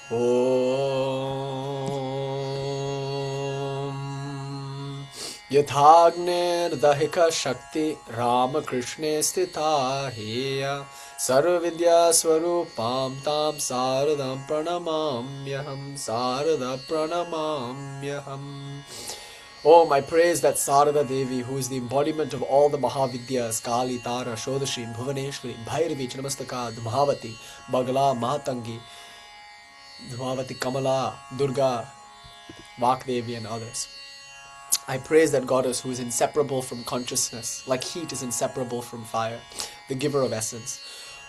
Om Yathagner Dahika Shakti Rama Krishna Sthita Heya Sarvavidya Swarupam Tam Saradam Pranamamyaham Sarada Pranamamyaham. Om, I praise that Sarada Devi, who is the embodiment of all the Mahavidyas, Kali, Tara, Shodashi, Bhuvaneshwari, Bhairavi, Chinnamastaka, Dhamavati, Bagala, Mahatangi, Dhamavati, Kamala, Durga, Vakdevi, and others. I praise that goddess who is inseparable from consciousness, like heat is inseparable from fire, the giver of essence.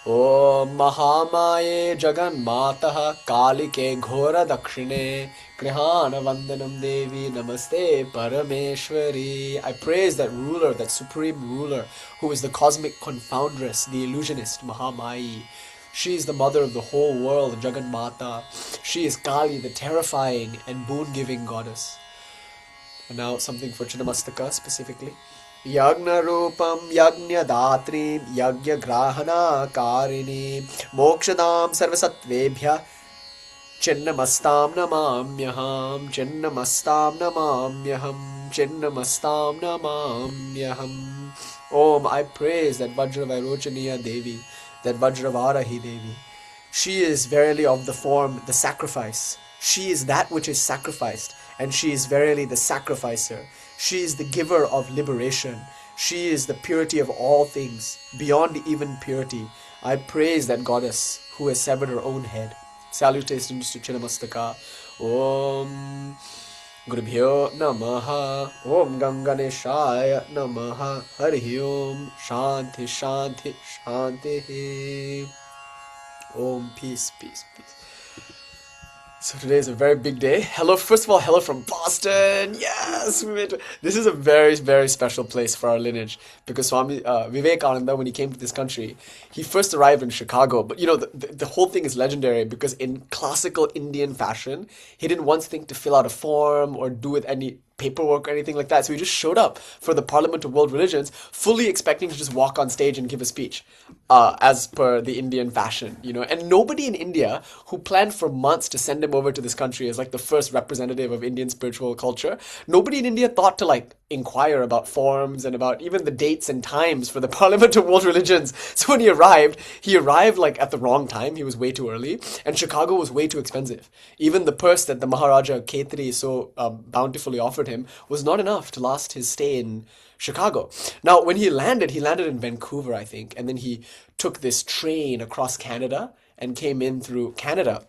Om Mahamaye Jagan Mataha Kalike Ghora Dakshine Grihana Vandanam Devi Namaste Parameshwari. I praise that ruler, that supreme ruler, who is the cosmic confoundress, the illusionist, Mahamayi. She is the mother of the whole world, Jagan Mata. She is Kali, the terrifying and boon-giving goddess. And now something for Chinnamastaka specifically. Yagna Rupam Yagnya Datrim Yagya Grahana Karini Mokshadam Sarvasatvebhya Chinnamastam Namamyaham Chinnamastam Namamyaham Chinnamastam Namamyaham. Om, I praise that Vajrayoginī Devi, that Vajravarahi Devi. She is verily of the form, the sacrifice. She is that which is sacrificed, and she is verily the sacrificer. She is the giver of liberation. She is the purity of all things, beyond even purity. I praise that goddess who has severed her own head. Salutations to Chinnamastaka. Om Gurubhyo Namaha. Om Ganganeshaya Namaha. Hari Om. Shanti Shanti Shanti. Om peace, peace, peace. So today is a very big day. Hello, first of all, hello from Boston. Yes, this is a very, very special place for our lineage because Swami Vivekananda, when he came to this country, he first arrived in Chicago. But you know, the whole thing is legendary because in classical Indian fashion, he didn't once think to fill out a form or do with any paperwork or anything like that. So he just showed up for the Parliament of World Religions, fully expecting to just walk on stage and give a speech, as per the Indian fashion, you know. And nobody in India who planned for months to send him over to this country as like the first representative of Indian spiritual culture, nobody in India thought to like inquire about forms and about even the dates and times for the Parliament of World Religions. So when he arrived like at the wrong time. He was way too early, and Chicago was way too expensive. Even the purse that the Maharaja Khetri so bountifully offered him was not enough to last his stay in Chicago. Now, when he landed in Vancouver, I think, and then he took this train across Canada and came in through Canada.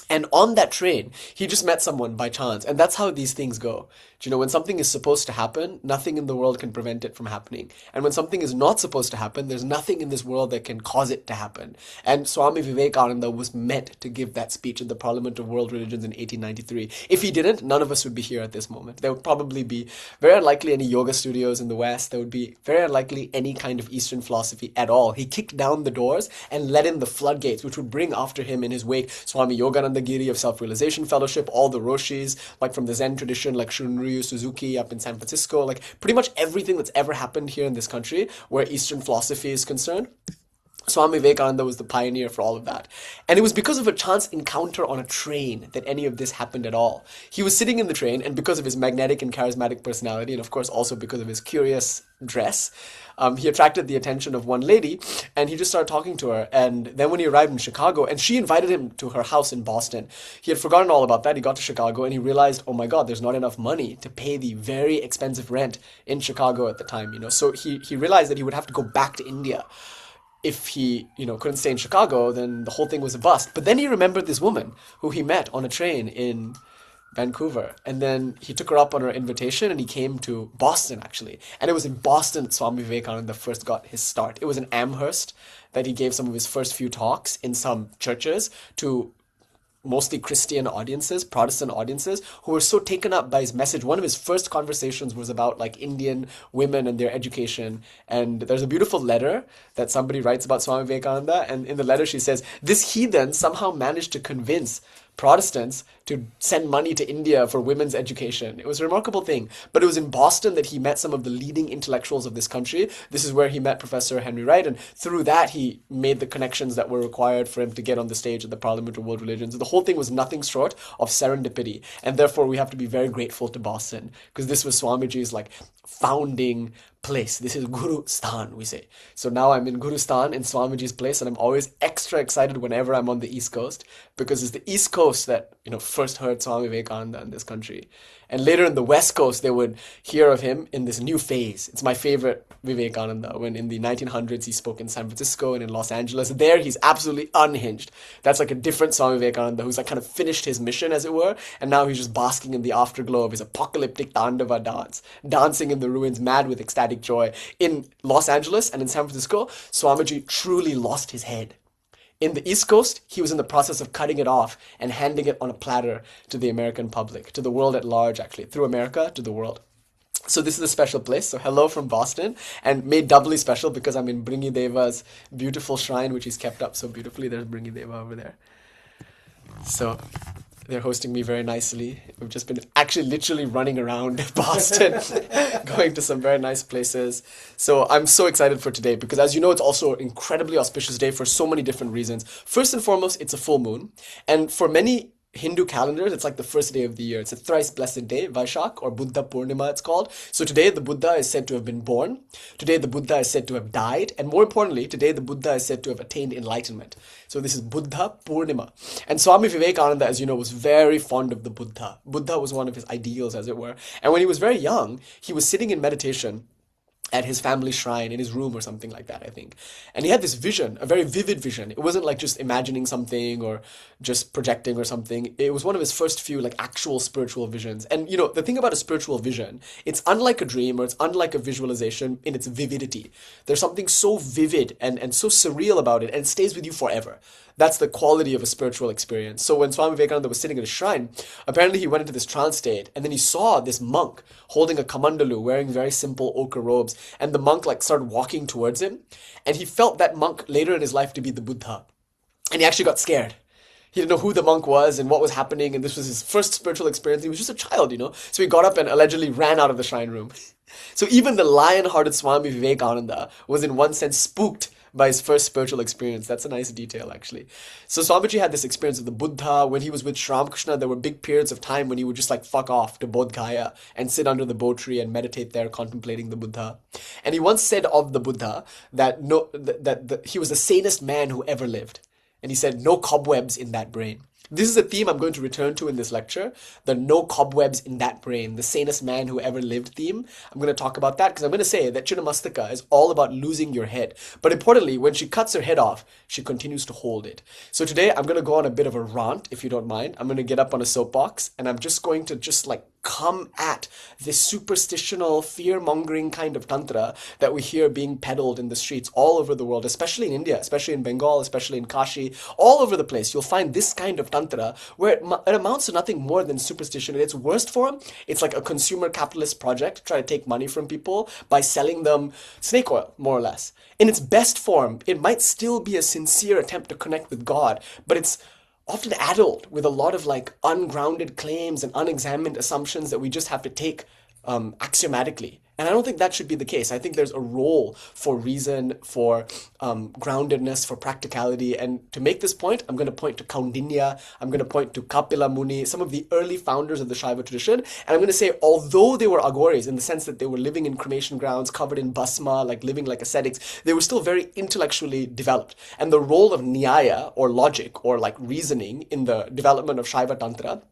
And on that train, he just met someone by chance. And that's how these things go. Do you know, when something is supposed to happen, nothing in the world can prevent it from happening. And when something is not supposed to happen, there's nothing in this world that can cause it to happen. And Swami Vivekananda was meant to give that speech at the Parliament of World Religions in 1893. If he didn't, none of us would be here at this moment. There would probably be very unlikely any yoga studios in the West. There would be very unlikely any kind of Eastern philosophy at all. He kicked down the doors and let in the floodgates, which would bring after him in his wake Swami Yogananda Giri of Self-Realization Fellowship, all the Roshis, like from the Zen tradition, like Shunryu Suzuki up in San Francisco, like pretty much everything that's ever happened here in this country where Eastern philosophy is concerned. Swami Vivekananda was the pioneer for all of that. And it was because of a chance encounter on a train that any of this happened at all. He was sitting in the train, and because of his magnetic and charismatic personality, and of course also because of his curious dress, he attracted the attention of one lady, and he just started talking to her. And then when he arrived in Chicago, and she invited him to her house in Boston, he had forgotten all about that. He got to Chicago, and he realized, oh my God, there's not enough money to pay the very expensive rent in Chicago at the time, you know. So he realized that he would have to go back to India. If he, you know, couldn't stay in Chicago, then the whole thing was a bust. But then he remembered this woman who he met on a train in Vancouver. And then he took her up on her invitation, and he came to Boston, actually. And it was in Boston that Swami Vivekananda first got his start. It was in Amherst that he gave some of his first few talks in some churches to mostly Christian audiences, Protestant audiences, who were so taken up by his message. One of his first conversations was about like Indian women and their education. And there's a beautiful letter that somebody writes about Swami Vivekananda. And in the letter she says, this heathen somehow managed to convince Protestants to send money to India for women's education. It was a remarkable thing. But it was in Boston that he met some of the leading intellectuals of this country. This is where he met Professor Henry Wright, and through that he made the connections that were required for him to get on the stage at the Parliament of World Religions. The whole thing was nothing short of serendipity, and therefore we have to be very grateful to Boston, because this was Swamiji's like founding place. This is Guru Stan, we say. So now I'm in Guru Stan, in Swamiji's place, and I'm always extra excited whenever I'm on the East Coast, because it's the East Coast that, first heard Swami Vivekananda in this country. And later in the West Coast, they would hear of him in this new phase. It's my favorite Vivekananda, when in the 1900s he spoke in San Francisco and in Los Angeles. There he's absolutely unhinged. That's like a different Swami Vivekananda who's like kind of finished his mission, as it were, and now he's just basking in the afterglow of his apocalyptic Tandava dance, dancing in the ruins, mad with ecstatic joy. In Los Angeles and in San Francisco, Swamiji truly lost his head. In the East Coast, he was in the process of cutting it off and handing it on a platter to the American public, to the world at large, actually, through America to the world. So this is a special place. So hello from Boston, and made doubly special because I'm in Bringi Deva's beautiful shrine, which he's kept up so beautifully. There's Bringi Deva over there. So they're hosting me very nicely. We've just been actually literally running around Boston, going to some very nice places. So I'm so excited for today because, as you know, it's also an incredibly auspicious day for so many different reasons. First and foremost, it's a full moon. And for many Hindu calendars, it's like the first day of the year. It's a thrice blessed day, Vaishak, or Buddha Purnima it's called. So today the Buddha is said to have been born. Today the Buddha is said to have died. And more importantly, today the Buddha is said to have attained enlightenment. So this is Buddha Purnima. And Swami Vivekananda, as you know, was very fond of the Buddha. Buddha was one of his ideals, as it were. And when he was very young, he was sitting in meditation at his family shrine in his room or something like that, I think. And he had this vision, a very vivid vision. It wasn't like just imagining something or just projecting or something. It was one of his first few like actual spiritual visions. And the thing about a spiritual vision, it's unlike a dream or it's unlike a visualization in its vividity. There's something so vivid and so surreal about it, and it stays with you forever. That's the quality of a spiritual experience. So when Swami Vivekananda was sitting at a shrine, apparently he went into this trance state, and then he saw this monk holding a kamandalu, wearing very simple ochre robes, and the monk started walking towards him, and he felt that monk later in his life to be the Buddha. And he actually got scared. He didn't know who the monk was and what was happening, and this was his first spiritual experience. He was just a child, So he got up and allegedly ran out of the shrine room. So even the lion-hearted Swami Vivekananda was in one sense spooked by his first spiritual experience. That's a nice detail, actually. So Swamiji had this experience of the Buddha. When he was with Sri Ramakrishna, there were big periods of time when he would just fuck off to Bodh Gaya and sit under the Bodh tree and meditate there, contemplating the Buddha. And he once said of the Buddha that he was the sanest man who ever lived. And he said, no cobwebs in that brain. This is a theme I'm going to return to in this lecture, the no cobwebs in that brain, the sanest man who ever lived theme. I'm going to talk about that because I'm going to say that Chinnamastaka is all about losing your head. But importantly, when she cuts her head off, she continues to hold it. So today I'm going to go on a bit of a rant, if you don't mind. I'm going to get up on a soapbox and I'm just going to come at this superstitional, fear-mongering kind of tantra that we hear being peddled in the streets all over the world, especially in India, especially in Bengal, especially in Kashi, all over the place. You'll find this kind of tantra where it amounts to nothing more than superstition. In its worst form, it's like a consumer capitalist project to try to take money from people by selling them snake oil, more or less. In its best form, it might still be a sincere attempt to connect with God, but it's often addled with a lot of ungrounded claims and unexamined assumptions that we just have to take axiomatically. And I don't think that should be the case. I think there's a role for reason, for groundedness, for practicality. And to make this point, I'm going to point to Kaundinya, I'm going to point to Kapila Muni, some of the early founders of the Shaiva tradition. And I'm going to say, although they were agoris in the sense that they were living in cremation grounds, covered in bhasma, living like ascetics, they were still very intellectually developed. And the role of nyaya, or logic, or reasoning in the development of Shaiva Tantra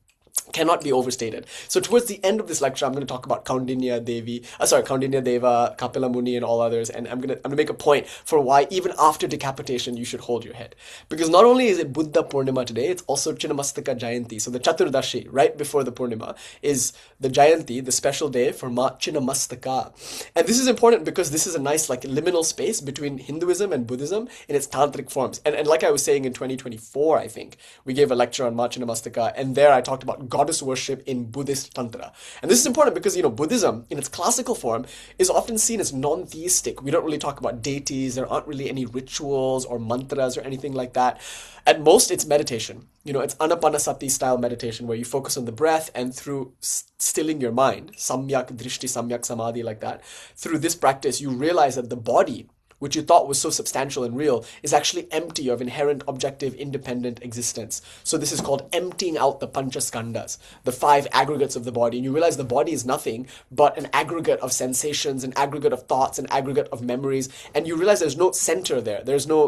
cannot be overstated. So towards the end of this lecture, I'm going to talk about Kaundinya Deva, Kapila Muni, and all others, and I'm going to make a point for why even after decapitation you should hold your head. Because not only is it Buddha Purnima today, it's also Chinnamastaka Jayanti. So the Chaturdashi, right before the Purnima, is the Jayanti, the special day for Mā Chinnamastakā. And this is important because this is a nice liminal space between Hinduism and Buddhism in its tantric forms. And like I was saying in 2024, I think, we gave a lecture on Mā Chinnamastakā, and there I talked about goddess worship in Buddhist tantra. And this is important because, Buddhism in its classical form is often seen as non-theistic. We don't really talk about deities. There aren't really any rituals or mantras or anything like that. At most, it's meditation. It's anapanasati style meditation where you focus on the breath, and through stilling your mind, samyak drishti, samyak samadhi, like that, through this practice, you realize that the body, which you thought was so substantial and real, is actually empty of inherent, objective, independent existence. So this is called emptying out the panchaskandhas, the 5 aggregates of the body. And you realize the body is nothing but an aggregate of sensations, an aggregate of thoughts, an aggregate of memories. And you realize there's no center there. There's no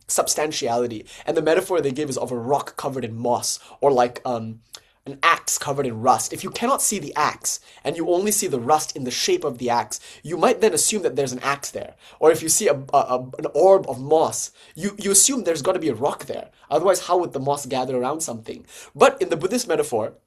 substantiality. And the metaphor they give is of a rock covered in moss, or like an axe covered in rust. If you cannot see the axe and you only see the rust in the shape of the axe, you might then assume that there's an axe there. Or if you see an orb of moss, you assume there's got to be a rock there. Otherwise, how would the moss gather around something? But in the Buddhist metaphor,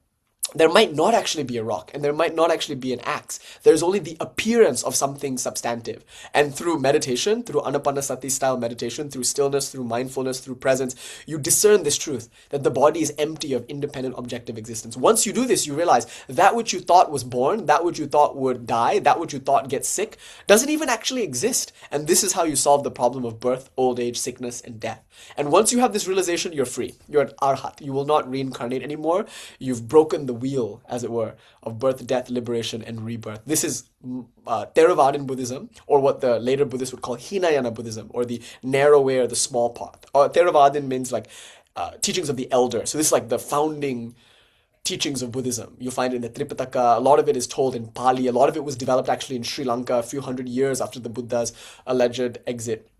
there might not actually be a rock, and there might not actually be an axe. There's only the appearance of something substantive. And through meditation, through anapanasati style meditation, through stillness, through mindfulness, through presence, you discern this truth, that the body is empty of independent objective existence. Once you do this, you realize that which you thought was born, that which you thought would die, that which you thought gets sick, doesn't even actually exist. And this is how you solve the problem of birth, old age, sickness, and death. And once you have this realization, you're free. You're an arhat. You will not reincarnate anymore. You've broken the wheel, as it were, of birth, death, liberation, and rebirth. This is Theravadan Buddhism, or what the later Buddhists would call Hinayana Buddhism, or the narrow way or the small path. Theravadan means like teachings of the elder. So this is like the founding teachings of Buddhism. You'll find it in the Tripitaka. A lot of it is told in Pali. A lot of it was developed actually in Sri Lanka a few hundred years after the Buddha's alleged exit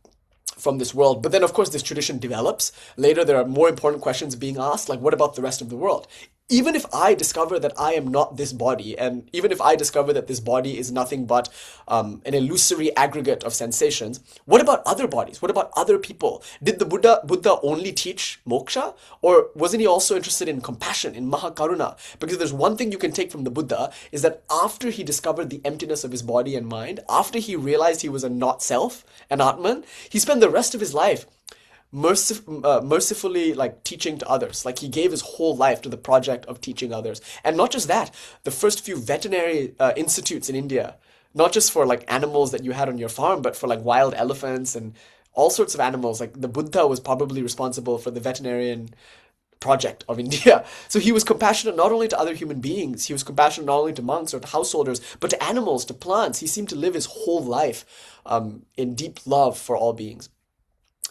from this world. But then, of course, this tradition develops. Later, there are more important questions being asked, like, what about the rest of the world? Even if I discover that I am not this body, and even if I discover that this body is nothing but an illusory aggregate of sensations, what about other bodies? What about other people? Did the Buddha only teach moksha? Or wasn't he also interested in compassion, in mahakaruna? Because there's one thing you can take from the Buddha, is that after he discovered the emptiness of his body and mind, after he realized he was a not self, an atman, he spent the rest of his life mercifully teaching to others. Like he gave his whole life to the project of teaching others. And not just that, the first few veterinary institutes in India, not just for animals that you had on your farm, but for wild elephants and all sorts of animals. Like the Buddha was probably responsible for the veterinarian project of India. So he was compassionate not only to other human beings, he was compassionate not only to monks or to householders, but to animals, to plants. He seemed to live his whole life in deep love for all beings.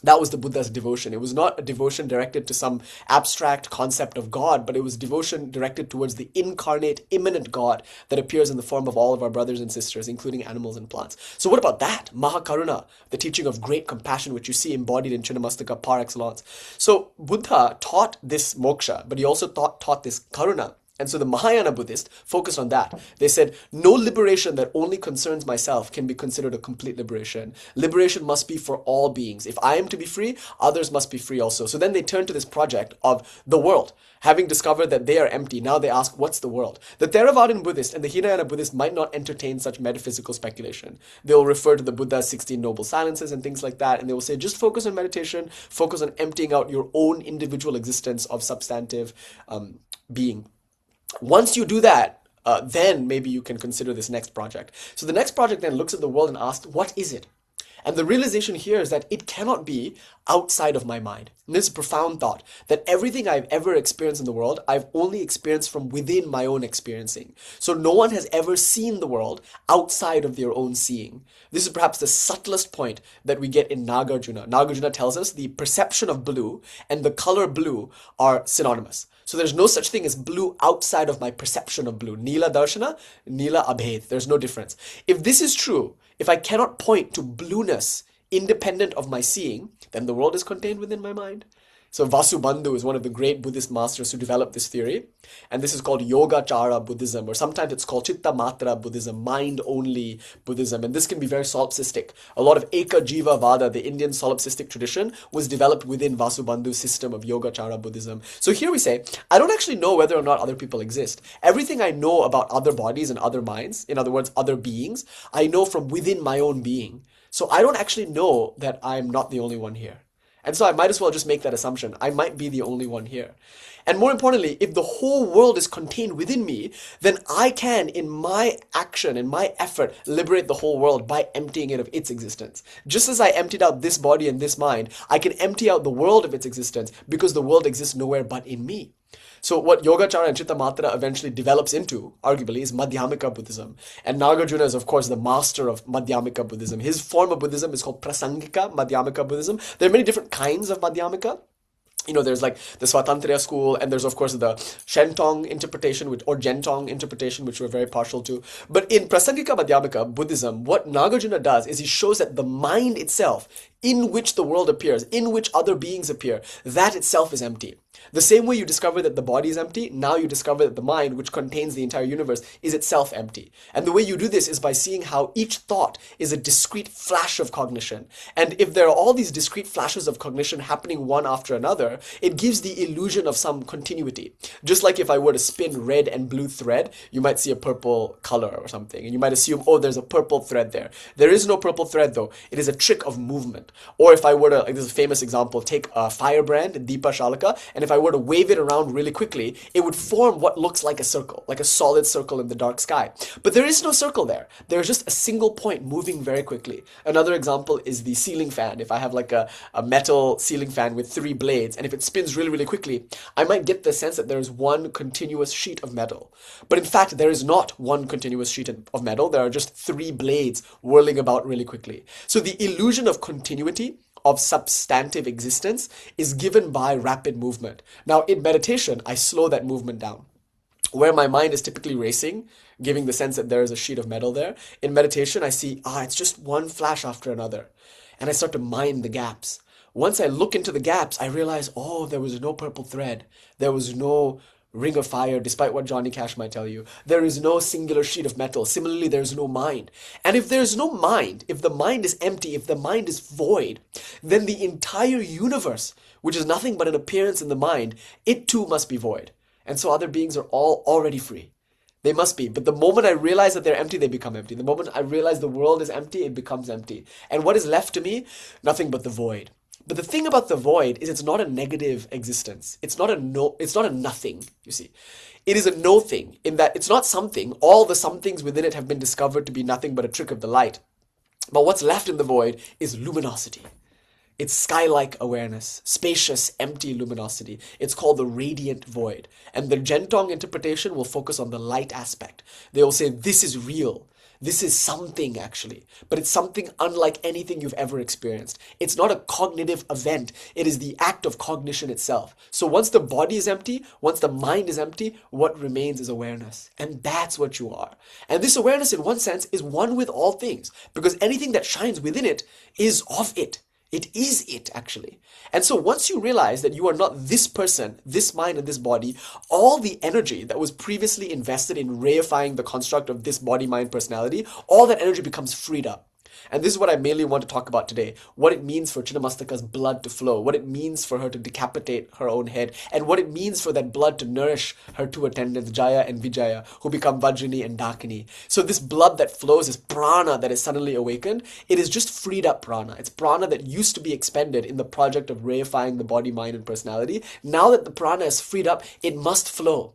That was the Buddha's devotion. It was not a devotion directed to some abstract concept of God, but it was devotion directed towards the incarnate, immanent God that appears in the form of all of our brothers and sisters, including animals and plants. So what about that? Mahakaruna, the teaching of great compassion, which you see embodied in Chinnamastaka par excellence. So Buddha taught this moksha, but he also taught this karuna. And so the Mahayana Buddhists focused on that. They said, no liberation that only concerns myself can be considered a complete liberation. Liberation must be for all beings. If I am to be free, others must be free also. So then they turn to this project of the world. Having discovered that they are empty, now they ask, what's the world? The Theravadan Buddhist and the Hinayana Buddhist might not entertain such metaphysical speculation. They'll refer to the Buddha's 16 noble silences and things like that, and they will say, just focus on meditation, focus on emptying out your own individual existence of substantive being. Once you do that, then maybe you can consider this next project. So the next project then looks at the world and asks, what is it? And the realization here is that it cannot be outside of my mind. And this is a profound thought, that everything I've ever experienced in the world, I've only experienced from within my own experiencing. So no one has ever seen the world outside of their own seeing. This is perhaps the subtlest point that we get in Nagarjuna. Nagarjuna tells us the perception of blue and the color blue are synonymous. So there's no such thing as blue outside of my perception of blue. Nila darshana, nila abhed. There's no difference. If this is true, if I cannot point to blueness independent of my seeing, then the world is contained within my mind. So Vasubandha is one of the great Buddhist masters who developed this theory. And this is called Yogacara Buddhism, or sometimes it's called Chitta Matra Buddhism, mind-only Buddhism. And this can be very solipsistic. A lot of Eka Jiva Vada, the Indian solipsistic tradition, was developed within Vasubandhu's system of Yogacara Buddhism. So here we say, I don't actually know whether or not other people exist. Everything I know about other bodies and other minds, in other words, other beings, I know from within my own being. So I don't actually know that I'm not the only one here. And so I might as well just make that assumption. I might be the only one here. And more importantly, if the whole world is contained within me, then I can, in my action, in my effort, liberate the whole world by emptying it of its existence. Just as I emptied out this body and this mind, I can empty out the world of its existence because the world exists nowhere but in me. So what Yogacara and Chinnamastaka eventually develops into, arguably, is Madhyamika Buddhism. And Nagarjuna is, of course, the master of Madhyamika Buddhism. His form of Buddhism is called Prasangika Madhyamika Buddhism. There are many different kinds of Madhyamika. There's like the Swatantriya school, and there's, of course, the Shentong interpretation, or Gentong interpretation, which we're very partial to. But in Prasangika Madhyamika Buddhism, what Nagarjuna does is he shows that the mind itself, in which the world appears, in which other beings appear, that itself is empty. The same way you discover that the body is empty, now you discover that the mind, which contains the entire universe, is itself empty. And the way you do this is by seeing how each thought is a discrete flash of cognition. And if there are all these discrete flashes of cognition happening one after another, it gives the illusion of some continuity. Just like if I were to spin red and blue thread, you might see a purple color or something. And you might assume, oh, there's a purple thread there. There is no purple thread, though. It is a trick of movement. Or if I were to, like this is a famous example, take a firebrand, Deepa Shalaka, and if I were to wave it around really quickly, it would form what looks like a circle, like a solid circle in the dark sky. But there is no circle there. There's just a single point moving very quickly. Another example is the ceiling fan. If I have like a metal ceiling fan with 3 blades, and if it spins really, really quickly, I might get the sense that there is one continuous sheet of metal. But in fact, there is not one continuous sheet of metal. There are just 3 blades whirling about really quickly. So the illusion of continuity, of substantive existence, is given by rapid movement. Now, in meditation, I slow that movement down. Where my mind is typically racing, giving the sense that there is a sheet of metal there, in meditation, I see, it's just one flash after another. And I start to mind the gaps. Once I look into the gaps, I realize, there was no purple thread. There was no ring of fire, despite what Johnny Cash might tell you. There is no singular sheet of metal. Similarly, there's no mind. And if there's no mind, if the mind is empty, if the mind is void, then the entire universe, which is nothing but an appearance in the mind, it too must be void. And so other beings are all already free. They must be. But the moment I realize that they're empty, they become empty. The moment I realize the world is empty, it becomes empty. And what is left to me? Nothing but the void. But the thing about the void is it's not a negative existence. It's not a nothing, you see. It is a no thing, in that it's not something. All the somethings within it have been discovered to be nothing but a trick of the light. But what's left in the void is luminosity. It's sky-like awareness, spacious, empty luminosity. It's called the radiant void. And the Gentong interpretation will focus on the light aspect. They will say, this is real. This is something, actually, but it's something unlike anything you've ever experienced. It's not a cognitive event. It is the act of cognition itself. So once the body is empty, once the mind is empty, what remains is awareness. And that's what you are. And this awareness, in one sense, is one with all things, because anything that shines within it is of it. It is it, actually. And so once you realize that you are not this person, this mind and this body, all the energy that was previously invested in reifying the construct of this body-mind personality, all that energy becomes freed up. And this is what I mainly want to talk about today. What it means for Chinnamastaka's blood to flow, what it means for her to decapitate her own head, and what it means for that blood to nourish her 2 attendants, Jaya and Vijaya, who become Vajrayoginī and Dakini. So this blood that flows, this prana that is suddenly awakened, it is just freed up prana. It's prana that used to be expended in the project of reifying the body, mind, and personality. Now that the prana is freed up, it must flow.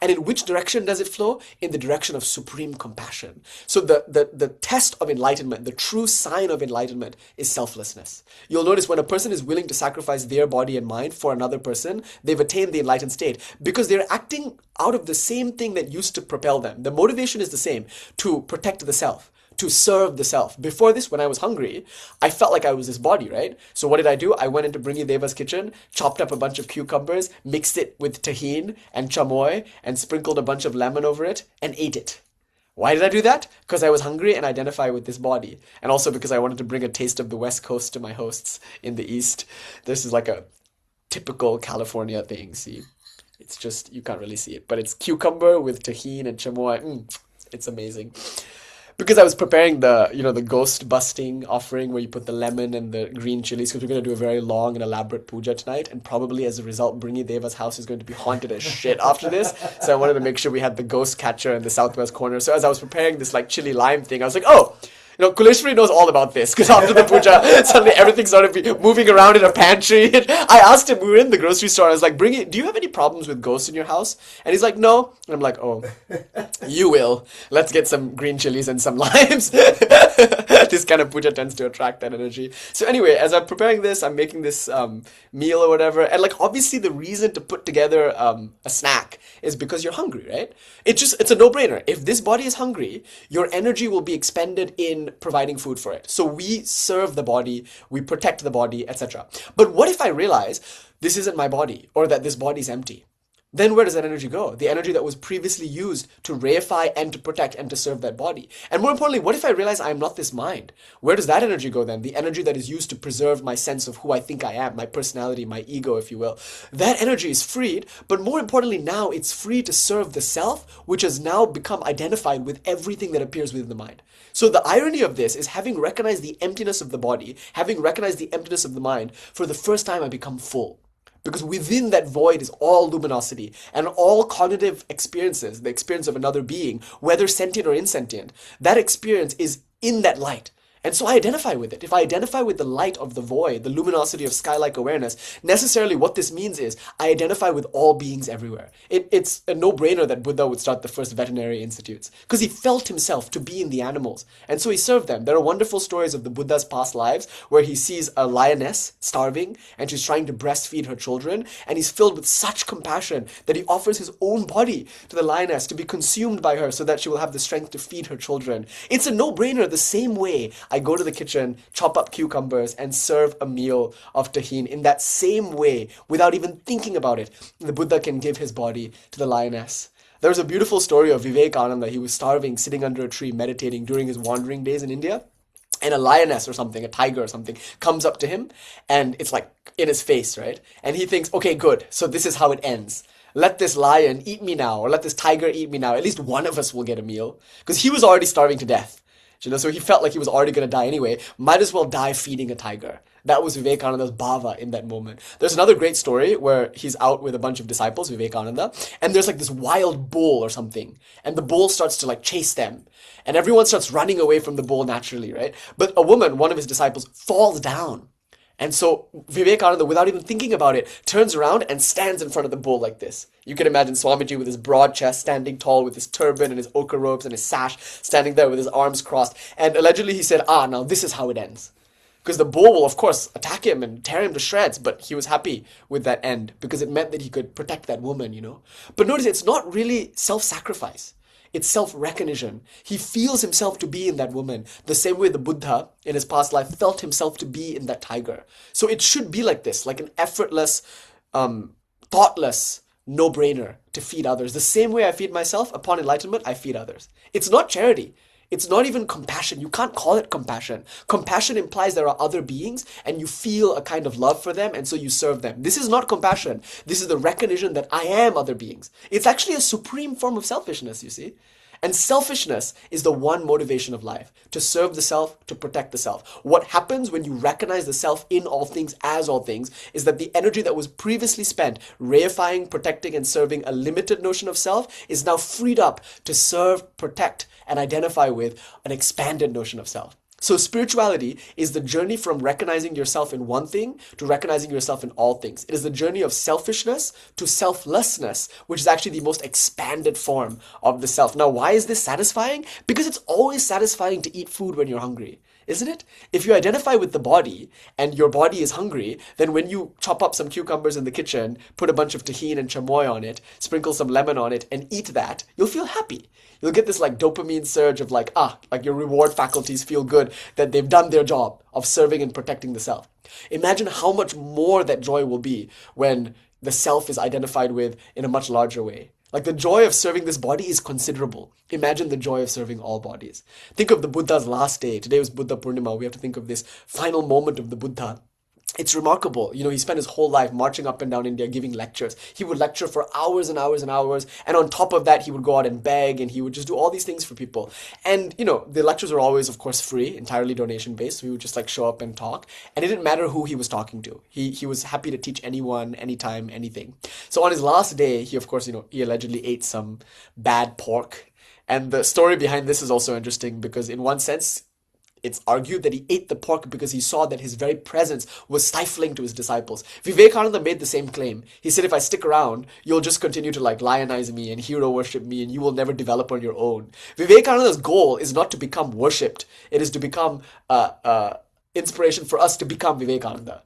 And in which direction does it flow? In the direction of supreme compassion. So the test of enlightenment, the true sign of enlightenment, is selflessness. You'll notice when a person is willing to sacrifice their body and mind for another person, they've attained the enlightened state, because they're acting out of the same thing that used to propel them. The motivation is the same, to protect the self, to serve the self. Before this, when I was hungry, I felt like I was this body, right? So what did I do? I went into Bringi Deva's kitchen, chopped up a bunch of cucumbers, mixed it with tahine and chamoy, and sprinkled a bunch of lemon over it, and ate it. Why did I do that? Because I was hungry and identify with this body. And also because I wanted to bring a taste of the West Coast to my hosts in the East. This is like a typical California thing, see? It's just, you can't really see it. But it's cucumber with tahine and chamoy. It's amazing. Because I was preparing the ghost busting offering where you put the lemon and the green chilies, because we're going to do a very long and elaborate puja tonight, and probably as a result, Bringi Deva's house is going to be haunted as shit after this. So I wanted to make sure we had the ghost catcher in the southwest corner. So as I was preparing this like chili lime thing, I was like, Kuleshwari knows all about this because after the puja, suddenly everything started moving around in a pantry. I asked him, we were in the grocery store, I was like, do you have any problems with ghosts in your house? And he's like, no. And I'm like, oh, you will. Let's get some green chilies and some limes. This kind of puja tends to attract that energy. So anyway, as I'm preparing this, I'm making this meal or whatever. And like, obviously the reason to put together a snack is because you're hungry, right? It's a no-brainer. If this body is hungry, your energy will be expended in providing food for it. So we serve the body, we protect the body, etc. But what if I realize this isn't my body, or that this body is empty? Then where does that energy go? The energy that was previously used to reify and to protect and to serve that body. And more importantly, what if I realize I'm not this mind? Where does that energy go then? The energy that is used to preserve my sense of who I think I am, my personality, my ego, if you will. That energy is freed, but more importantly now it's free to serve the self, which has now become identified with everything that appears within the mind. So the irony of this is, having recognized the emptiness of the body, having recognized the emptiness of the mind, for the first time I become full. Because within that void is all luminosity, and all cognitive experiences, the experience of another being, whether sentient or insentient, that experience is in that light. And so I identify with it. If I identify with the light of the void, the luminosity of sky-like awareness, necessarily what this means is I identify with all beings everywhere. It's a no-brainer that Buddha would start the first veterinary institutes, because he felt himself to be in the animals, and so he served them. There are wonderful stories of the Buddha's past lives where he sees a lioness starving, and she's trying to breastfeed her children, and he's filled with such compassion that he offers his own body to the lioness to be consumed by her so that she will have the strength to feed her children. It's a no-brainer the same way I go to the kitchen, chop up cucumbers, and serve a meal of tahin. In that same way, without even thinking about it, the Buddha can give his body to the lioness. There's a beautiful story of Vivekananda. He was starving, sitting under a tree, meditating during his wandering days in India. And a lioness or something, a tiger or something, comes up to him, and it's like in his face, right? And he thinks, okay, good, so this is how it ends. Let this lion eat me now, or let this tiger eat me now. At least one of us will get a meal. Because he was already starving to death. So he felt like he was already going to die anyway. Might as well die feeding a tiger. That was Vivekananda's bhava in that moment. There's another great story where he's out with a bunch of disciples, Vivekananda, and there's like this wild bull or something. And the bull starts to like chase them. And everyone starts running away from the bull naturally, right? But a woman, one of his disciples, falls down. And so Vivekananda, without even thinking about it, turns around and stands in front of the bull like this. You can imagine Swamiji with his broad chest, standing tall with his turban and his ochre robes and his sash, standing there with his arms crossed. And allegedly he said, now this is how it ends. Because the bull will, of course, attack him and tear him to shreds, but he was happy with that end because it meant that he could protect that woman, But notice, it's not really self-sacrifice. It's self-recognition. He feels himself to be in that woman, the same way the Buddha in his past life felt himself to be in that tiger. So it should be like this, like an effortless, thoughtless, no-brainer to feed others. The same way I feed myself, upon enlightenment, I feed others. It's not charity. It's not even compassion. You can't call it compassion. Compassion implies there are other beings and you feel a kind of love for them and so you serve them. This is not compassion. This is the recognition that I am other beings. It's actually a supreme form of selfishness, you see. And selfishness is the one motivation of life, to serve the self, to protect the self. What happens when you recognize the self in all things as all things is that the energy that was previously spent reifying, protecting, and serving a limited notion of self is now freed up to serve, protect, and identify with an expanded notion of self. So spirituality is the journey from recognizing yourself in one thing to recognizing yourself in all things. It is the journey of selfishness to selflessness, which is actually the most expanded form of the self. Now, why is this satisfying? Because it's always satisfying to eat food when you're hungry, isn't it? If you identify with the body and your body is hungry, then when you chop up some cucumbers in the kitchen, put a bunch of tahin and chamoy on it, sprinkle some lemon on it, and eat that, you'll feel happy. You'll get this like dopamine surge of like your reward faculties feel good that they've done their job of serving and protecting the self. Imagine how much more that joy will be when the self is identified with in a much larger way. Like the joy of serving this body is considerable. Imagine the joy of serving all bodies. Think of the Buddha's last day. Today was Buddha Purnima. We have to think of this final moment of the Buddha. It's remarkable. He spent his whole life marching up and down India giving lectures. He would lecture for hours and hours and hours. And on top of that, he would go out and beg and he would just do all these things for people. And, the lectures were always, of course, free, entirely donation-based. So he would just like show up and talk. And it didn't matter who he was talking to. He was happy to teach anyone, anytime, anything. So on his last day, he, of course, he allegedly ate some bad pork. And the story behind this is also interesting because in one sense, it's argued that he ate the pork because he saw that his very presence was stifling to his disciples. Vivekananda made the same claim. He said, if I stick around, you'll just continue to like lionize me and hero worship me, and you will never develop on your own. Vivekananda's goal is not to become worshipped. It is to become inspiration for us to become Vivekananda.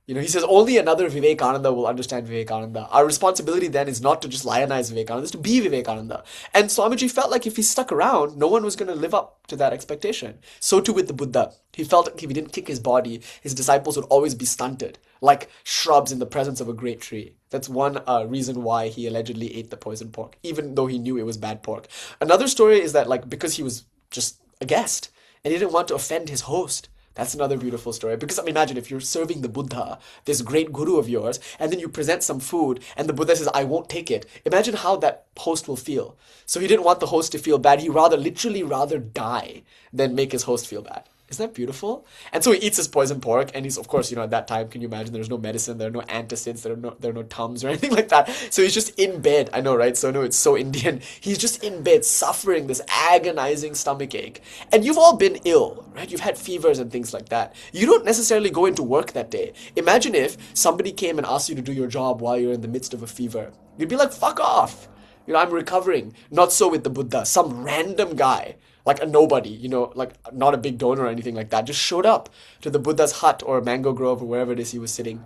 He says only another Vivekananda will understand Vivekananda. Our responsibility then is not to just lionize Vivekananda, it's to be Vivekananda. And Swamiji felt like if he stuck around, no one was going to live up to that expectation. So too with the Buddha. He felt like if he didn't kick his body, his disciples would always be stunted, like shrubs in the presence of a great tree. That's one reason why he allegedly ate the poisoned pork, even though he knew it was bad pork. Another story is that like because he was just a guest and he didn't want to offend his host. That's another beautiful story. Because imagine if you're serving the Buddha, this great guru of yours, and then you present some food and the Buddha says, I won't take it. Imagine how that host will feel. So he didn't want the host to feel bad. He literally rather die than make his host feel bad. Isn't that beautiful? And so he eats his poisoned pork, and he's, of course, at that time, can you imagine, there's no medicine, there are no antacids, there are no Tums or anything like that. So he's just in bed. I know, right? So no, it's so Indian. He's just in bed, suffering this agonizing stomach ache. And you've all been ill, right? You've had fevers and things like that. You don't necessarily go into work that day. Imagine if somebody came and asked you to do your job while you're in the midst of a fever. You'd be like, fuck off. I'm recovering. Not so with the Buddha. Some random guy, like a nobody, like not a big donor or anything like that, just showed up to the Buddha's hut or mango grove or wherever it is he was sitting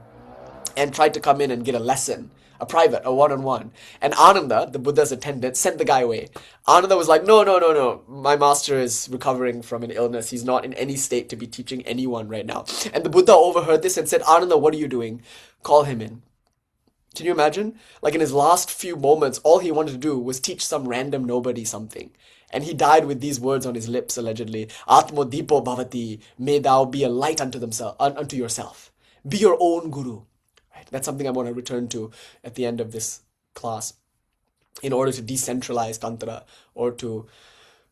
and tried to come in and get a lesson, a private, a one-on-one. And Ananda, the Buddha's attendant, sent the guy away. Ananda was like, no. My master is recovering from an illness. He's not in any state to be teaching anyone right now. And the Buddha overheard this and said, Ananda, what are you doing? Call him in. Can you imagine? Like in his last few moments, all he wanted to do was teach some random nobody something. And he died with these words on his lips, allegedly. Atmo dipo bhavati, may thou be a light unto yourself. Be your own guru. Right? That's something I want to return to at the end of this class in order to decentralize tantra or to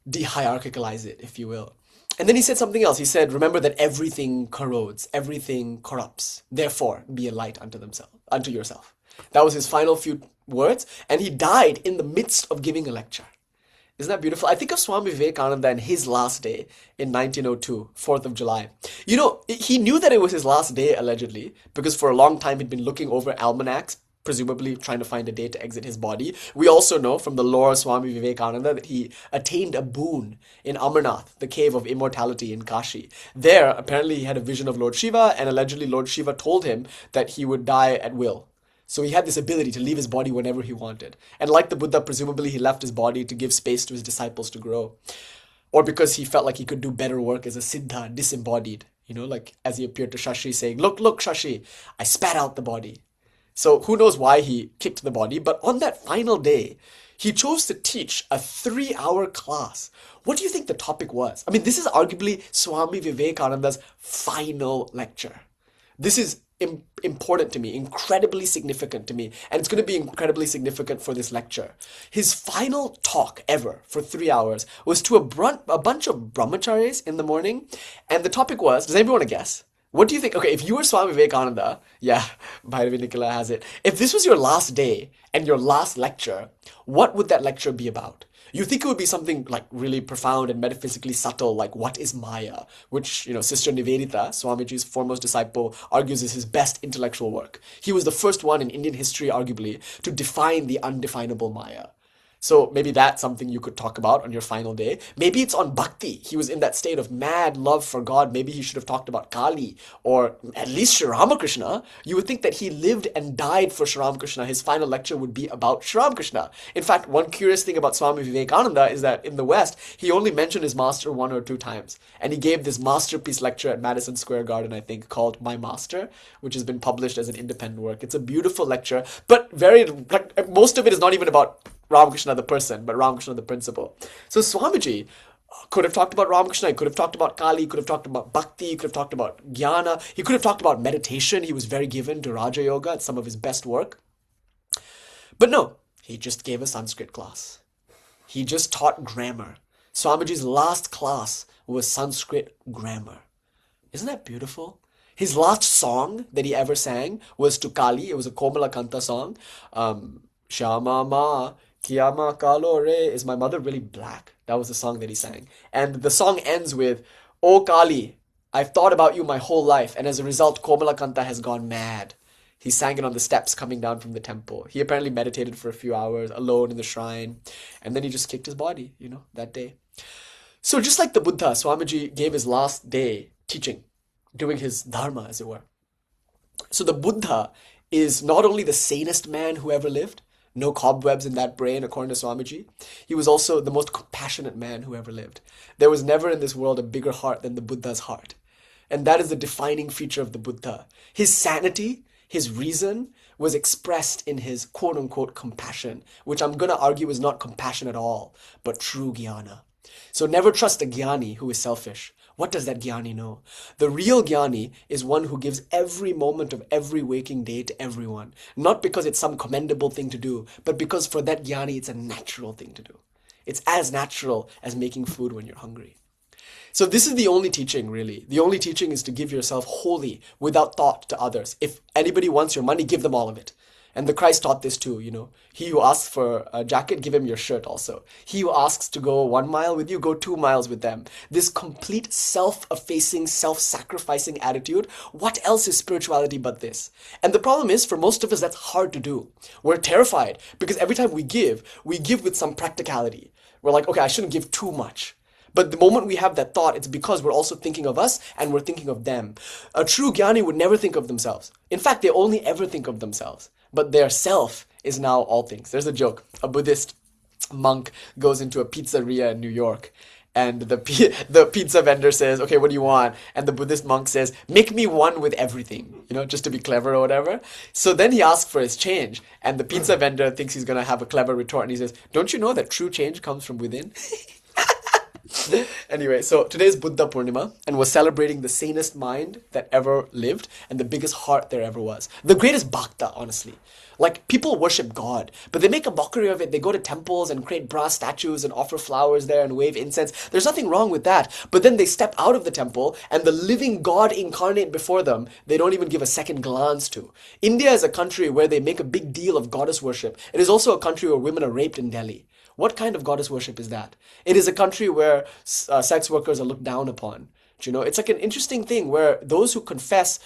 de-hierarchicalize it, if you will. And then he said something else. He said, remember that everything corrodes, everything corrupts. Therefore, be a light unto yourself. That was his final few words, and he died in the midst of giving a lecture. Isn't that beautiful? I think of Swami Vivekananda and his last day in 1902, 4th of July. He knew that it was his last day, allegedly, because for a long time he'd been looking over almanacs, presumably trying to find a day to exit his body. We also know from the lore of Swami Vivekananda that he attained a boon in Amarnath, the cave of immortality in Kashi. There, apparently he had a vision of Lord Shiva, and allegedly Lord Shiva told him that he would die at will. So he had this ability to leave his body whenever he wanted. And like the Buddha, presumably he left his body to give space to his disciples to grow. Or because he felt like he could do better work as a siddha, disembodied. Like as he appeared to Shashi saying, look, Shashi, I spat out the body. So who knows why he kicked the body, but on that final day, he chose to teach a 3-hour class. What do you think the topic was? I mean, this is arguably Swami Vivekananda's final lecture. This is important to me, incredibly significant to me, and it's going to be incredibly significant for this lecture. His final talk ever for 3 hours was to a bunch of brahmacharis in the morning, and the topic was, does anybody want to guess? What do you think? Okay, if you were Swami Vivekananda, yeah, Bhairavi Nicola has it. If this was your last day and your last lecture, what would that lecture be about? You think it would be something like really profound and metaphysically subtle, like what is Maya, which, Sister Nivedita, Swamiji's foremost disciple, argues is his best intellectual work. He was the first one in Indian history, arguably, to define the undefinable Maya. So maybe that's something you could talk about on your final day. Maybe it's on bhakti. He was in that state of mad love for God. Maybe he should have talked about Kali or at least Sri Ramakrishna. You would think that he lived and died for Sri Ramakrishna. His final lecture would be about Sri Ramakrishna. In fact, one curious thing about Swami Vivekananda is that in the West, he only mentioned his master 1 or 2 times. And he gave this masterpiece lecture at Madison Square Garden, I think, called My Master, which has been published as an independent work. It's a beautiful lecture, but most of it is not even about Ramakrishna the person, but Ramakrishna the principle. So Swamiji could have talked about Ramakrishna, he could have talked about Kali, he could have talked about bhakti, he could have talked about jnana, he could have talked about meditation. He was very given to Raja Yoga. It's some of his best work. But no, he just gave a Sanskrit class. He just taught grammar. Swamiji's last class was Sanskrit grammar. Isn't that beautiful? His last song that he ever sang was to Kali. It was a Komala Kanta song. Shama Ma Kiyama Kalo Re, is my mother really black? That was the song that he sang. And the song ends with "O Kali, I've thought about you my whole life, and as a result, Komalakanta has gone mad." He sang it on the steps coming down from the temple. He apparently meditated for a few hours alone in the shrine, and then he just kicked his body, that day. So just like the Buddha, Swamiji gave his last day teaching, doing his dharma, as it were. So the Buddha is not only the sanest man who ever lived, no cobwebs in that brain, according to Swamiji. He was also the most compassionate man who ever lived. There was never in this world a bigger heart than the Buddha's heart. And that is the defining feature of the Buddha. His sanity, his reason, was expressed in his quote-unquote compassion, which I'm going to argue is not compassion at all, but true jnana. So never trust a jnani who is selfish. What does that jnani know? The real jnani is one who gives every moment of every waking day to everyone. Not because it's some commendable thing to do, but because for that jnani it's a natural thing to do. It's as natural as making food when you're hungry. So this is the only teaching, really. The only teaching is to give yourself wholly, without thought to others. If anybody wants your money, give them all of it. And the Christ taught this too, He who asks for a jacket, give him your shirt also. He who asks to go 1 mile with you, go 2 miles with them. This complete self-effacing, self-sacrificing attitude, what else is spirituality but this? And the problem is, for most of us, that's hard to do. We're terrified because every time we give with some practicality. We're like, okay, I shouldn't give too much. But the moment we have that thought, it's because we're also thinking of us and we're thinking of them. A true jnani would never think of themselves. In fact, they only ever think of themselves. But their self is now all things. There's a joke. A Buddhist monk goes into a pizzeria in New York, and the pizza vendor says, "Okay, what do you want?" And the Buddhist monk says, "Make me one with everything," just to be clever or whatever. So then he asks for his change, and the pizza vendor thinks he's going to have a clever retort, and he says, "Don't you know that true change comes from within?" Anyway, so today's Buddha Purnima, and we're celebrating the sanest mind that ever lived and the biggest heart there ever was. The greatest bhakta, honestly. Like, people worship God, but they make a mockery of it. They go to temples and create brass statues and offer flowers there and wave incense. There's nothing wrong with that. But then they step out of the temple, and the living God incarnate before them, they don't even give a second glance to. India is a country where they make a big deal of goddess worship. It is also a country where women are raped in Delhi. What kind of goddess worship is that? It is a country where sex workers are looked down upon. It's like an interesting thing where those who confess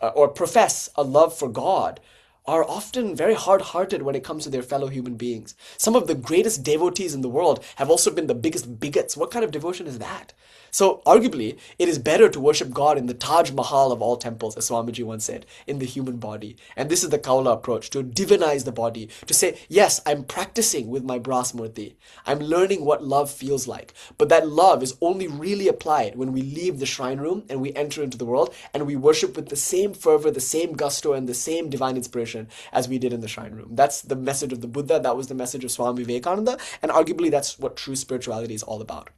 or profess a love for God are often very hard-hearted when it comes to their fellow human beings. Some of the greatest devotees in the world have also been the biggest bigots. What kind of devotion is that? So arguably, it is better to worship God in the Taj Mahal of all temples, as Swamiji once said, in the human body. And this is the Kaula approach, to divinize the body, to say, yes, I'm practicing with my brass murti. I'm learning what love feels like. But that love is only really applied when we leave the shrine room and we enter into the world and we worship with the same fervor, the same gusto, and the same divine inspiration as we did in the shrine room. That's the message of the Buddha. That was the message of Swami Vivekananda. And arguably, that's what true spirituality is all about.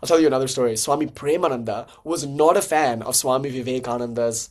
I'll tell you another story. Swami Premananda was not a fan of Swami Vivekananda's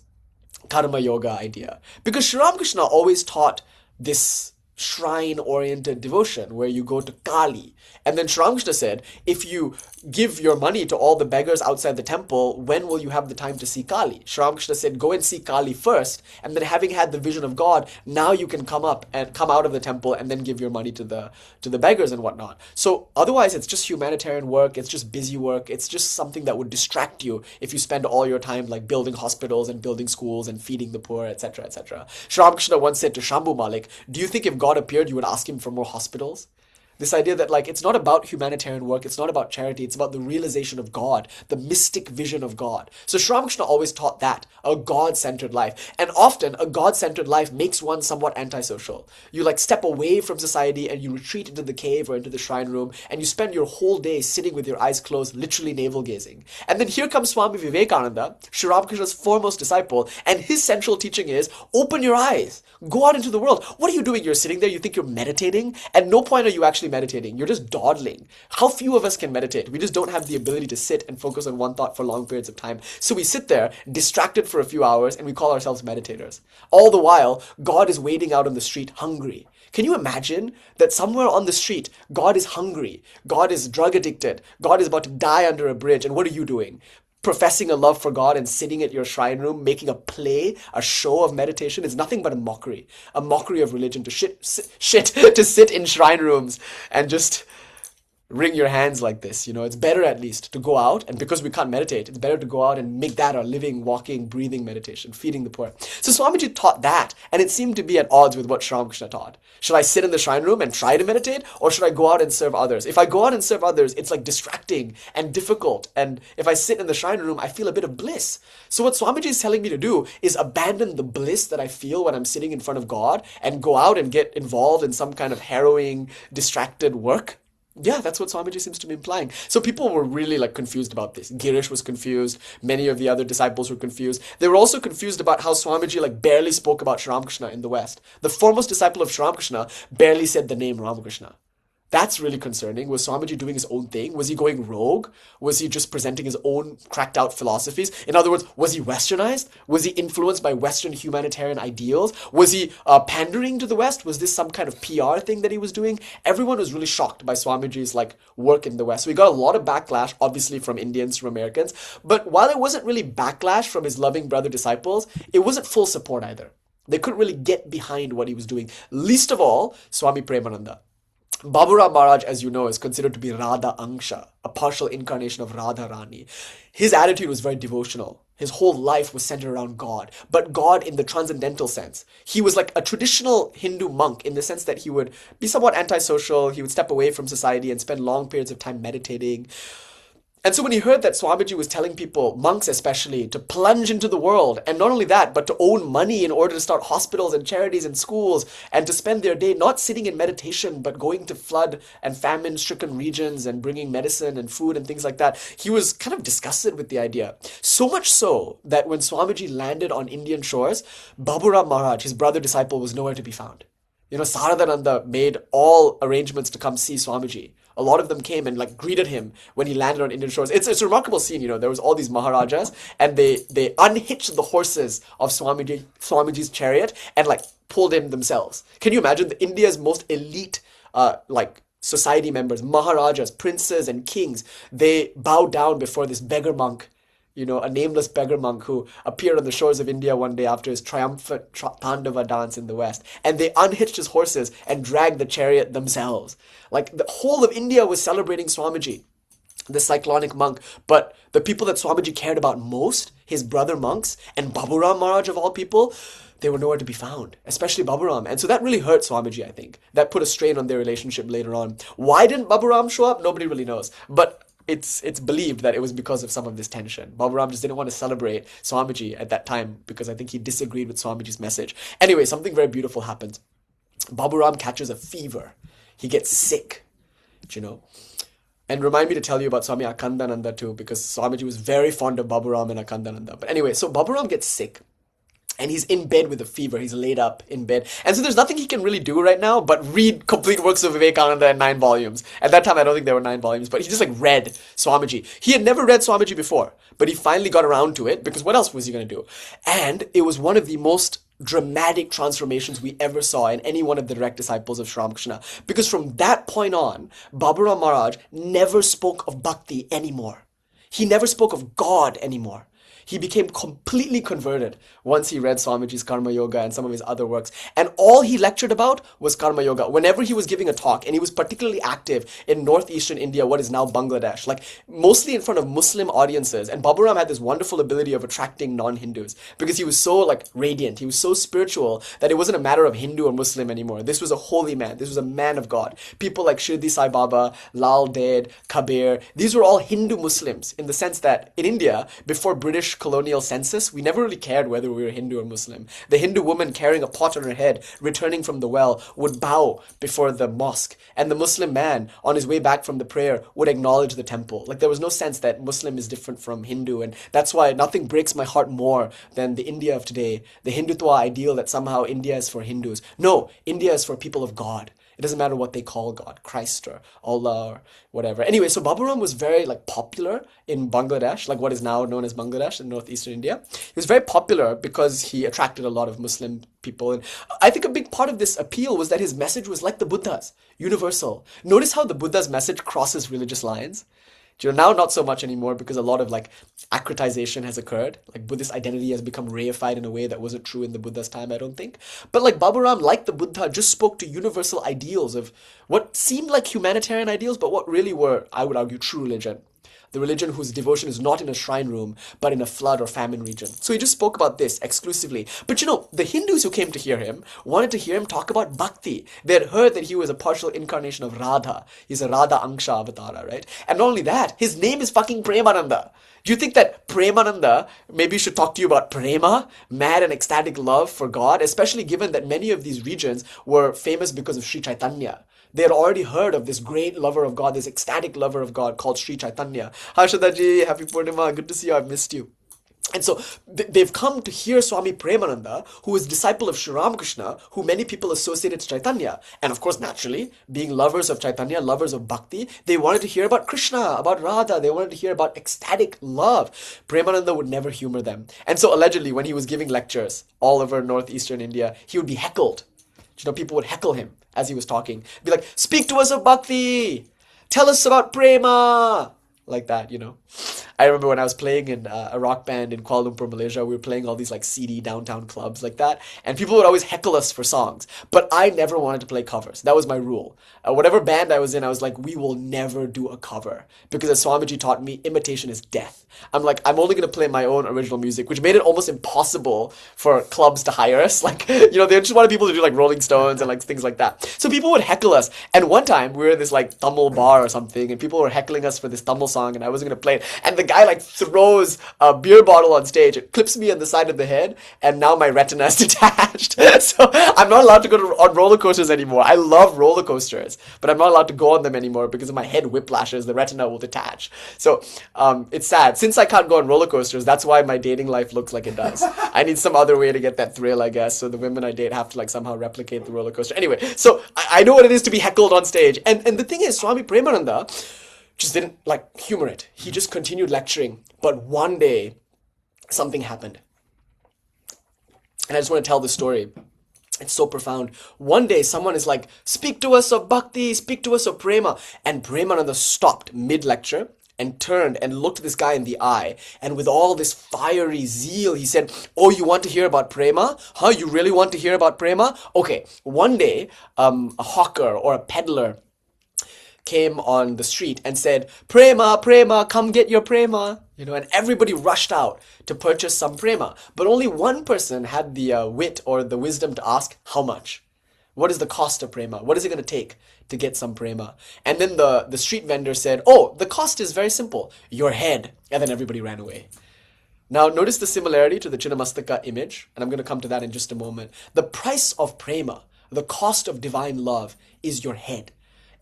karma yoga idea, because Sri Ramakrishna always taught this shrine-oriented devotion where you go to Kali. And then Sri Ramakrishna said, if you give your money to all the beggars outside the temple, when will you have the time to see Kali? Sri Ramakrishna said, go and see Kali first, and then having had the vision of God, now you can come up and come out of the temple and then give your money to the beggars and whatnot. So otherwise, it's just humanitarian work, it's just busy work, it's just something that would distract you if you spend all your time like building hospitals and building schools and feeding the poor, etc., etc. Sri Ramakrishna once said to Shambhu Malik, do you think if God appeared, you would ask him for more hospitals? This idea that it's not about humanitarian work, it's not about charity, it's about the realization of God, the mystic vision of God. So Sri Ramakrishna always taught that, a God-centered life. And often, a God-centered life makes one somewhat antisocial. You step away from society and you retreat into the cave or into the shrine room and you spend your whole day sitting with your eyes closed, literally navel-gazing. And then here comes Swami Vivekananda, Sri Ramakrishna's foremost disciple, and his central teaching is, open your eyes, go out into the world. What are you doing? You're sitting there, you think you're meditating? At no point are you actually meditating. You're just dawdling. How few of us can meditate? We just don't have the ability to sit and focus on one thought for long periods of time. So we sit there, distracted for a few hours, and we call ourselves meditators. All the while, God is waiting out on the street, hungry. Can you imagine that somewhere on the street, God is hungry, God is drug addicted, God is about to die under a bridge, and what are you doing? Professing a love for God and sitting at your shrine room, making a play, a show of meditation is nothing but a mockery of religion, to sit in shrine rooms and just wring your hands like this. It's better at least to go out, and because we can't meditate, it's better to go out and make that our living, walking, breathing meditation, feeding the poor. So Swamiji taught that, and it seemed to be at odds with what Sri Ramakrishna taught. Should I sit in the shrine room and try to meditate, or should I go out and serve others? If I go out and serve others, it's like distracting and difficult, and if I sit in the shrine room, I feel a bit of bliss. So what Swamiji is telling me to do is abandon the bliss that I feel when I'm sitting in front of God and go out and get involved in some kind of harrowing, distracted work. Yeah, that's what Swamiji seems to be implying. So people were really confused about this. Girish was confused. Many of the other disciples were confused. They were also confused about how Swamiji barely spoke about Sri Ramakrishna in the West. The foremost disciple of Sri Ramakrishna barely said the name Ramakrishna. That's really concerning. Was Swamiji doing his own thing? Was he going rogue? Was he just presenting his own cracked out philosophies? In other words, was he westernized? Was he influenced by Western humanitarian ideals? Was he pandering to the West? Was this some kind of PR thing that he was doing? Everyone was really shocked by Swamiji's work in the West. We got a lot of backlash, obviously from Indians, from Americans. But while it wasn't really backlash from his loving brother disciples, it wasn't full support either. They couldn't really get behind what he was doing. Least of all, Swami Premananda. Baburam Maharaj, as you know, is considered to be Radha Angsha, a partial incarnation of Radha Rani. His attitude was very devotional. His whole life was centered around God, but God in the transcendental sense. He was like a traditional Hindu monk in the sense that he would be somewhat antisocial, he would step away from society and spend long periods of time meditating. And so when he heard that Swamiji was telling people, monks especially, to plunge into the world, and not only that, but to own money in order to start hospitals and charities and schools, and to spend their day not sitting in meditation, but going to flood and famine-stricken regions and bringing medicine and food and things like that, he was kind of disgusted with the idea. So much so that when Swamiji landed on Indian shores, Baburam Maharaj, his brother disciple, was nowhere to be found. Saradananda made all arrangements to come see Swamiji. A lot of them came and greeted him when he landed on Indian shores. It's a remarkable scene, There was all these Maharajas, and they unhitched the horses of Swamiji's chariot and pulled him themselves. Can you imagine India's most elite society members, Maharajas, princes, and kings? They bowed down before this beggar monk. A nameless beggar monk who appeared on the shores of India one day after his triumphant Pandava dance in the West. And they unhitched his horses and dragged the chariot themselves. The whole of India was celebrating Swamiji, the cyclonic monk. But the people that Swamiji cared about most, his brother monks and Baburam Maharaj of all people, they were nowhere to be found, especially Baburam. And so that really hurt Swamiji, I think. That put a strain on their relationship later on. Why didn't Baburam show up? Nobody really knows. But it's believed that it was because of some of this tension. Baburam just didn't want to celebrate Swamiji at that time because I think he disagreed with Swamiji's message. Anyway, something very beautiful happens. Baburam catches a fever. He gets sick, And remind me to tell you about Swami Akhandananda too, because Swamiji was very fond of Baburam and Akhandananda. But anyway, so Baburam gets sick. And he's in bed with a fever. He's laid up in bed. And so there's nothing he can really do right now but read complete works of Vivekananda in 9 volumes. At that time, I don't think there were 9 volumes, but he just read Swamiji. He had never read Swamiji before, but he finally got around to it because what else was he going to do? And it was one of the most dramatic transformations we ever saw in any one of the direct disciples of Sri Ramakrishna. Because from that point on, Baburam Maharaj never spoke of bhakti anymore. He never spoke of God anymore. He became completely converted once he read Swamiji's Karma Yoga and some of his other works. And all he lectured about was Karma Yoga. Whenever he was giving a talk, and he was particularly active in northeastern India, what is now Bangladesh, mostly in front of Muslim audiences. And Baburam had this wonderful ability of attracting non-Hindus because he was so radiant. He was so spiritual that it wasn't a matter of Hindu or Muslim anymore. This was a holy man. This was a man of God. People like Shirdi Sai Baba, Lal Ded, Kabir, these were all Hindu Muslims in the sense that in India, before British colonial census, we never really cared whether we were Hindu or Muslim. The Hindu woman carrying a pot on her head, returning from the well, would bow before the mosque. And the Muslim man, on his way back from the prayer, would acknowledge the temple. There was no sense that Muslim is different from Hindu. And that's why nothing breaks my heart more than the India of today. The Hindutva ideal that somehow India is for Hindus. No, India is for people of God. It doesn't matter what they call God, Christ or Allah or whatever. Anyway, so Baburam was very popular in Bangladesh, what is now known as Bangladesh in northeastern India. He was very popular because he attracted a lot of Muslim people. And I think a big part of this appeal was that his message was like the Buddha's, universal. Notice how the Buddha's message crosses religious lines. Now not so much anymore because a lot of like accretization has occurred. Like Buddhist identity has become reified in a way that wasn't true in the Buddha's time, I don't think. But like Baburam, like the Buddha, just spoke to universal ideals of what seemed like humanitarian ideals, but what really were, I would argue, true religion. The religion whose devotion is not in a shrine room, but in a flood or famine region. So he just spoke about this exclusively. But the Hindus who came to hear him wanted to hear him talk about bhakti. They had heard that he was a partial incarnation of Radha. He's a Radha Anksha Avatara, right? And not only that, his name is fucking Premananda. Do you think that Premananda maybe should talk to you about prema, mad and ecstatic love for God, especially given that many of these regions were famous because of Sri Chaitanya? They had already heard of this great lover of God, this ecstatic lover of God called Sri Chaitanya. Hi Shadaji, happy Purnima, good to see you, I've missed you. And so they've come to hear Swami Premananda, who is disciple of Sri Ramakrishna, who many people associated to Chaitanya. And of course, naturally, being lovers of Chaitanya, lovers of bhakti, they wanted to hear about Krishna, about Radha. They wanted to hear about ecstatic love. Premananda would never humor them. And so allegedly, when he was giving lectures all over northeastern India, he would be heckled. People would heckle him as he was talking. Be like, speak to us of bhakti! Tell us about prema! Like that, I remember when I was playing in a rock band in Kuala Lumpur, Malaysia, we were playing all these like seedy downtown clubs like that, and people would always heckle us for songs, but I never wanted to play covers. That was my rule. Whatever band I was in, I was like, we will never do a cover, because as Swamiji taught me, imitation is death. I'm like, I'm only going to play my own original music, which made it almost impossible for clubs to hire us. Like, they just wanted people to do like Rolling Stones and like things like that. So people would heckle us, and one time we were in this like Tamil bar or something, and people were heckling us for this Tamil song, and I wasn't going to play it, and the guy like throws a beer bottle on stage. It clips me on the side of the head, and now my retina is detached. So I'm not allowed to go on roller coasters anymore. I love roller coasters, but I'm not allowed to go on them anymore because of my head whiplashes. The retina will detach. So it's sad. Since I can't go on roller coasters, that's why my dating life looks like it does. I need some other way to get that thrill, I guess. So the women I date have to like somehow replicate the roller coaster. Anyway, so I know what it is to be heckled on stage. And the thing is, Swami Premananda just didn't like humor it. He just continued lecturing. But one day, something happened. And I just want to tell the story. It's so profound. One day, someone is like, speak to us of bhakti, speak to us of prema. And Premananda stopped mid-lecture and turned and looked this guy in the eye. And with all this fiery zeal, he said, oh, you want to hear about prema? Huh? You really want to hear about prema? Okay, one day, a hawker or a peddler came on the street and said, prema, prema, come get your prema. And everybody rushed out to purchase some prema. But only one person had the wit or the wisdom to ask, how much? What is the cost of prema? What is it going to take to get some prema? And then the street vendor said, oh, the cost is very simple, your head. And then everybody ran away. Now, notice the similarity to the Chinnamastaka image, and I'm going to come to that in just a moment. The price of prema, the cost of divine love, is your head.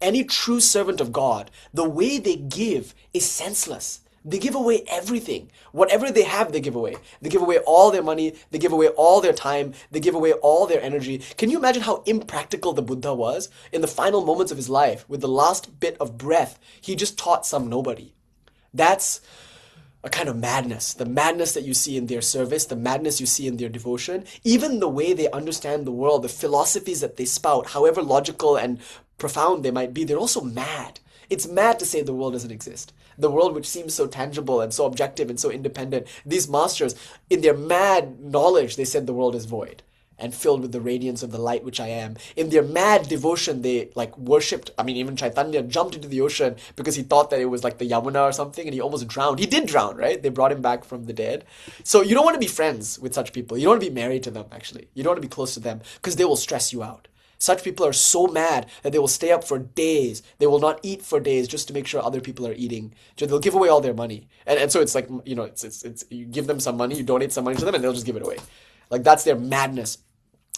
Any true servant of God, the way they give is senseless. They give away everything. Whatever they have, they give away. They give away all their money. They give away all their time. They give away all their energy. Can you imagine how impractical the Buddha was? In the final moments of his life, with the last bit of breath, he just taught some nobody. That's a kind of madness. The madness that you see in their service, the madness you see in their devotion, even the way they understand the world, the philosophies that they spout, however logical and profound they might be, they're also mad. It's mad to say the world doesn't exist. The world which seems so tangible and so objective and so independent. These masters, in their mad knowledge, they said the world is void and filled with the radiance of the light which I am. In their mad devotion, they like worshipped. Even Chaitanya jumped into the ocean because he thought that it was like the Yamuna or something, and he almost drowned. He did drown, right? They brought him back from the dead. So you don't want to be friends with such people. You don't want to be married to them, actually. You don't want to be close to them because they will stress you out. Such people are so mad that they will stay up for days. They will not eat for days just to make sure other people are eating. So they'll give away all their money. And so it's like, it's you give them some money, you donate some money to them, and they'll just give it away. Like, that's their madness.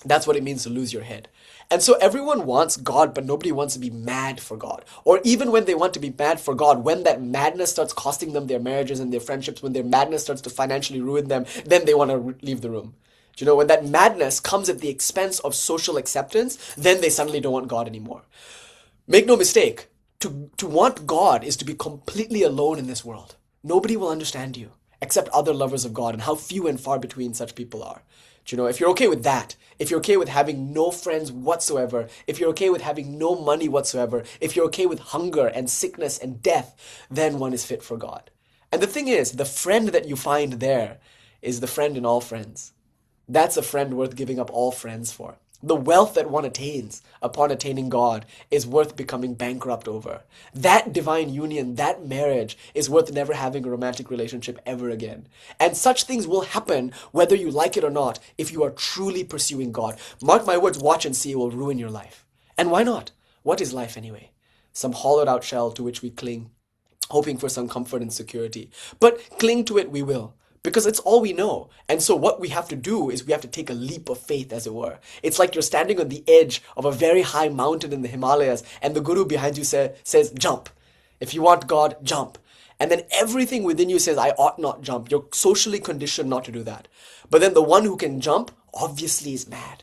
That's what it means to lose your head. And so everyone wants God, but nobody wants to be mad for God. Or even when they want to be mad for God, when that madness starts costing them their marriages and their friendships, when their madness starts to financially ruin them, then they want to leave the room. When that madness comes at the expense of social acceptance, then they suddenly don't want God anymore. Make no mistake, to want God is to be completely alone in this world. Nobody will understand you except other lovers of God, and how few and far between such people are. If you're okay with that, if you're okay with having no friends whatsoever, if you're okay with having no money whatsoever, if you're okay with hunger and sickness and death, then one is fit for God. And the thing is, the friend that you find there is the friend in all friends. That's a friend worth giving up all friends for. The wealth that one attains upon attaining God is worth becoming bankrupt over. That divine union, that marriage, is worth never having a romantic relationship ever again. And such things will happen whether you like it or not if you are truly pursuing God. Mark my words, watch and see, it will ruin your life. And why not? What is life anyway? Some hollowed out shell to which we cling, hoping for some comfort and security. But cling to it we will. Because it's all we know. And so what we have to do is we have to take a leap of faith, as it were. It's like you're standing on the edge of a very high mountain in the Himalayas, and the guru behind you says, jump. If you want God, jump. And then everything within you says, I ought not jump. You're socially conditioned not to do that. But then the one who can jump obviously is mad.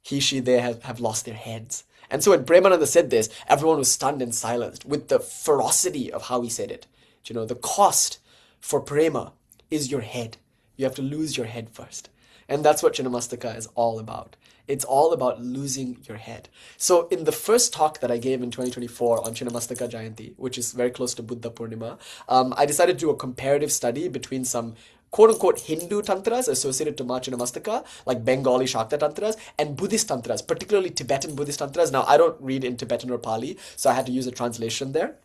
He, she, they have lost their heads. And so when Premananda said this, everyone was stunned and silenced with the ferocity of how he said it. The cost for prema is your head. You have to lose your head first. And that's what Chinnamastaka is all about. It's all about losing your head. So in the first talk that I gave in 2024 on Chinnamastā Jayanti, which is very close to Buddha Purnima, I decided to do a comparative study between some quote-unquote Hindu tantras associated to Mā Chinnamastakā, like Bengali Shakta tantras, and Buddhist tantras, particularly Tibetan Buddhist tantras. Now, I don't read in Tibetan or Pali, so I had to use a translation there.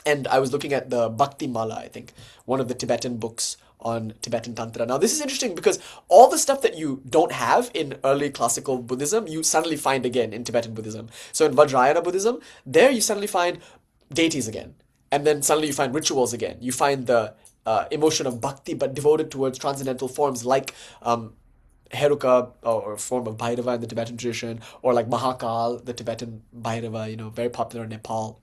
And I was looking at the Bhakti Mala, I think, one of the Tibetan books on Tibetan Tantra. Now, this is interesting because all the stuff that you don't have in early classical Buddhism, you suddenly find again in Tibetan Buddhism. So in Vajrayana Buddhism, there you suddenly find deities again. And then suddenly you find rituals again. You find the emotion of bhakti, but devoted towards transcendental forms like Heruka, or a form of Bhairava in the Tibetan tradition, or like Mahakal, the Tibetan Bhairava, very popular in Nepal.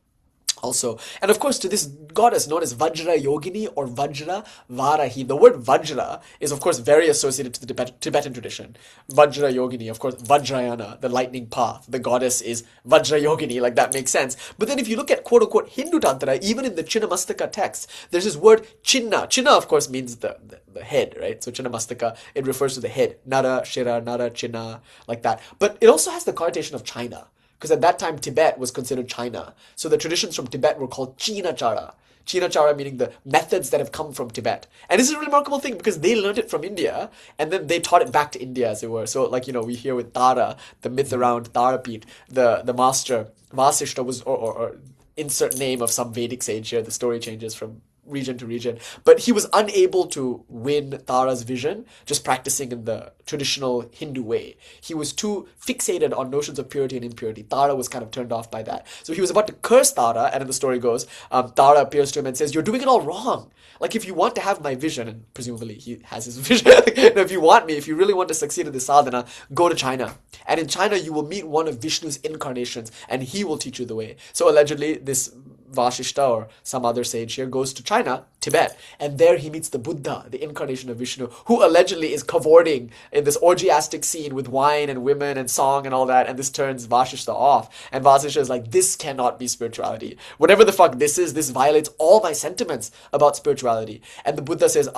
Also. And of course, to this goddess known as Vajrayoginī or Vajra Varahi. The word Vajra is, of course, very associated to the Tibetan tradition. Vajrayoginī, of course, Vajrayana, the lightning path. The goddess is Vajrayoginī, like that makes sense. But then if you look at quote-unquote Hindu Tantra, even in the Chinnamastaka text, there's this word Chinna. Chinna, of course, means the head, right? So Chinnamastaka, it refers to the head. Nara, Shira, Nara, Chinna, like that. But it also has the connotation of China. Because at that time, Tibet was considered China. So the traditions from Tibet were called Chinachara. Chinachara meaning the methods that have come from Tibet. And this is a remarkable thing because they learned it from India and then they taught it back to India, as it were. So like, we hear with Tara, the myth around Tarapit, the master, Vasishta was, or insert name of some Vedic sage here, the story changes from region to region, but he was unable to win Tara's vision just practicing in the traditional Hindu way. He was too fixated on notions of purity and impurity. Tara was kind of turned off by that. So he was about to curse Tara, and then the story goes, Tara appears to him and says, you're doing it all wrong. Like, if you want to have my vision, and presumably he has his vision, if you want me, if you really want to succeed in this sadhana, go to China. And in China, you will meet one of Vishnu's incarnations, and he will teach you the way. So allegedly, this Vashishta or some other sage here goes to China, Tibet, and there he meets the Buddha, the incarnation of Vishnu, who allegedly is cavorting in this orgiastic scene with wine and women and song and all that, and this turns Vashishta off. And Vasishta is like, this cannot be spirituality. Whatever the fuck this is, this violates all my sentiments about spirituality. And the Buddha says,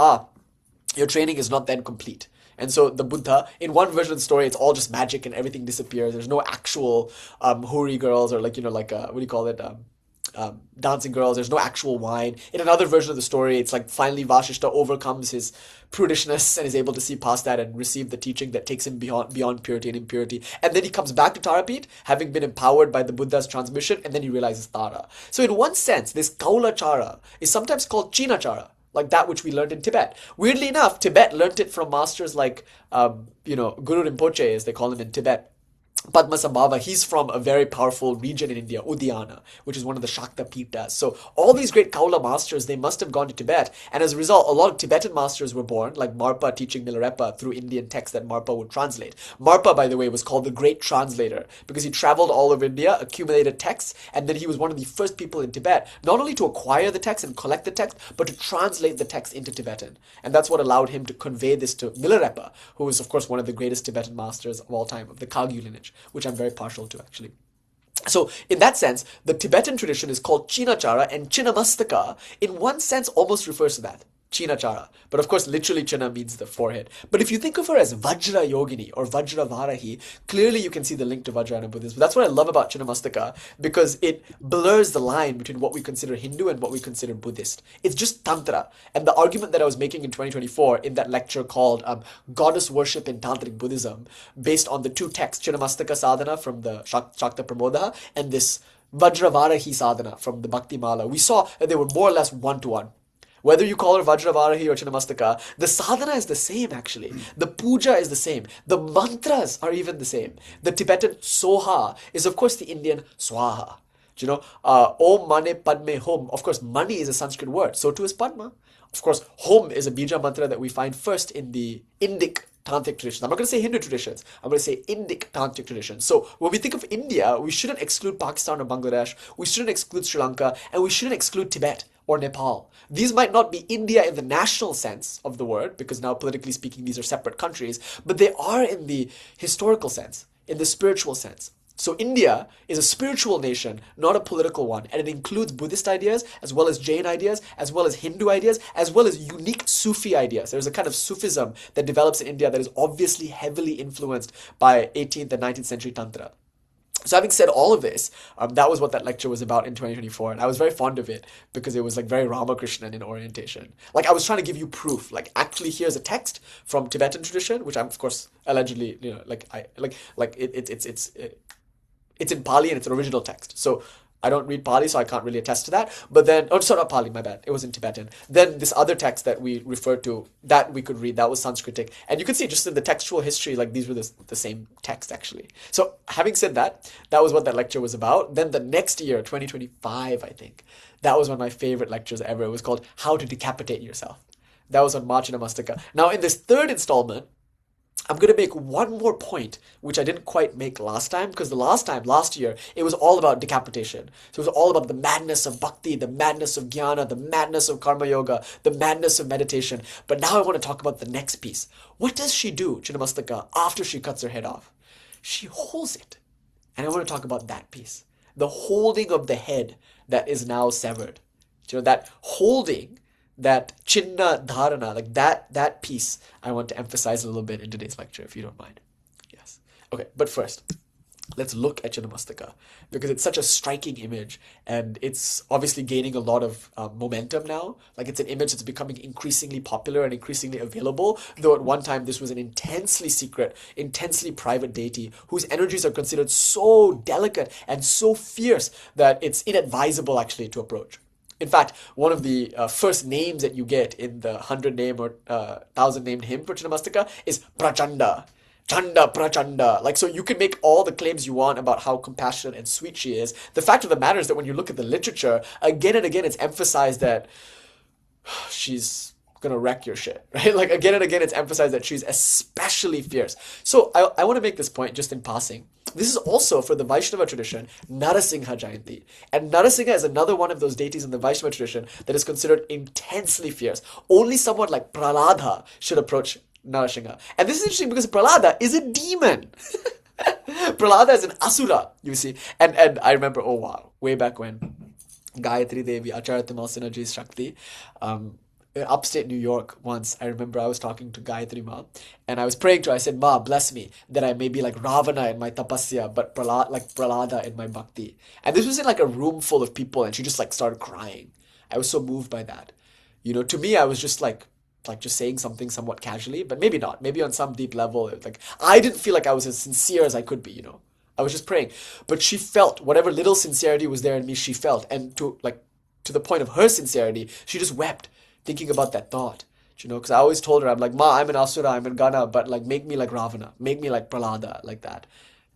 your training is not then complete. And so the Buddha, in one version of the story, it's all just magic and everything disappears. There's no actual huri girls or what do you call it? Dancing girls. There's no actual wine. In another version of the story, it's like finally Vashishta overcomes his prudishness and is able to see past that and receive the teaching that takes him beyond purity and impurity. And then he comes back to Tarapit, having been empowered by the Buddha's transmission, and then he realizes Tara. So in one sense, this Kaulachara is sometimes called Chinachara, like that which we learned in Tibet. Weirdly enough, Tibet learned it from masters like, Guru Rinpoche, as they call him in Tibet. Padmasambhava, he's from a very powerful region in India, Udayana, which is one of the Shakta Pitas. So all these great Kaula masters, they must have gone to Tibet. And as a result, a lot of Tibetan masters were born, like Marpa teaching Milarepa through Indian texts that Marpa would translate. Marpa, by the way, was called the Great Translator because he traveled all over India, accumulated texts, and then he was one of the first people in Tibet, not only to acquire the text and collect the text, but to translate the text into Tibetan. And that's what allowed him to convey this to Milarepa, who is, of course, one of the greatest Tibetan masters of all time, of the Kagyu lineage, which I'm very partial to, actually. So in that sense, the Tibetan tradition is called Chinachara, and Chinnamastaka, in one sense, almost refers to that. Chinachara. But of course, literally Chinna means the forehead. But if you think of her as Vajrayoginī or Vajravarahi, clearly you can see the link to Vajrayana Buddhism. That's what I love about Chinnamastaka, because it blurs the line between what we consider Hindu and what we consider Buddhist. It's just tantra. And the argument that I was making in 2024 in that lecture called Goddess Worship in Tantrik Buddhism, based on the two texts, Chinnamastaka Sadhana from the Shakta Pramodaha and this Vajravarahi Sadhana from the Bhakti Mala, we saw that they were more or less one-to-one. Whether you call her Vajravarahi or Chinnamastaka, the sadhana is the same actually. The puja is the same. The mantras are even the same. The Tibetan soha is of course the Indian swaha. You know, Om Mane Padme Hum. Of course, money is a Sanskrit word. So too is Padma. Of course, Hum is a bija mantra that we find first in the Indic Tantric traditions. I'm not going to say Hindu traditions. I'm going to say Indic Tantric traditions. So when we think of India, we shouldn't exclude Pakistan or Bangladesh. We shouldn't exclude Sri Lanka. And we shouldn't exclude Tibet or Nepal. These might not be India in the national sense of the word, because now politically speaking, these are separate countries, but they are in the historical sense, in the spiritual sense. So India is a spiritual nation, not a political one, and it includes Buddhist ideas, as well as Jain ideas, as well as Hindu ideas, as well as unique Sufi ideas. There's a kind of Sufism that develops in India that is obviously heavily influenced by 18th and 19th century Tantra. So having said all of this, that was what that lecture was about in 2024, and I was very fond of it because it was like very Ramakrishnan in orientation. Like I was trying to give you proof, like actually here's a text from Tibetan tradition, which I'm of course allegedly, you know, it's in Pali and it's an original text. So I don't read Pali, so I can't really attest to that. But then, oh, sorry, not Pali, my bad. It was in Tibetan. Then this other text that we referred to, that we could read, that was Sanskritic. And you can see just in the textual history, like these were the same text actually. So having said that, that was what that lecture was about. Then the next year, 2025, I think, that was one of my favorite lectures ever. It was called How to Decapitate Yourself. That was on Mā Chinnamastakā. Now in this third installment, I'm going to make one more point, which I didn't quite make last time, because last year, it was all about decapitation. So it was all about the madness of bhakti, the madness of jnana, the madness of karma yoga, the madness of meditation. But now I want to talk about the next piece. What does she do, Chinnamastaka, after she cuts her head off? She holds it. And I want to talk about that piece. The holding of the head that is now severed. You know, that holding, that chinna dharana, like that piece, I want to emphasize a little bit in today's lecture, if you don't mind. Yes. Okay, but first, let's look at Chinnamastaka, because it's such a striking image, and it's obviously gaining a lot of momentum now. Like it's an image that's becoming increasingly popular and increasingly available, though at one time this was an intensely secret, intensely private deity whose energies are considered so delicate and so fierce that it's inadvisable actually to approach. In fact, one of the first names that you get in the 100-name or 1,000-named hymn for Chinnamastaka is Prachanda. Chanda, Prachanda. Like, so you can make all the claims you want about how compassionate and sweet she is. The fact of the matter is that when you look at the literature, again and again it's emphasized that she's gonna wreck your shit, right? Like again and again it's emphasized that she's especially fierce. So I want to make this point just in passing. This is also for the Vaishnava tradition, Nagarjuna Jayanti. And Narasimha is another one of those deities in the Vaishnava tradition that is considered intensely fierce. Only someone like Prahlada should approach Narasimha. And this is interesting because Prahlada is a demon. Prahlada is an asura, you see. And I remember, oh wow, way back when, Gayatri Devi, Acharya Tamal Synergy's Shakti, upstate New York once, I remember I was talking to Gayatri Ma, and I was praying to her. I said, Ma, bless me, that I may be like Ravana in my tapasya, but like Prahlada in my bhakti. And this was in like a room full of people, and she just like started crying. I was so moved by that. You know, to me, I was just like just saying something somewhat casually, but maybe not. Maybe on some deep level, like I didn't feel like I was as sincere as I could be, you know. I was just praying. But she felt whatever little sincerity was there in me, she felt. And to the point of her sincerity, she just wept, thinking about that thought, you know, because I always told her, I'm like, Ma, I'm an asura, I'm an Gana, but like make me like Ravana, make me like Prahlada, like that.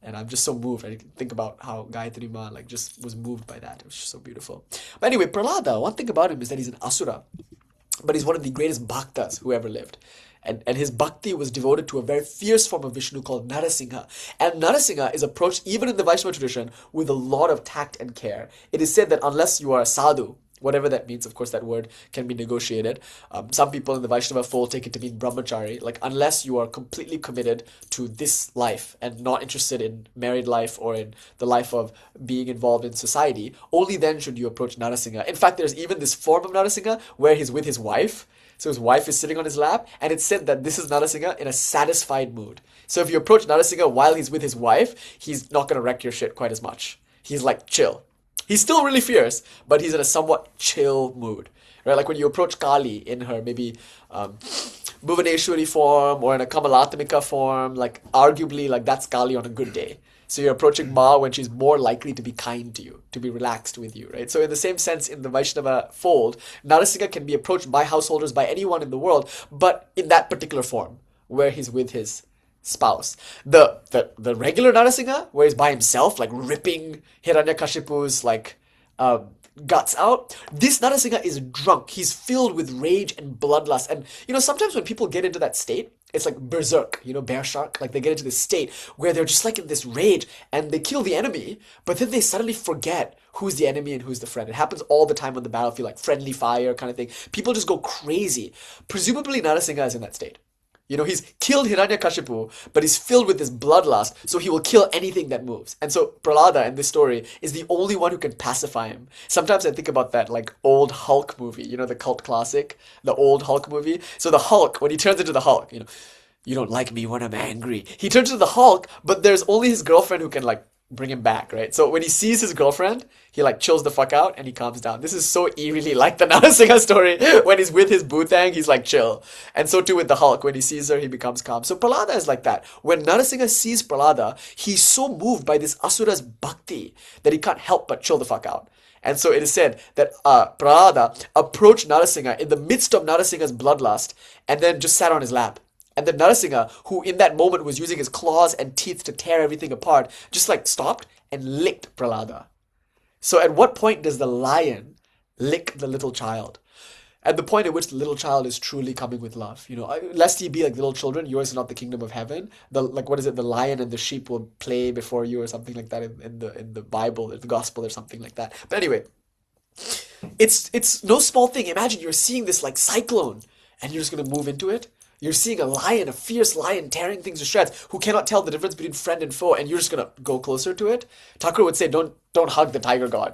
And I'm just so moved. I think about how Gayatri Ma like just was moved by that. It was just so beautiful. But anyway, Prahlada, one thing about him is that he's an asura, but he's one of the greatest bhaktas who ever lived. And his bhakti was devoted to a very fierce form of Vishnu called Narasimha. And Narasimha is approached, even in the Vaishnava tradition, with a lot of tact and care. It is said that unless you are a sadhu, whatever that means, of course that word can be negotiated. Some people in the Vaishnava fold take it to mean brahmachari, like unless you are completely committed to this life and not interested in married life or in the life of being involved in society, only then should you approach Narasimha. In fact, there's even this form of Narasimha where he's with his wife. So his wife is sitting on his lap, and it's said that this is Narasimha in a satisfied mood. So if you approach Narasimha while he's with his wife, he's not going to wreck your shit quite as much. He's like chill. He's still really fierce, but he's in a somewhat chill mood. Right? Like when you approach Kali in her maybe Bhuvaneshwari form or in a Kamalatmika form, like arguably like that's Kali on a good day. So you're approaching Mā when she's more likely to be kind to you, to be relaxed with you, right? So in the same sense, in the Vaishnava fold, Narasimha can be approached by householders, by anyone in the world, but in that particular form, where he's with his spouse. The regular Narasimha, where he's by himself, like ripping Hiranyakashipu's like guts out. This Narasimha is drunk. He's filled with rage and bloodlust. And sometimes when people get into that state, it's like berserk, bear shark. Like they get into this state where they're just like in this rage and they kill the enemy, but then they suddenly forget who's the enemy and who's the friend. It happens all the time on the battlefield, like friendly fire kind of thing. People just go crazy. Presumably Narasimha is in that state. He's killed Hiranyakashipu, but he's filled with this bloodlust, so he will kill anything that moves. And so Prahlada in this story is the only one who can pacify him. Sometimes I think about that like old Hulk movie, the cult classic, the old Hulk movie. So the Hulk, when he turns into the Hulk, you don't like me when I'm angry. He turns into the Hulk, but there's only his girlfriend who can like bring him back, right? So when he sees his girlfriend, he like chills the fuck out and he calms down. This is so eerily like the Narasimha story. When he's with his Bhutang, he's like chill. And so too with the Hulk. When he sees her, he becomes calm. So Prahlada is like that. When Narasimha sees Prahlada, he's so moved by this Asura's bhakti that he can't help but chill the fuck out. And so it is said that Prahlada approached Narasimha in the midst of Narasimha's bloodlust and then just sat on his lap. And then Narasimha, who in that moment was using his claws and teeth to tear everything apart, just like stopped and licked Prahlada. So at what point does the lion lick the little child? At the point at which the little child is truly coming with love. Lest ye be like little children, yours is not the kingdom of heaven. The lion and the sheep will play before you or something like that in the Bible, in the gospel or something like that. But anyway, it's no small thing. Imagine you're seeing this like cyclone and you're just going to move into it. You're seeing a lion, a fierce lion tearing things to shreds who cannot tell the difference between friend and foe, and you're just going to go closer to it. Thakur would say, don't hug the tiger god,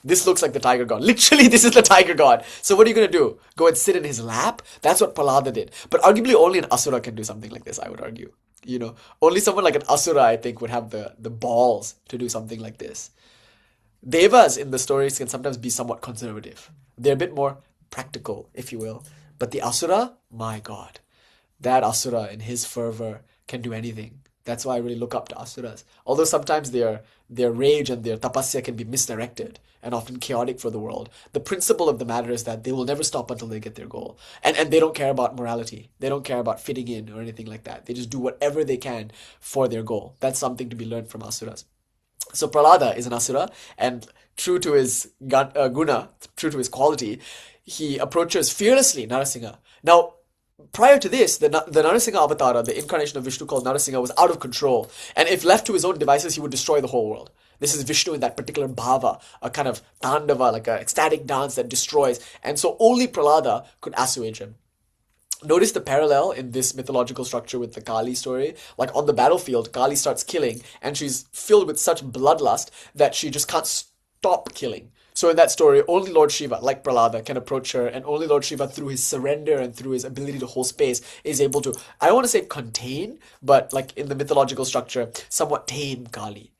This looks like the tiger god. Literally, this is the tiger god. So what are you going to do? Go and sit in his lap? That's what Prahlada did. But arguably only an Asura can do something like this, I would argue. Only someone like an Asura, I think, would have the balls to do something like this. Devas in the stories can sometimes be somewhat conservative. They're a bit more practical, if you will. But the Asura, my God. That Asura in his fervor can do anything. That's why I really look up to Asuras. Although sometimes their rage and their tapasya can be misdirected and often chaotic for the world. The principle of the matter is that they will never stop until they get their goal. And they don't care about morality. They don't care about fitting in or anything like that. They just do whatever they can for their goal. That's something to be learned from Asuras. So Prahlada is an Asura, and true to his guna, true to his quality, he approaches fearlessly Narasimha. Now, prior to this, the Narasimha Avatara, the incarnation of Vishnu called Narasimha, was out of control. And if left to his own devices, he would destroy the whole world. This is Vishnu in that particular bhava, a kind of tandava, like an ecstatic dance that destroys. And so only Prahlada could assuage him. Notice the parallel in this mythological structure with the Kali story. Like on the battlefield, Kali starts killing, and she's filled with such bloodlust that she just can't stop killing. So in that story, only Lord Shiva, like Prahlada, can approach her, and only Lord Shiva, through his surrender and through his ability to hold space, is able to, I don't want to say contain, but like in the mythological structure, somewhat tame Kali.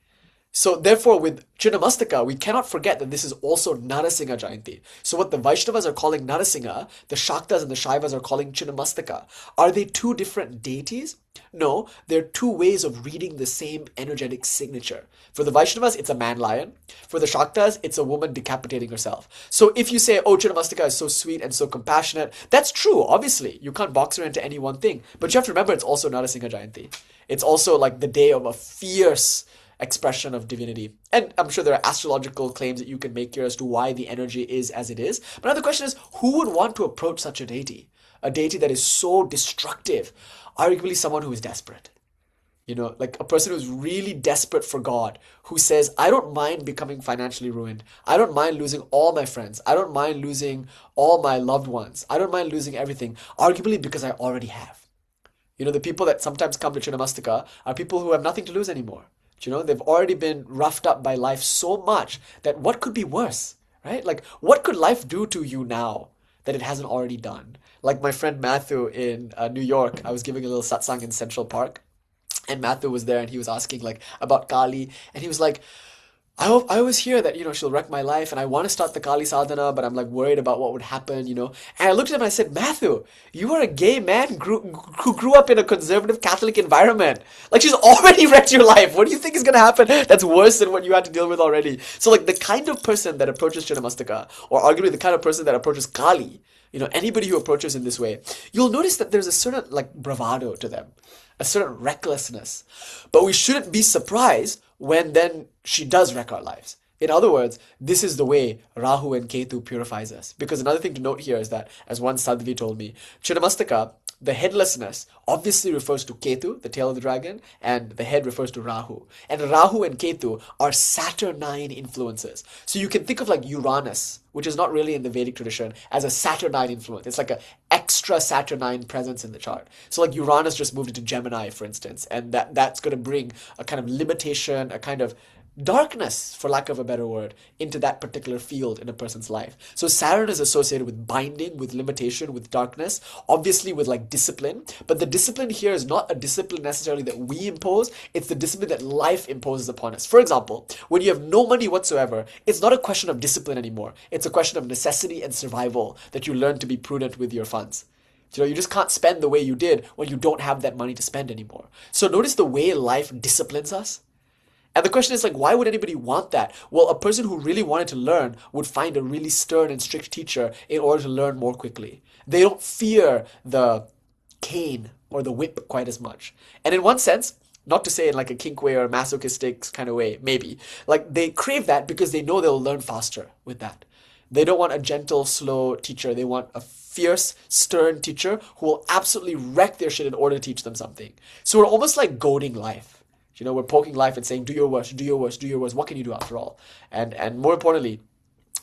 So therefore, with Chinnamastaka, we cannot forget that this is also Narasimha Jayanti. So what the Vaishnavas are calling Narasimha, the Shaktas and the Shaivas are calling Chinnamastaka. Are they two different deities? No, they're two ways of reading the same energetic signature. For the Vaishnavas, it's a man-lion. For the Shaktas, it's a woman decapitating herself. So if you say, oh, Chinnamastaka is so sweet and so compassionate, that's true, obviously. You can't box her into any one thing. But you have to remember, it's also Narasimha Jayanti. It's also like the day of a fierce expression of divinity. And I'm sure there are astrological claims that you can make here as to why the energy is as it is. But now the question is, who would want to approach such a deity? A deity that is so destructive. Arguably someone who is desperate. Like a person who's really desperate for God, who says, I don't mind becoming financially ruined. I don't mind losing all my friends. I don't mind losing all my loved ones. I don't mind losing everything, arguably because I already have. The people that sometimes come to Chinnamastaka are people who have nothing to lose anymore. They've already been roughed up by life so much that what could be worse, right? Like, what could life do to you now that it hasn't already done. Like my friend Matthew in New York, I was giving a little satsang in Central Park, and Matthew was there and he was asking like about Kali, and he was like, I always hear that, she'll wreck my life and I want to start the Kali sadhana, but I'm like worried about what would happen. And I looked at him and I said, Matthew, you are a gay man who grew up in a conservative Catholic environment. Like, she's already wrecked your life. What do you think is going to happen that's worse than what you had to deal with already? So like the kind of person that approaches Chinnamastaka, or arguably the kind of person that approaches Kali, anybody who approaches in this way, you'll notice that there's a certain like bravado to them, a certain recklessness. But we shouldn't be surprised when then she does wreck our lives. In other words, this is the way Rahu and Ketu purifies us. Because another thing to note here is that, as one Sadhvi told me, Chinnamastaka, the headlessness, obviously refers to Ketu, the tail of the dragon, and the head refers to Rahu. And Rahu and Ketu are Saturnine influences. So you can think of like Uranus, which is not really in the Vedic tradition, as a Saturnine influence. It's like an extra Saturnine presence in the chart. So like Uranus just moved into Gemini, for instance, and that's going to bring a kind of limitation, a kind of darkness, for lack of a better word, into that particular field in a person's life. So Saturn is associated with binding, with limitation, with darkness, obviously with like discipline. But the discipline here is not a discipline necessarily that we impose, it's the discipline that life imposes upon us. For example, when you have no money whatsoever, it's not a question of discipline anymore. It's a question of necessity and survival, that you learn to be prudent with your funds. You just can't spend the way you did when you don't have that money to spend anymore. So notice the way life disciplines us. And the question is like, why would anybody want that? Well, a person who really wanted to learn would find a really stern and strict teacher in order to learn more quickly. They don't fear the cane or the whip quite as much. And in one sense, not to say in like a kink way or a masochistic kind of way, maybe, like they crave that because they know they'll learn faster with that. They don't want a gentle, slow teacher. They want a fierce, stern teacher who will absolutely wreck their shit in order to teach them something. So we're almost like goading life. We're poking life and saying, do your worst, do your worst, do your worst. What can you do after all? And more importantly,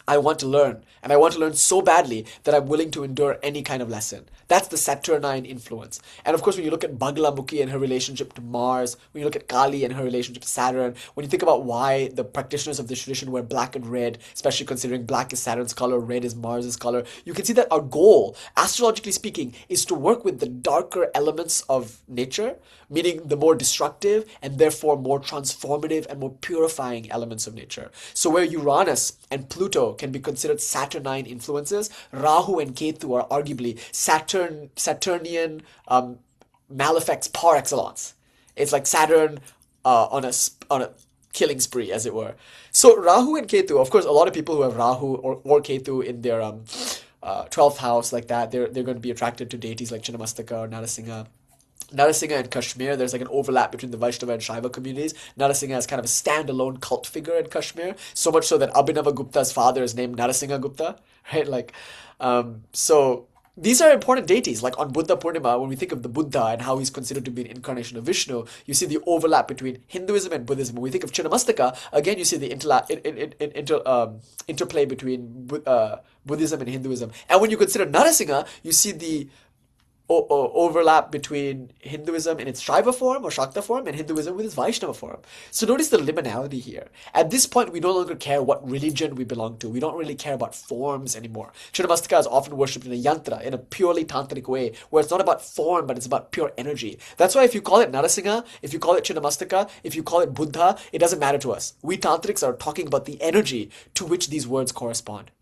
I want to learn. And I want to learn so badly that I'm willing to endure any kind of lesson. That's the Saturnine influence. And of course, when you look at Bagalamukhi and her relationship to Mars, when you look at Kali and her relationship to Saturn, when you think about why the practitioners of this tradition wear black and red, especially considering black is Saturn's color, red is Mars's color, you can see that our goal, astrologically speaking, is to work with the darker elements of nature, meaning the more destructive and therefore more transformative and more purifying elements of nature. So where Uranus and Pluto can be considered Saturnine influences, Rahu and Ketu are arguably Saturnian malefics par excellence. It's like Saturn on a killing spree, as it were. So Rahu and Ketu, of course, a lot of people who have Rahu or Ketu in their 12th house like that, they're going to be attracted to deities like Chinnamastaka or Narasimha and Kashmir, there's like an overlap between the Vaishnava and Shaiva communities. Narasimha is kind of a standalone cult figure in Kashmir, so much so that Abhinava Gupta's father is named Narasimha Gupta, right? So these are important deities. Like on Buddha Purnima, when we think of the Buddha and how he's considered to be an incarnation of Vishnu, you see the overlap between Hinduism and Buddhism. When we think of Chinnamastaka, again, you see the interplay between Buddhism and Hinduism. And when you consider Narasimha, you see the overlap between Hinduism in its Shaiva form or Shakta form and Hinduism with its Vaishnava form. So notice the liminality here. At this point, we no longer care what religion we belong to. We don't really care about forms anymore. Chinnamastaka is often worshipped in a yantra, in a purely tantric way, where it's not about form, but it's about pure energy. That's why if you call it Narasimha, if you call it Chinnamastaka, if you call it Buddha, it doesn't matter to us. We tantrics are talking about the energy to which these words correspond.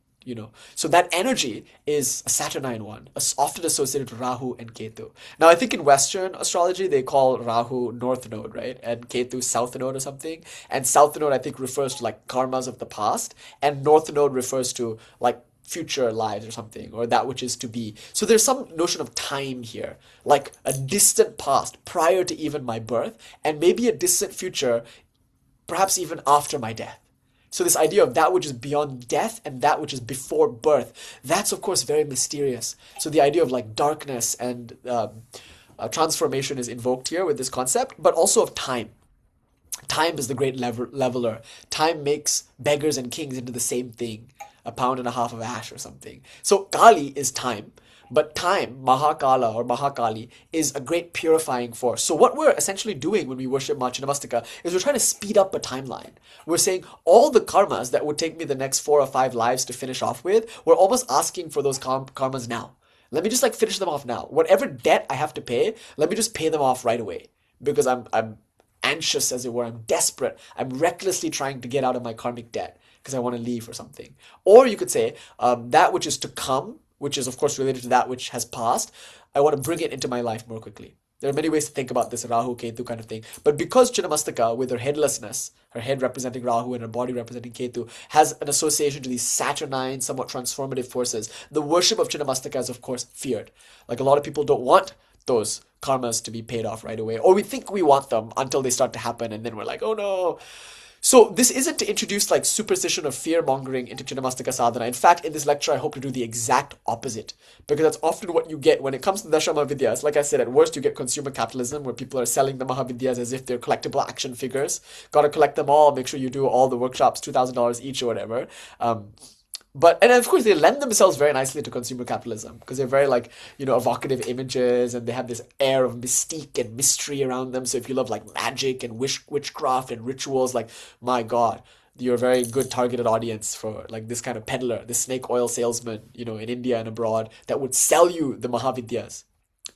So that energy is a Saturnine one, often associated with Rahu and Ketu. Now, I think in Western astrology, they call Rahu North Node, right? And Ketu South Node or something. And South Node, I think, refers to like karmas of the past. And North Node refers to like future lives or something, or that which is to be. So there's some notion of time here, like a distant past prior to even my birth, and maybe a distant future, perhaps even after my death. So this idea of that which is beyond death and that which is before birth, that's of course very mysterious. So the idea of like darkness and transformation is invoked here with this concept, but also of time. Time is the great leveler. Time makes beggars and kings into the same thing, a pound and a half of ash or something. So Kali is time, But time, Mahakala or Mahakali, is a great purifying force. So what we're essentially doing when we worship Mā Chinnamastakā is we're trying to speed up a timeline. We're saying all the karmas that would take me the next 4 or 5 lives to finish off with, we're almost asking for those karmas now. Let me just like finish them off now. Whatever debt I have to pay, let me just pay them off right away. Because I'm anxious, as it were. I'm desperate. I'm recklessly trying to get out of my karmic debt because I want to leave or something. Or you could say that which is to come, which is of course related to that which has passed, I want to bring it into my life more quickly. There are many ways to think about this Rahu, Ketu kind of thing. But because Chinnamastaka, with her headlessness, her head representing Rahu and her body representing Ketu, has an association to these saturnine, somewhat transformative forces, the worship of Chinnamastaka is of course feared. Like a lot of people don't want those karmas to be paid off right away. Or we think we want them until they start to happen and then we're like, oh no. So this isn't to introduce like superstition or fear-mongering into Chinnamastaka sadhana. In fact, in this lecture, I hope to do the exact opposite. Because that's often what you get when it comes to the Dashamavidyas. Like I said, at worst, you get consumer capitalism where people are selling the Mahavidyas as if they're collectible action figures. Gotta collect them all, make sure you do all the workshops, $2,000 each or whatever. And of course, they lend themselves very nicely to consumer capitalism because they're very like, evocative images and they have this air of mystique and mystery around them. So if you love like magic and witchcraft and rituals, like, my God, you're a very good targeted audience for like this kind of peddler, this snake oil salesman, in India and abroad that would sell you the Mahavidyas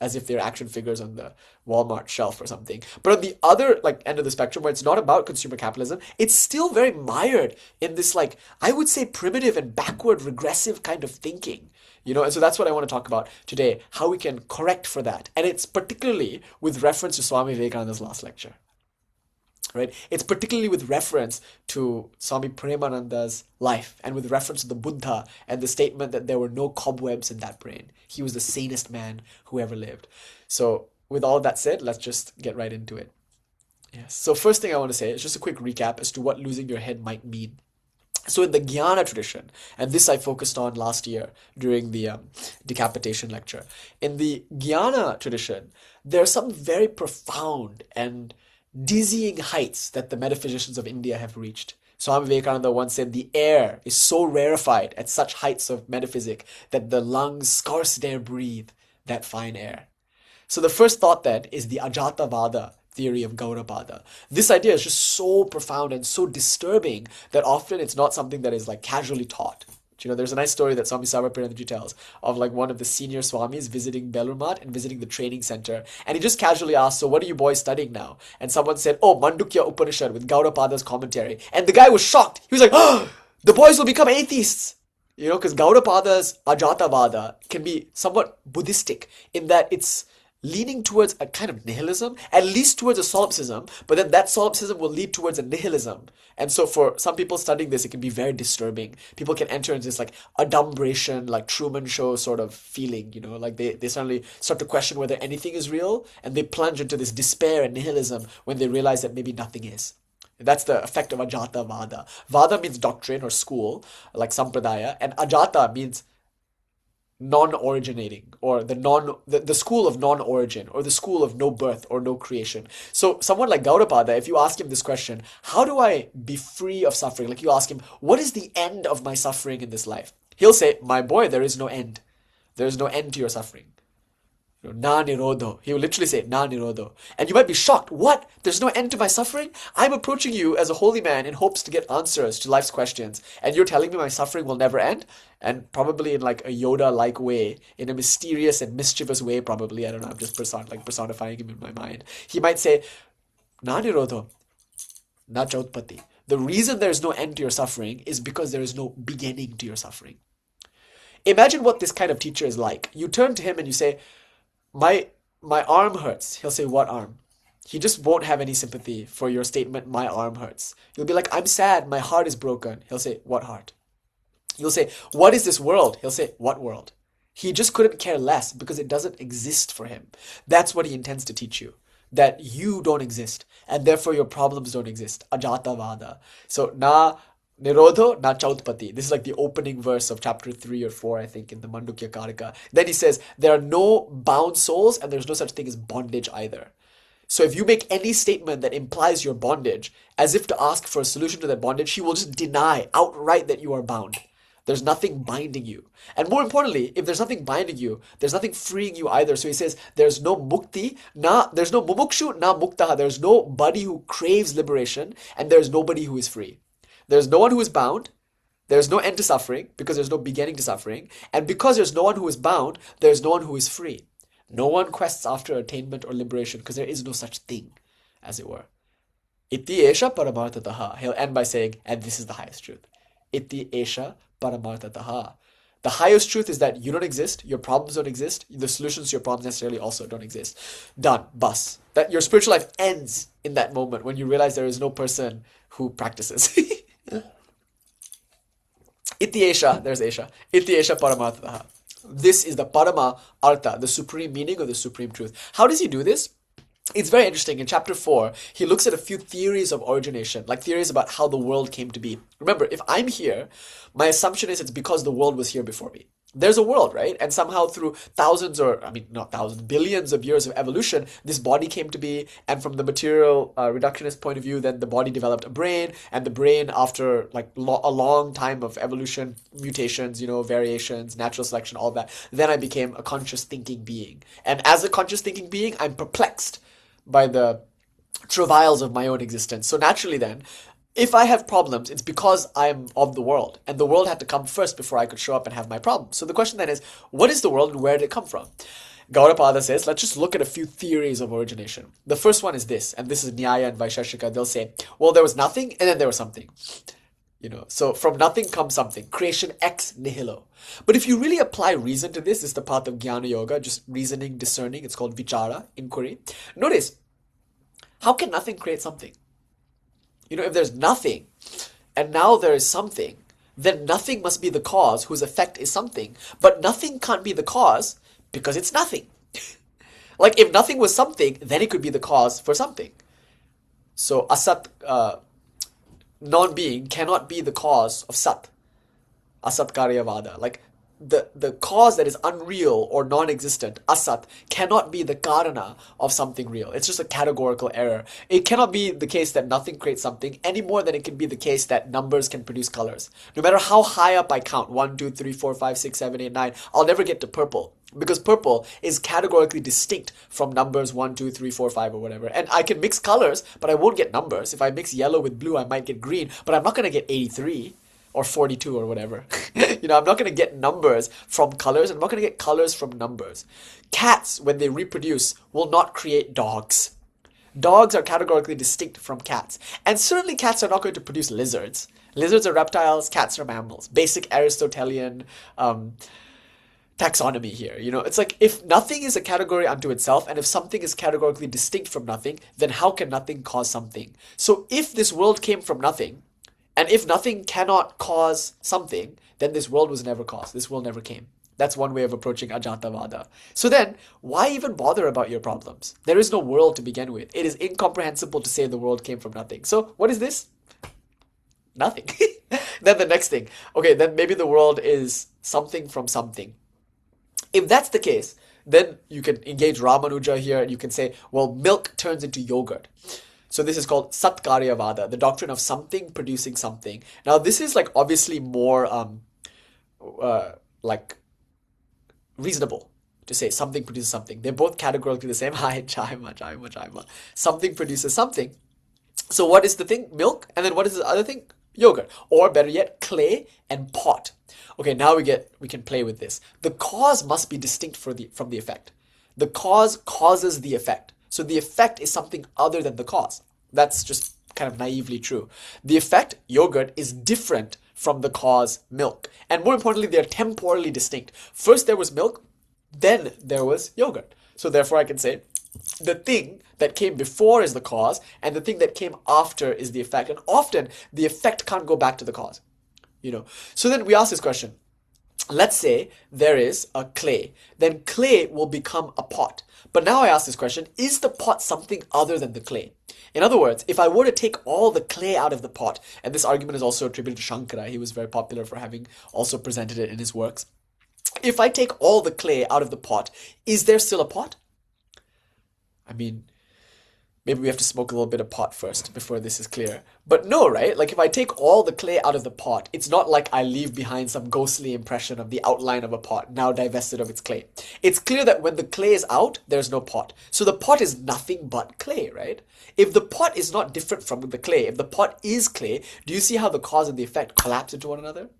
as if they're action figures on the Walmart shelf or something. But on the other like end of the spectrum, where it's not about consumer capitalism, it's still very mired in this like, I would say, primitive and backward regressive kind of thinking. And so that's what I want to talk about today, how we can correct for that. And it's particularly with reference to Swami Vivekananda's last lecture. Right? It's particularly with reference to Swami Premananda's life and with reference to the Buddha and the statement that there were no cobwebs in that brain. He was the sanest man who ever lived. So with all that said, let's just get right into it. Yes. So first thing I want to say is just a quick recap as to what losing your head might mean. So in the Jnana tradition, and this I focused on last year during the decapitation lecture, in the Jnana tradition, there are some very profound and dizzying heights that the metaphysicians of India have reached. Swami Vivekananda once said the air is so rarefied at such heights of metaphysic that the lungs scarce dare breathe that fine air. So the first thought then is the Ajatavada theory of Gaudapada. This idea is just so profound and so disturbing that often it's not something that is like casually taught. There's a nice story that Swami Sarvapriyanandaji tells of like one of the senior Swamis visiting Belur Math and visiting the training center. And he just casually asked, so what are you boys studying now? And someone said, oh, Mandukya Upanishad with Gaudapada's commentary. And the guy was shocked. He was like, oh, the boys will become atheists. Because Gaudapada's Ajatavada can be somewhat Buddhistic in that it's leaning towards a kind of nihilism, at least towards a solipsism, but then that solipsism will lead towards a nihilism. And so for some people studying this, it can be very disturbing. People can enter into this like adumbration, like Truman Show sort of feeling, like they suddenly start to question whether anything is real, and they plunge into this despair and nihilism when they realize that maybe nothing is. That's the effect of Ajata Vada. Vada means doctrine or school, like Sampradaya, and Ajata means non-originating, or the school of non-origin, or the school of no birth or no creation. So someone like Gaudapada, if you ask him this question, how do I be free of suffering? Like you ask him, what is the end of my suffering in this life? He'll say, my boy, there is no end. There is no end to your suffering. Na nirodho. He will literally say, na nirodho. And you might be shocked. What? There's no end to my suffering? I'm approaching you as a holy man in hopes to get answers to life's questions. And you're telling me my suffering will never end? And probably in like a Yoda-like way, in a mysterious and mischievous way probably. I don't know, I'm just personifying him in my mind. He might say, na nirodho, na chautpati. The reason there's no end to your suffering is because there is no beginning to your suffering. Imagine what this kind of teacher is like. You turn to him and you say, my arm hurts. He'll say, what arm? He just won't have any sympathy for your statement, my arm hurts. You'll be like, I'm sad, my heart is broken. He'll say, what heart? You'll say, what is this world? He'll say, what world? He just couldn't care less because it doesn't exist for him. That's what he intends to teach you. That you don't exist, and therefore your problems don't exist. Ajatavada. So, na Nirodho na chautpati. This is like the opening verse of chapter 3 or 4, I think, in the Mandukya Karika. Then he says, there are no bound souls and there's no such thing as bondage either. So if you make any statement that implies your bondage, as if to ask for a solution to that bondage, he will just deny outright that you are bound. There's nothing binding you. And more importantly, if there's nothing binding you, there's nothing freeing you either. So he says, there's no mukti, there's no mumukshu, na muktaha. There's nobody who craves liberation, and there's nobody who is free. There's no one who is bound. There's no end to suffering, because there's no beginning to suffering. And because there's no one who is bound, there's no one who is free. No one quests after attainment or liberation, because there is no such thing, as it were. Iti esha paramartataha. He'll end by saying, and this is the highest truth. Iti esha paramartataha. The highest truth is that you don't exist, your problems don't exist, the solutions to your problems necessarily also don't exist. Done. Bus. That your spiritual life ends in that moment when you realize there is no person who practices. Iti esha, there's esha. Iti esha paramartataha. This is the parama artha, the supreme meaning of the supreme truth. How does he do this? It's very interesting. In chapter 4, he looks at a few theories of origination, like theories about how the world came to be. Remember, if I'm here, my assumption is it's because the world was here before me. There's a world, right? And somehow through billions of years of evolution, this body came to be. And from the material reductionist point of view, then the body developed a brain. And the brain, after like a long time of evolution, mutations, variations, natural selection, all that, then I became a conscious thinking being. And as a conscious thinking being, I'm perplexed by the travails of my own existence. So naturally then, if I have problems, it's because I'm of the world. And the world had to come first before I could show up and have my problems. So the question then is, what is the world and where did it come from? Gaudapada says, let's just look at a few theories of origination. The first one is this, and this is Nyaya and Vaisheshika. They'll say, well, there was nothing and then there was something. So from nothing comes something. Creation ex nihilo. But if you really apply reason to this is the path of Jnana Yoga, just reasoning, discerning. It's called vichara, inquiry. Notice, how can nothing create something? If there's nothing, and now there is something, then nothing must be the cause whose effect is something. But nothing can't be the cause because it's nothing. Like if nothing was something, then it could be the cause for something. So asat, non-being cannot be the cause of sat. Asat karyavada. Like the cause that is unreal or non-existent, asat, cannot be the karana of something real. It's just a categorical error. It cannot be the case that nothing creates something any more than it can be the case that numbers can produce colors. No matter how high up I count, 1, 2, 3, 4, 5, 6, 7, 8, 9, I'll never get to purple. Because purple is categorically distinct from numbers 1, 2, 3, 4, 5 or whatever. And I can mix colors, but I won't get numbers. If I mix yellow with blue, I might get green, but I'm not going to get 83 or 42 or whatever. I'm not going to get numbers from colors. I'm not going to get colors from numbers. Cats, when they reproduce, will not create dogs. Dogs are categorically distinct from cats. And certainly cats are not going to produce lizards. Lizards are reptiles, cats are mammals. Basic Aristotelian taxonomy here. It's like if nothing is a category unto itself, and if something is categorically distinct from nothing, then how can nothing cause something? So if this world came from nothing, and if nothing cannot cause something, then this world was never caused. This world never came. That's one way of approaching Ajatavada. So then, why even bother about your problems? There is no world to begin with. It is incomprehensible to say the world came from nothing. So what is this? Nothing. Then the next thing. Okay, then maybe the world is something from something. If that's the case, then you can engage Ramanuja here and you can say, well, milk turns into yogurt. So this is called Satkaryavada, the doctrine of something producing something. Now this is like obviously more like reasonable to say something produces something. They're both categorically the same. Jaima. Something produces something. So what is the thing? Milk. And then what is the other thing? Yogurt. Or better yet, clay and pot. Okay, now we can play with this. The cause must be distinct from the effect. The cause causes the effect. So the effect is something other than the cause. That's just kind of naively true. The effect, yogurt, is different from the cause, milk. And more importantly, they're temporally distinct. First there was milk, then there was yogurt. So therefore I can say the thing that came before is the cause, and the thing that came after is the effect. And often the effect can't go back to the cause. So then we ask this question. Let's say there is a clay. Then clay will become a pot. But now I ask this question, is the pot something other than the clay? In other words, if I were to take all the clay out of the pot, and this argument is also attributed to Shankara, he was very popular for having also presented it in his works. If I take all the clay out of the pot, is there still a pot? I mean, Maybe we have to smoke a little bit of pot first before this is clear. But no, right? Like if I take all the clay out of the pot, it's not like I leave behind some ghostly impression of the outline of a pot, now divested of its clay. It's clear that when the clay is out, there's no pot. So the pot is nothing but clay, right? If the pot is not different from the clay, if the pot is clay, do you see how the cause and the effect collapse into one another?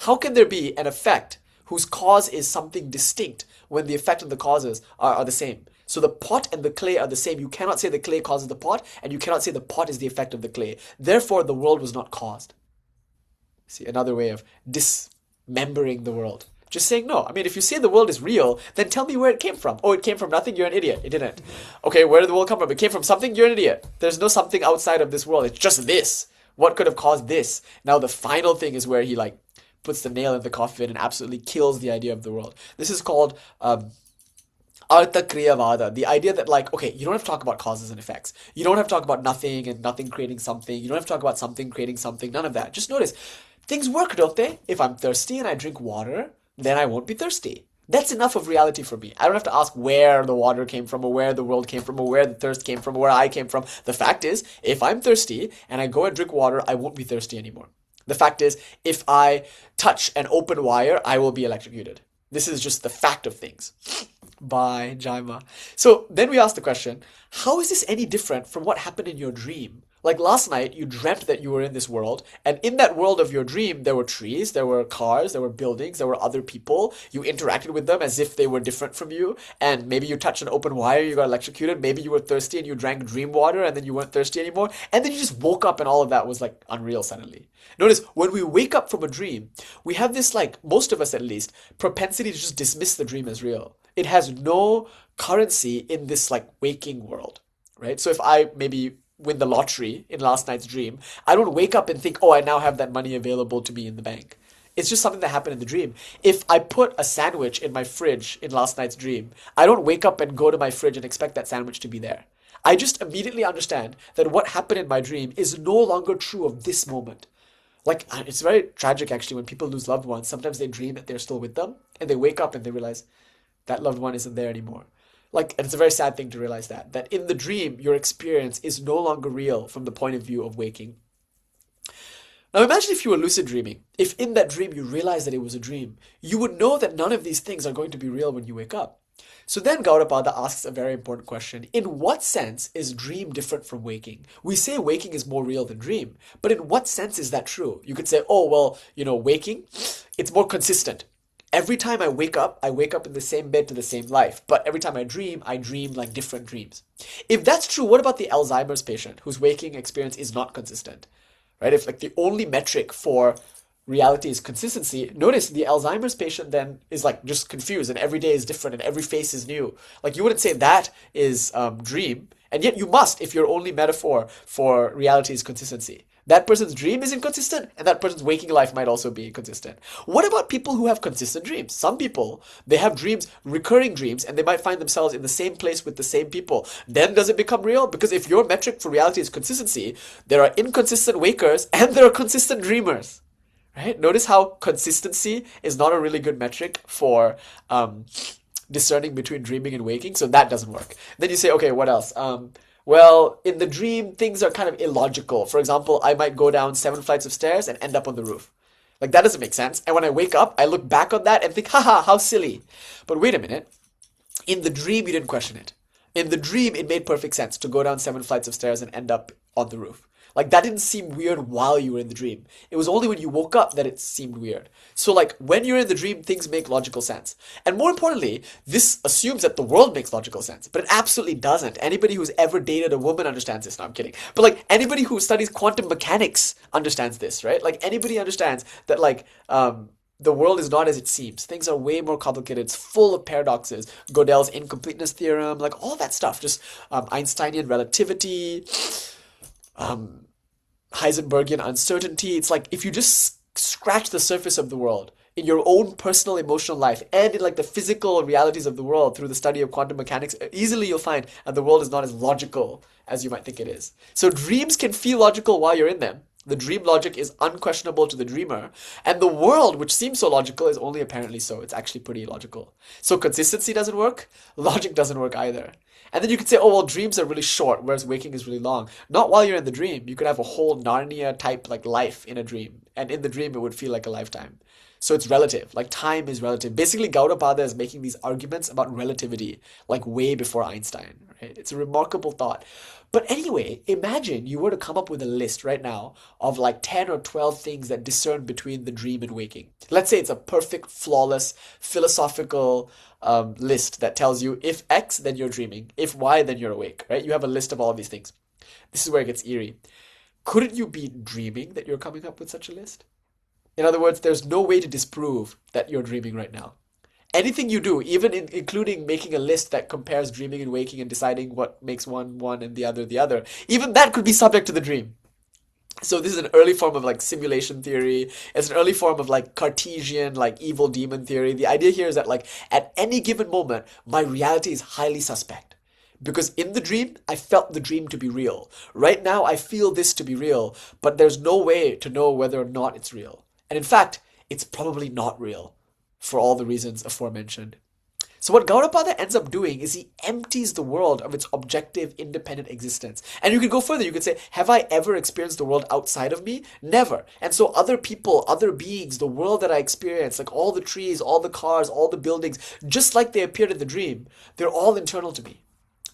How can there be an effect whose cause is something distinct when the effect and the causes are the same? So the pot and the clay are the same. You cannot say the clay causes the pot, and you cannot say the pot is the effect of the clay. Therefore, the world was not caused. See, another way of dismembering the world. Just saying no. I mean, if you say the world is real, then tell me where it came from. Oh, it came from nothing, you're an idiot. It didn't. Okay, where did the world come from? It came from something, you're an idiot. There's no something outside of this world. It's just this. What could have caused this? Now, the final thing is where he puts the nail in the coffin and absolutely kills the idea of the world. This is called Artha Kriyavada, the idea that okay, you don't have to talk about causes and effects. You don't have to talk about nothing and nothing creating something. You don't have to talk about something creating something. None of that. Just notice, things work, don't they? If I'm thirsty and I drink water, then I won't be thirsty. That's enough of reality for me. I don't have to ask where the water came from or where the world came from or where the thirst came from or where I came from. The fact is, if I'm thirsty and I go and drink water, I won't be thirsty anymore. The fact is, if I touch an open wire, I will be electrocuted. This is just the fact of things. Bye, Jaima. So then we ask the question, how is this any different from what happened in your dream? Like last night, you dreamt that you were in this world, and in that world of your dream, there were trees, there were cars, there were buildings, there were other people. You interacted with them as if they were different from you, and maybe you touched an open wire, you got electrocuted, maybe you were thirsty and you drank dream water, and then you weren't thirsty anymore, and then you just woke up and all of that was unreal suddenly. Notice, when we wake up from a dream, we have this, most of us at least, propensity to just dismiss the dream as real. It has no currency in this waking world, right? So if I maybe win the lottery in last night's dream, I don't wake up and think, oh, I now have that money available to me in the bank. It's just something that happened in the dream. If I put a sandwich in my fridge in last night's dream, I don't wake up and go to my fridge and expect that sandwich to be there. I just immediately understand that what happened in my dream is no longer true of this moment. It's very tragic actually when people lose loved ones. Sometimes they dream that they're still with them and they wake up and they realize that loved one isn't there anymore. And it's a very sad thing to realize that in the dream, your experience is no longer real from the point of view of waking. Now imagine if you were lucid dreaming. If in that dream you realized that it was a dream, you would know that none of these things are going to be real when you wake up. So then Gaudapada asks a very important question. In what sense is dream different from waking? We say waking is more real than dream, but in what sense is that true? You could say, oh, well, waking, it's more consistent. Every time I wake up in the same bed to the same life. But every time I dream different dreams. If that's true, what about the Alzheimer's patient whose waking experience is not consistent? Right? If the only metric for reality is consistency, notice the Alzheimer's patient then is just confused and every day is different and every face is new. You wouldn't say that is dream, and yet you must if your only metaphor for reality is consistency. That person's dream is inconsistent, and that person's waking life might also be inconsistent. What about people who have consistent dreams? Some people, they have dreams, recurring dreams, and they might find themselves in the same place with the same people. Then does it become real? Because if your metric for reality is consistency, there are inconsistent wakers and there are consistent dreamers. Right? Notice how consistency is not a really good metric for discerning between dreaming and waking, so that doesn't work. Then you say, okay, what else? Well, in the dream, things are kind of illogical. For example, I might go down 7 flights of stairs and end up on the roof. That doesn't make sense. And when I wake up, I look back on that and think, haha, how silly. But wait a minute. In the dream, you didn't question it. In the dream, it made perfect sense to go down 7 flights of stairs and end up on the roof. That didn't seem weird while you were in the dream. It was only when you woke up that it seemed weird. So when you're in the dream, things make logical sense. And more importantly, this assumes that the world makes logical sense, but it absolutely doesn't. Anybody who's ever dated a woman understands this. No, I'm kidding. But anybody who studies quantum mechanics understands this, right? Anybody understands that the world is not as it seems. Things are way more complicated. It's full of paradoxes. Gödel's incompleteness theorem, all that stuff. Just Einsteinian relativity, Heisenbergian uncertainty. It's if you just scratch the surface of the world in your own personal emotional life and in the physical realities of the world through the study of quantum mechanics, easily you'll find that the world is not as logical as you might think it is. So dreams can feel logical while you're in them. The dream logic is unquestionable to the dreamer, and the world, which seems so logical, is only apparently so. It's actually pretty illogical. So consistency doesn't work, logic doesn't work either. And then you could say, oh, well, dreams are really short, whereas waking is really long. Not while you're in the dream. You could have a whole Narnia type like life in a dream. And in the dream, it would feel like a lifetime. So it's relative. Like time is relative. Basically, Gaudapada is making these arguments about relativity, like way before Einstein. Right? It's a remarkable thought. But anyway, imagine you were to come up with a list right now of like 10 or 12 things that discern between the dream and waking. Let's say it's a perfect, flawless, philosophical list that tells you if X, then you're dreaming. If Y, then you're awake. Right? You have a list of all of these things. This is where it gets eerie. Couldn't you be dreaming that you're coming up with such a list? In other words, there's no way to disprove that you're dreaming right now. Anything you do, even including making a list that compares dreaming and waking and deciding what makes one and the other, even that could be subject to the dream. So this is an early form of like simulation theory. It's an early form of like Cartesian, like evil demon theory. The idea here is that like at any given moment, my reality is highly suspect. Because in the dream, I felt the dream to be real. Right now, I feel this to be real, but there's no way to know whether or not it's real. And in fact, it's probably not real for all the reasons aforementioned. So what Gaudapada ends up doing is he empties the world of its objective, independent existence. And you could go further. You could say, have I ever experienced the world outside of me? Never. And so other people, other beings, the world that I experience, like all the trees, all the cars, all the buildings, just like they appeared in the dream, they're all internal to me.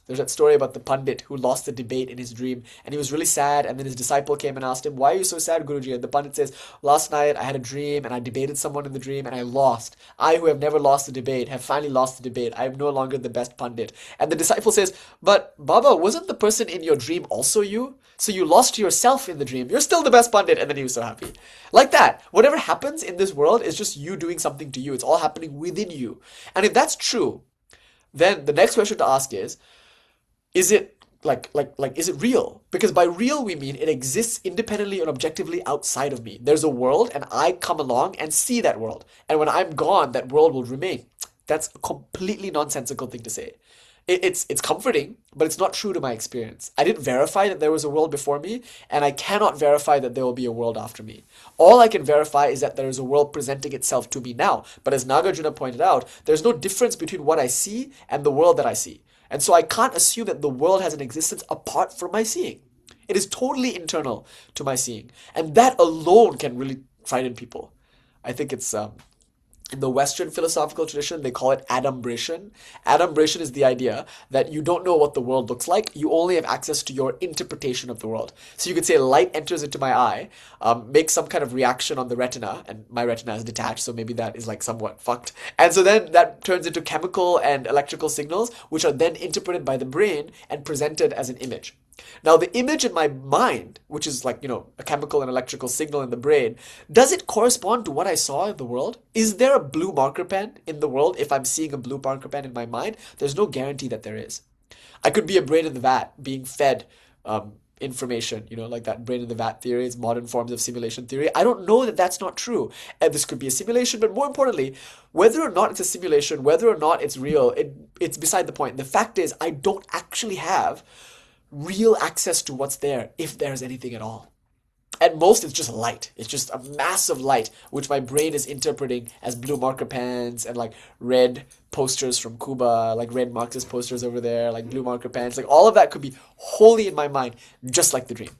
There's that story about the Pandit who lost the debate in his dream, and he was really sad, and then his disciple came and asked him, why are you so sad, Guruji? And the Pandit says, last night I had a dream, and I debated someone in the dream, and I lost. I, who have never lost a debate, have finally lost the debate. I am no longer the best Pandit. And the disciple says, but Baba, wasn't the person in your dream also you? So you lost yourself in the dream. You're still the best Pandit. And then he was so happy. Like that. Whatever happens in this world is just you doing something to you. It's all happening within you. And if that's true, then the next question to ask is it is it real? Because by real we mean it exists independently and objectively outside of me. There's a world and I come along and see that world. And when I'm gone, that world will remain. That's a completely nonsensical thing to say. It's comforting, but it's not true to my experience. I didn't verify that there was a world before me, and I cannot verify that there will be a world after me. All I can verify is that there is a world presenting itself to me now. But as Nagarjuna pointed out, there's no difference between what I see and the world that I see. And so I can't assume that the world has an existence apart from my seeing. It is totally internal to my seeing. And that alone can really frighten people. I think it's in the Western philosophical tradition, they call it adumbration. Adumbration is the idea that you don't know what the world looks like. You only have access to your interpretation of the world. So you could say light enters into my eye, makes some kind of reaction on the retina, and my retina is detached, so maybe that is like somewhat fucked. And so then that turns into chemical and electrical signals, which are then interpreted by the brain and presented as an image. Now, the image in my mind, which is like, a chemical and electrical signal in the brain, does it correspond to what I saw in the world? Is there a blue marker pen in the world if I'm seeing a blue marker pen in my mind? There's no guarantee that there is. I could be a brain in the vat being fed information, like that brain in the vat theory, it's modern forms of simulation theory. I don't know that that's not true. And this could be a simulation, but more importantly, whether or not it's a simulation, whether or not it's real, it's beside the point. The fact is, I don't actually have real access to what's there, if there's anything at all. At most, it's just light. It's just a massive light, which my brain is interpreting as blue marker pens and like red posters from Cuba, like red Marxist posters over there, like blue marker pens. Like all of that could be wholly in my mind, just like the dream.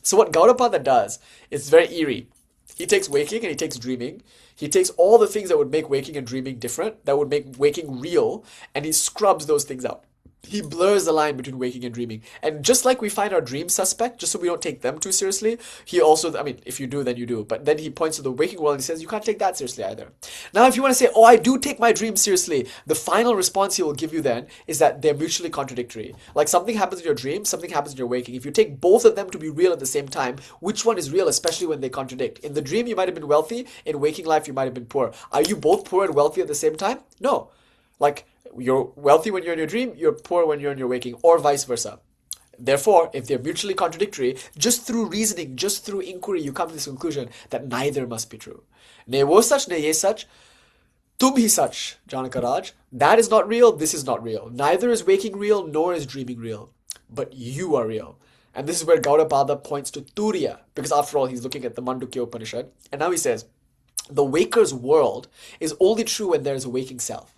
So what Gaudapada does is very eerie. He takes waking and he takes dreaming. He takes all the things that would make waking and dreaming different, that would make waking real, and he scrubs those things out. He blurs the line between waking and dreaming. And just like we find our dreams suspect, just so we don't take them too seriously, he also, if you do, then you do. But then he points to the waking world and he says, you can't take that seriously either. Now, if you want to say, oh, I do take my dreams seriously, the final response he will give you then is that they're mutually contradictory. Like something happens in your dream, something happens in your waking. If you take both of them to be real at the same time, which one is real, especially when they contradict? In the dream, you might have been wealthy. In waking life, you might have been poor. Are you both poor and wealthy at the same time? No. Like, you're wealthy when you're in your dream, you're poor when you're in your waking, or vice versa. Therefore, if they're mutually contradictory, just through reasoning, just through inquiry, you come to this conclusion that neither must be true. Ne wo sach, ne ye sach, tum hi sach, Janaka Raj. That is not real, this is not real. Neither is waking real, nor is dreaming real. But you are real. And this is where Gaudapada points to Turiya, because after all, he's looking at the Mandukya Upanishad. And now he says, the waker's world is only true when there is a waking self.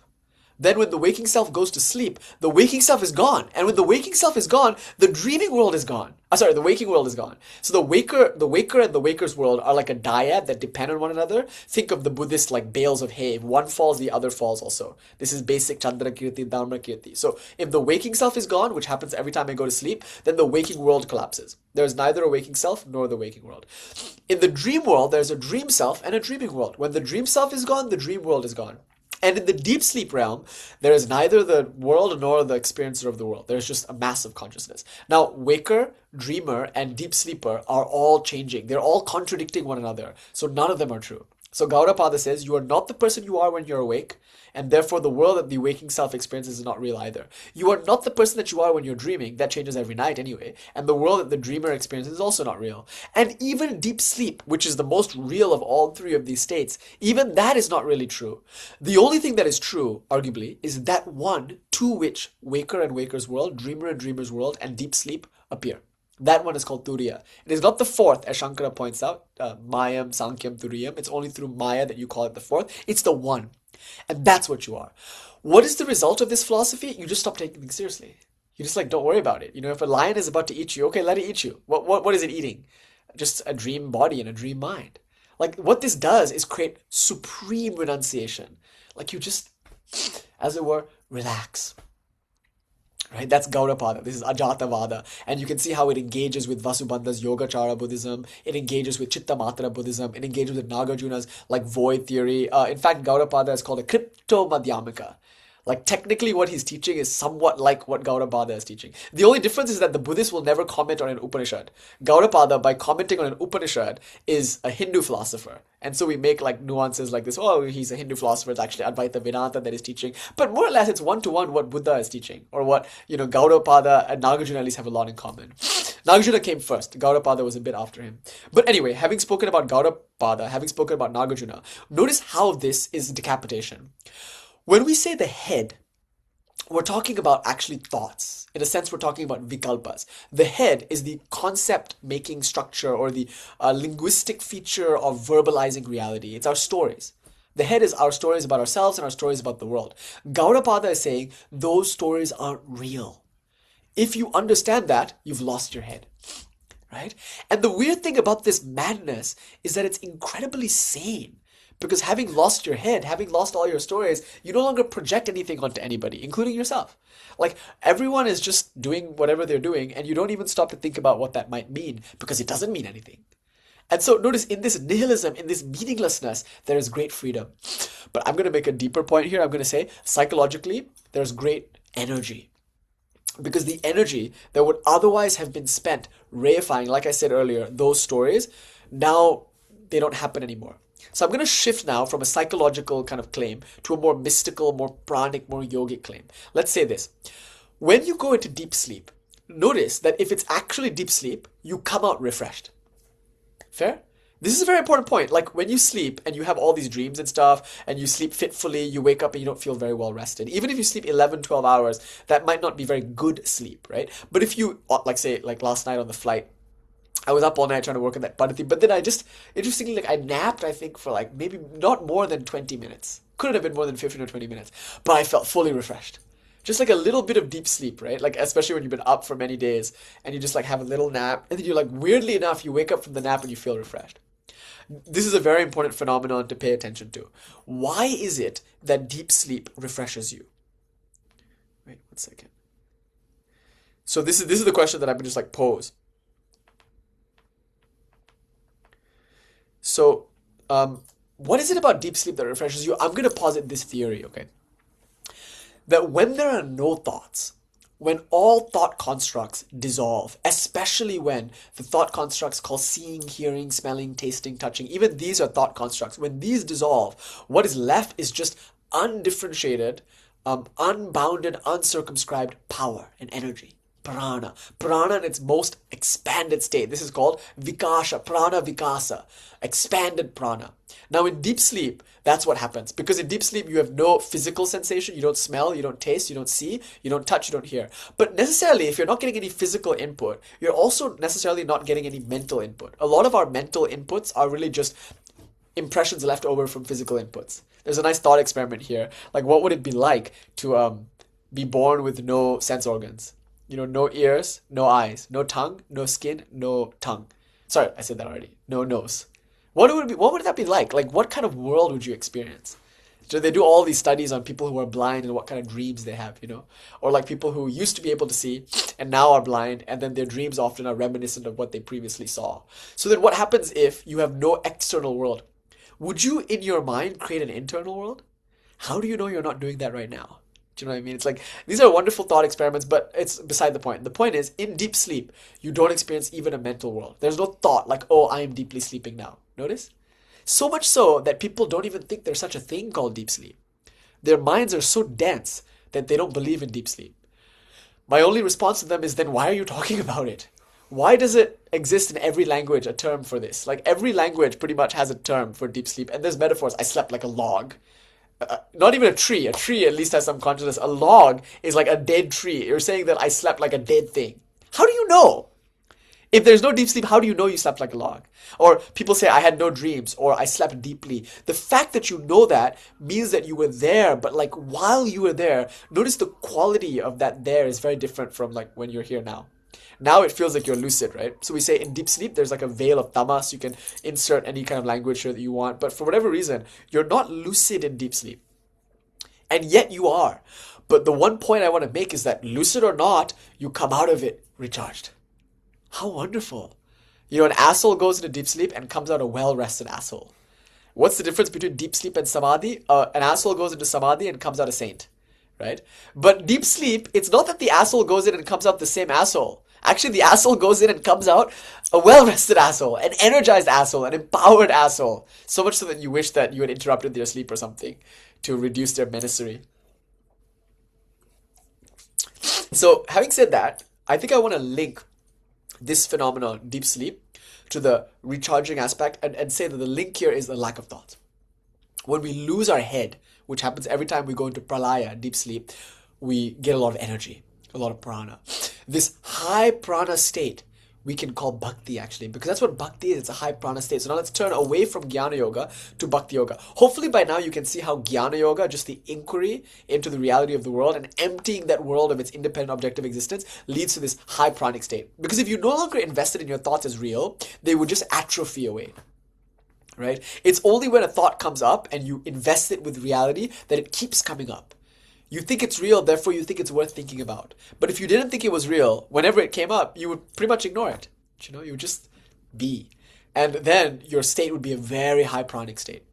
Then when the waking self goes to sleep, the waking self is gone. And when the waking self is gone, the dreaming world is gone. The waking world is gone. So the waker and the waker's world are like a dyad that depend on one another. Think of the Buddhist like bales of hay. If one falls, the other falls also. This is basic Chandra Kirti, Dharma Kirti. So if the waking self is gone, which happens every time I go to sleep, then the waking world collapses. There's neither a waking self nor the waking world. In the dream world, there's a dream self and a dreaming world. When the dream self is gone, the dream world is gone. And in the deep sleep realm, there is neither the world nor the experiencer of the world. There's just a massive consciousness. Now, waker, dreamer, and deep sleeper are all changing. They're all contradicting one another. So none of them are true. So Gaudapada says, you are not the person you are when you're awake, and therefore the world that the waking self experiences is not real either. You are not the person that you are when you're dreaming. That changes every night anyway. And the world that the dreamer experiences is also not real. And even deep sleep, which is the most real of all three of these states, even that is not really true. The only thing that is true, arguably, is that one to which waker and waker's world, dreamer and dreamer's world, and deep sleep appear. That one is called Turiya. It is not the fourth, as Shankara points out, Mayam, Sankyam, Turiyam. It's only through Maya that you call it the fourth. It's the one. And that's what you are. What is the result of this philosophy? You just stop taking things seriously. You just don't worry about it. If a lion is about to eat you, okay, let it eat you. What is it eating? Just a dream body and a dream mind. What this does is create supreme renunciation. You just, as it were, relax. Right? That's Gaudapada. This is Ajatavada. And you can see how it engages with Vasubandha's Yogacara Buddhism. It engages with Chittamatra Buddhism. It engages with Nagarjuna's void theory. In fact, Gaudapada is called a crypto-madhyamika. Technically what he's teaching is somewhat like what Gaudapada is teaching. The only difference is that the Buddhists will never comment on an Upanishad. Gaudapada, by commenting on an Upanishad, is a Hindu philosopher. And so we make nuances like this. Oh, he's a Hindu philosopher. It's actually Advaita Vedanta that is teaching. But more or less, it's one-to-one what Buddha is teaching. Or what, Gaudapada and Nagarjuna at least have a lot in common. Nagarjuna came first. Gaudapada was a bit after him. But anyway, having spoken about Gaudapada, having spoken about Nagarjuna, notice how this is decapitation. When we say the head, we're talking about actually thoughts. In a sense, we're talking about vikalpas. The head is the concept-making structure or the linguistic feature of verbalizing reality. It's our stories. The head is our stories about ourselves and our stories about the world. Gaudapada is saying those stories aren't real. If you understand that, you've lost your head. Right? And the weird thing about this madness is that it's incredibly sane. Because having lost your head, having lost all your stories, you no longer project anything onto anybody, including yourself. Everyone is just doing whatever they're doing, and you don't even stop to think about what that might mean, because it doesn't mean anything. And so notice, in this nihilism, in this meaninglessness, there is great freedom. But I'm going to make a deeper point here. I'm going to say, psychologically, there's great energy. Because the energy that would otherwise have been spent reifying, like I said earlier, those stories, now they don't happen anymore. So I'm going to shift now from a psychological kind of claim to a more mystical, more pranic, more yogic claim. Let's say this. When you go into deep sleep, notice that if it's actually deep sleep, you come out refreshed. Fair? This is a very important point. When you sleep and you have all these dreams and stuff, and you sleep fitfully, you wake up and you don't feel very well rested. Even if you sleep 11, 12 hours, that might not be very good sleep, right? But if you, say last night on the flight, I was up all night trying to work on that Padati, but then interestingly, I napped, I think, for maybe not more than 20 minutes. Couldn't have been more than 15 or 20 minutes, but I felt fully refreshed. Just a little bit of deep sleep, right? Especially when you've been up for many days and you just have a little nap, and then you weirdly enough, you wake up from the nap and you feel refreshed. This is a very important phenomenon to pay attention to. Why is it that deep sleep refreshes you? Wait 1 second. So this is the question that I'm going to just pose. So, what is it about deep sleep that refreshes you? I'm going to posit this theory, okay? That when there are no thoughts, when all thought constructs dissolve, especially when the thought constructs called seeing, hearing, smelling, tasting, touching, even these are thought constructs. When these dissolve, what is left is just undifferentiated, unbounded, uncircumscribed power and energy. Prana. Prana in its most expanded state. This is called vikasha, prana vikasa, expanded prana. Now in deep sleep, that's what happens. Because in deep sleep, you have no physical sensation. You don't smell, you don't taste, you don't see, you don't touch, you don't hear. But necessarily, if you're not getting any physical input, you're also necessarily not getting any mental input. A lot of our mental inputs are really just impressions left over from physical inputs. There's a nice thought experiment here. Like, what would it be like to be born with no sense organs? You know, no ears, no eyes, no tongue, no skin, no tongue. Sorry, I said that already. No nose. What would it be? What would that be like? Like, what kind of world would you experience? So they do all these studies on people who are blind and what kind of dreams they have, you know? Or like people who used to be able to see and now are blind, and then their dreams often are reminiscent of what they previously saw. So then what happens if you have no external world? Would you, in your mind, create an internal world? How do you know you're not doing that right now? Do you know what I mean? It's like, these are wonderful thought experiments, but it's beside the point. The point is, in deep sleep, you don't experience even a mental world. There's no thought like, oh, I am deeply sleeping now. Notice? So much so that people don't even think there's such a thing called deep sleep. Their minds are so dense that they don't believe in deep sleep. My only response to them is, then why are you talking about it? Why does it exist in every language, a term for this? Like, every language pretty much has a term for deep sleep. And there's metaphors. I slept like a log. Not even a tree. A tree at least has some consciousness. A log is like a dead tree. You're saying that I slept like a dead thing. How do you know? If there's no deep sleep, how do you know you slept like a log? Or people say, I had no dreams, or I slept deeply. The fact that you know that means that you were there, but like while you were there, notice the quality of that there is very different from like when you're here now. Now it feels like you're lucid, right? So we say in deep sleep, there's like a veil of tamas. You can insert any kind of language here that you want, but for whatever reason, you're not lucid in deep sleep. And yet you are. But the one point I want to make is that lucid or not, you come out of it recharged. How wonderful. You know, an asshole goes into deep sleep and comes out a well-rested asshole. What's the difference between deep sleep and samadhi? An asshole goes into samadhi and comes out a saint, right? But deep sleep, it's not that the asshole goes in and comes out the same asshole. Actually, the asshole goes in and comes out a well-rested asshole, an energized asshole, an empowered asshole. So much so that you wish that you had interrupted their sleep or something to reduce their menacery. So, having said that, I think I want to link this phenomenon, deep sleep, to the recharging aspect and say that the link here is the lack of thought. When we lose our head, which happens every time we go into pralaya, deep sleep, we get a lot of energy, a lot of prana. This high prana state we can call bhakti actually, because that's what bhakti is. It's a high prana state. So now let's turn away from jnana yoga to bhakti yoga. Hopefully by now you can see how jnana yoga, just the inquiry into the reality of the world and emptying that world of its independent objective existence, leads to this high pranic state. Because if you no longer invested in your thoughts as real, they would just atrophy away. Right? It's only when a thought comes up and you invest it with reality that it keeps coming up. You think it's real, therefore you think it's worth thinking about. But if you didn't think it was real, whenever it came up, you would pretty much ignore it. You know, you would just be. And then your state would be a very high pranic state.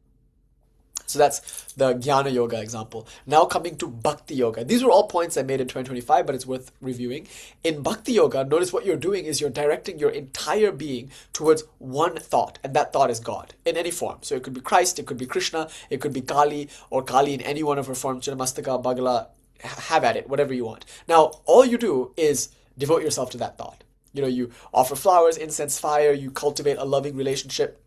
So that's the Jnana Yoga example. Now coming to Bhakti Yoga. These were all points I made in 2025, but it's worth reviewing. In Bhakti Yoga, notice what you're doing is you're directing your entire being towards one thought, and that thought is God in any form. So it could be Christ, it could be Krishna, it could be Kali, or Kali in any one of her forms, Chinnamastaka, Bagala, have at it, whatever you want. Now, all you do is devote yourself to that thought. You know, you offer flowers, incense, fire, you cultivate a loving relationship.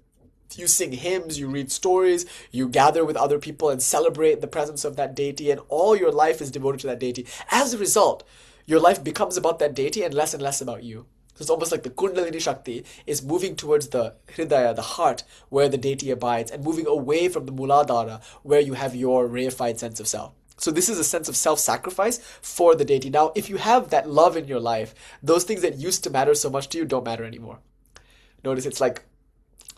You sing hymns, you read stories, you gather with other people and celebrate the presence of that deity, and all your life is devoted to that deity. As a result, your life becomes about that deity and less about you. So it's almost like the Kundalini Shakti is moving towards the Hridaya, the heart, where the deity abides, and moving away from the Muladhara, where you have your reified sense of self. So this is a sense of self-sacrifice for the deity. Now, if you have that love in your life, those things that used to matter so much to you don't matter anymore. Notice it's like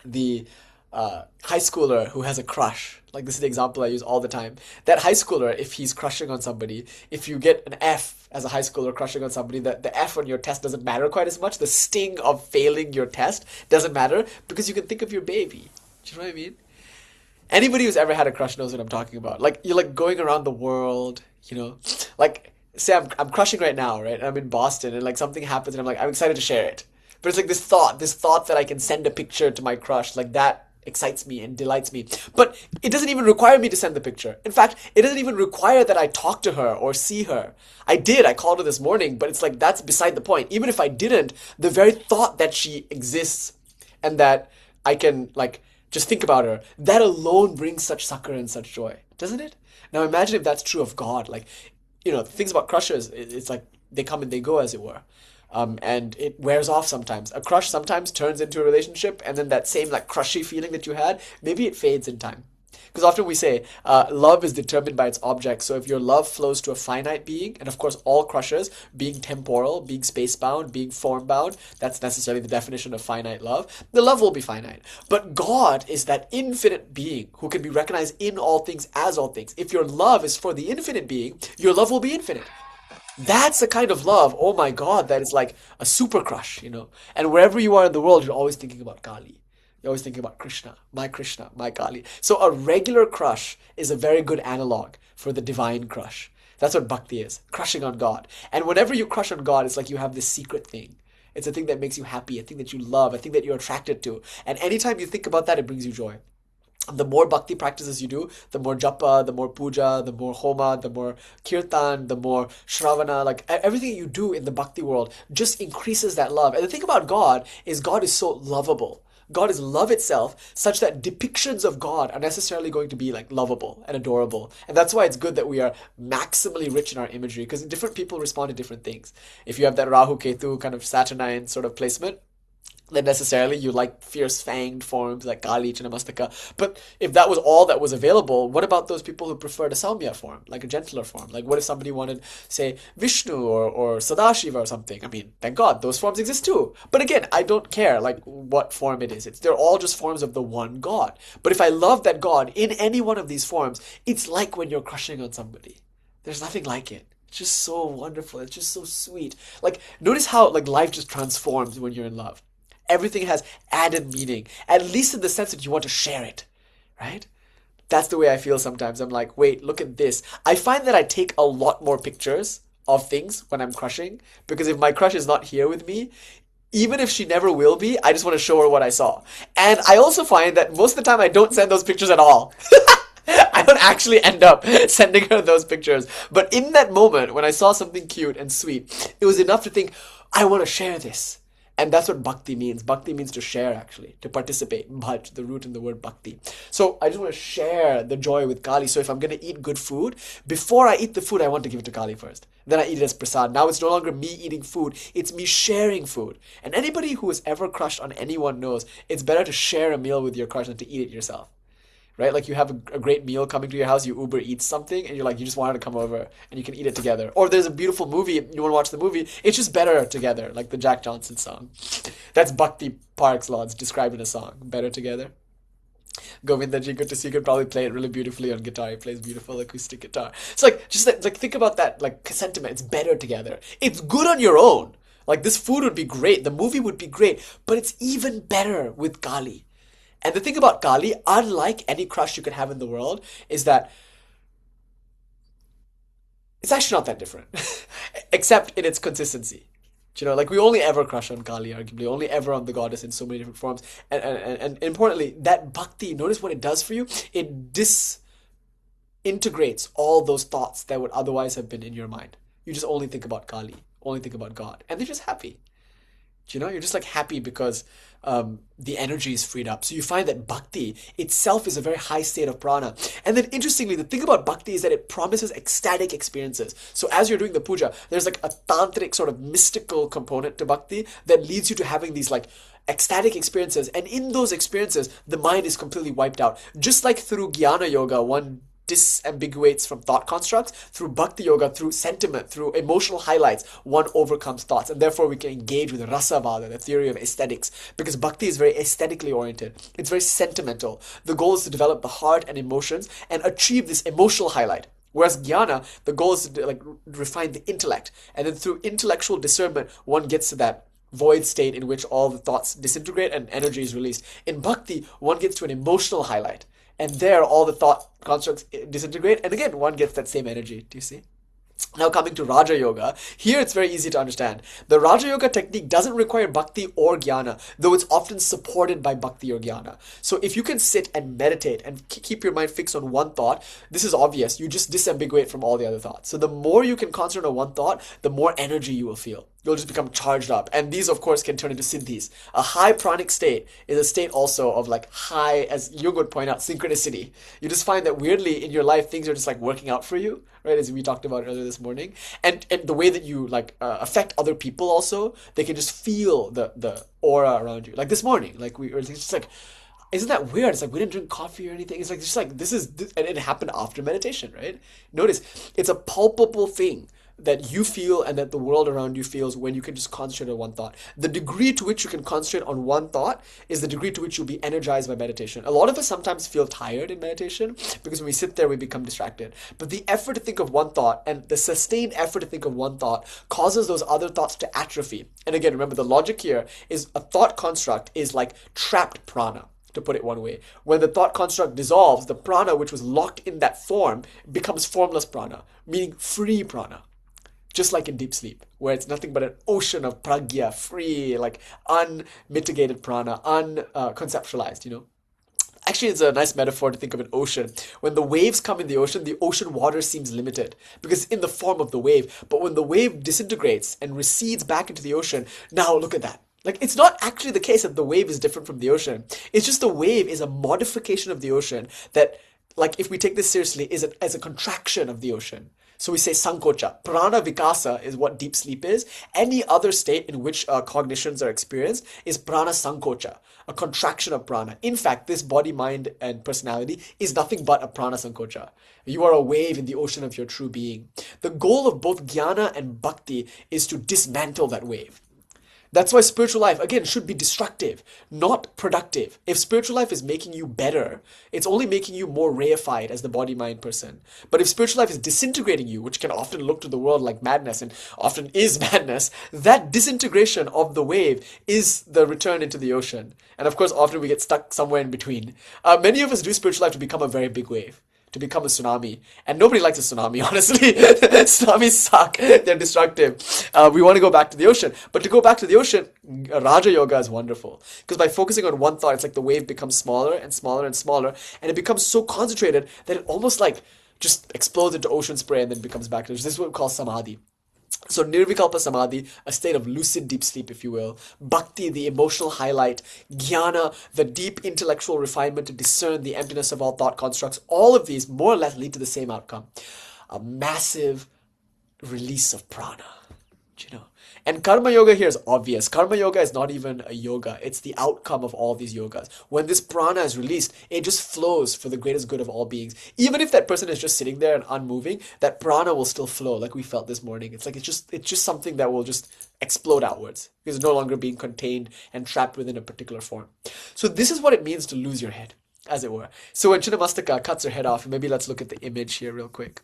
the high schooler who has a crush. Like, this is the example I use all the time. That high schooler, if he's crushing on somebody, if you get an F as a high schooler crushing on somebody, the F on your test doesn't matter quite as much. The sting of failing your test doesn't matter because you can think of your baby. Do you know what I mean? Anybody who's ever had a crush knows what I'm talking about. Like, you're like going around the world, you know, like say I'm crushing right now, right? I'm in Boston and like something happens and I'm like, I'm excited to share it. But it's like this thought that I can send a picture to my crush, like that excites me and delights me. But it doesn't even require me to send the picture. In fact, it doesn't even require that I talk to her or see her. I called her this morning, but it's like, that's beside the point. Even if I didn't, the very thought that she exists and that I can like just think about her, that alone brings such succor and such joy, doesn't it? Now imagine if that's true of God. Like, you know, things about crushes, it's like they come and they go, as it were. And it wears off sometimes. A crush sometimes turns into a relationship, and then that same like crushy feeling that you had, maybe it fades in time. Because often we say love is determined by its object. So if your love flows to a finite being, and of course all crushes, being temporal, being space-bound, being form-bound, that's necessarily the definition of finite love, the love will be finite. But God is that infinite being who can be recognized in all things as all things. If your love is for the infinite being, your love will be infinite. That's the kind of love, oh my God, that is like a super crush, you know. And wherever you are in the world, you're always thinking about Kali. You're always thinking about Krishna, my Kali. So a regular crush is a very good analog for the divine crush. That's what bhakti is, crushing on God. And whenever you crush on God, it's like you have this secret thing. It's a thing that makes you happy, a thing that you love, a thing that you're attracted to. And anytime you think about that, it brings you joy. The more bhakti practices you do, the more japa, the more puja, the more homa, the more kirtan, the more shravana, like everything you do in the bhakti world just increases that love. And the thing about God is so lovable. God is love itself, such that depictions of God are necessarily going to be like lovable and adorable. And that's why it's good that we are maximally rich in our imagery, because different people respond to different things. If you have that Rahu Ketu kind of Saturnine sort of placement, then necessarily you like fierce fanged forms like Kali, Chinnamastaka. But if that was all that was available, what about those people who preferred a Saumya form, like a gentler form? Like what if somebody wanted, say, Vishnu or Sadashiva or something? I mean, thank God, those forms exist too. But again, I don't care like what form it is. They're all just forms of the one God. But if I love that God in any one of these forms, it's like when you're crushing on somebody. There's nothing like it. It's just so wonderful. It's just so sweet. Like, notice how like life just transforms when you're in love. Everything has added meaning, at least in the sense that you want to share it, right? That's the way I feel sometimes. I'm like, wait, look at this. I find that I take a lot more pictures of things when I'm crushing, because if my crush is not here with me, even if she never will be, I just want to show her what I saw. And I also find that most of the time I don't send those pictures at all. I don't actually end up sending her those pictures. But in that moment, when I saw something cute and sweet, it was enough to think, I want to share this. And that's what bhakti means. Bhakti means to share, actually, to participate. Bhaj, the root in the word bhakti. So I just want to share the joy with Kali. So if I'm going to eat good food, before I eat the food, I want to give it to Kali first. Then I eat it as prasad. Now it's no longer me eating food. It's me sharing food. And anybody who has ever crushed on anyone knows it's better to share a meal with your crush than to eat it yourself. Right? Like you have a great meal coming to your house, you Uber Eats something, and you're like, you just want her to come over and you can eat it together. Or there's a beautiful movie, you want to watch the movie, it's just better together, like the Jack Johnson song. That's Bhakti par excellence, described in a song. Better together. Govindaji, good to see you, could probably play it really beautifully on guitar. He plays beautiful acoustic guitar. So like, just like think about that like sentiment. It's better together. It's good on your own. Like this food would be great, the movie would be great, but it's even better with Kali. And the thing about Kali, unlike any crush you could have in the world, is that it's actually not that different, except in its consistency. You know, like we only ever crush on Kali, arguably, only ever on the goddess in so many different forms. And importantly, that bhakti, notice what it does for you. It disintegrates all those thoughts that would otherwise have been in your mind. You just only think about Kali, only think about God, and they're just happy. You know, you're just like happy because the energy is freed up. So you find that bhakti itself is a very high state of prana. And then interestingly, the thing about bhakti is that it promises ecstatic experiences. So as you're doing the puja, there's like a tantric sort of mystical component to bhakti that leads you to having these like ecstatic experiences. And in those experiences, the mind is completely wiped out. Just like through jnana yoga, one disambiguates from thought constructs, through bhakti yoga, through sentiment, through emotional highlights, one overcomes thoughts. And therefore we can engage with rasa-vada, the theory of aesthetics, because bhakti is very aesthetically oriented. It's very sentimental. The goal is to develop the heart and emotions and achieve this emotional highlight. Whereas jnana, the goal is to like refine the intellect. And then through intellectual discernment, one gets to that void state in which all the thoughts disintegrate and energy is released. In bhakti, one gets to an emotional highlight. And there, all the thought constructs disintegrate. And again, one gets that same energy. Do you see? Now coming to Raja Yoga, here it's very easy to understand. The Raja Yoga technique doesn't require bhakti or jnana, though it's often supported by bhakti or jnana. So if you can sit and meditate and keep your mind fixed on one thought, this is obvious. You just disambiguate from all the other thoughts. So the more you can concentrate on one thought, the more energy you will feel. You'll just become charged up. And these, of course, can turn into siddhis. A high pranic state is a state also of like high, as Jung would point out, synchronicity. You just find that weirdly in your life, things are just like working out for you, right? As we talked about earlier this morning. And the way that you like affect other people also, they can just feel the aura around you. Like this morning, like it's just like, Isn't that weird? It's like we didn't drink coffee or anything. It's like just like and it happened after meditation, right? Notice it's a palpable thing that you feel and that the world around you feels when you can just concentrate on one thought. The degree to which you can concentrate on one thought is the degree to which you'll be energized by meditation. A lot of us sometimes feel tired in meditation because when we sit there, we become distracted. But the effort to think of one thought and the sustained effort to think of one thought causes those other thoughts to atrophy. And again, remember the logic here is a thought construct is like trapped prana, to put it one way. When the thought construct dissolves, the prana which was locked in that form becomes formless prana, meaning free prana. Just like in deep sleep, where it's nothing but an ocean of pragya, free, like unmitigated prana, unconceptualized, Actually, it's a nice metaphor to think of an ocean. When the waves come in the ocean water seems limited because it's in the form of the wave. But when the wave disintegrates and recedes back into the ocean, now look at that. Like, it's not actually the case that the wave is different from the ocean. It's just the wave is a modification of the ocean that, like, if we take this seriously, is as a contraction of the ocean. So we say sankocha. Prana vikasa is what deep sleep is. Any other state in which cognitions are experienced is prana sankocha, a contraction of prana. In fact, this body, mind, and personality is nothing but a prana sankocha. You are a wave in the ocean of your true being. The goal of both jnana and bhakti is to dismantle that wave. That's why spiritual life, again, should be destructive, not productive. If spiritual life is making you better, it's only making you more reified as the body-mind person. But if spiritual life is disintegrating you, which can often look to the world like madness and often is madness, that disintegration of the wave is the return into the ocean. And of course, often we get stuck somewhere in between. Many of us do spiritual life to become a very big wave, to become a tsunami. And nobody likes a tsunami, honestly. Tsunamis suck. They're destructive. We want to go back to the ocean. But to go back to the ocean, Raja Yoga is wonderful. Because by focusing on one thought, it's like the wave becomes smaller and smaller and smaller. And it becomes so concentrated that it almost like just explodes into ocean spray and then becomes back to the ocean. This is what we call samadhi. So nirvikalpa samadhi, a state of lucid deep sleep, if you will. Bhakti, the emotional highlight. Jnana, the deep intellectual refinement to discern the emptiness of all thought constructs. All of these more or less lead to the same outcome. A massive release of prana. And karma yoga here is obvious. Karma yoga is not even a yoga. It's the outcome of all these yogas. When this prana is released, it just flows for the greatest good of all beings. Even if that person is just sitting there and unmoving, that prana will still flow like we felt this morning. It's like it's just something that will just explode outwards because it's no longer being contained and trapped within a particular form. So this is what it means to lose your head, as it were. So when Chinnamastaka cuts her head off, maybe let's look at the image here real quick.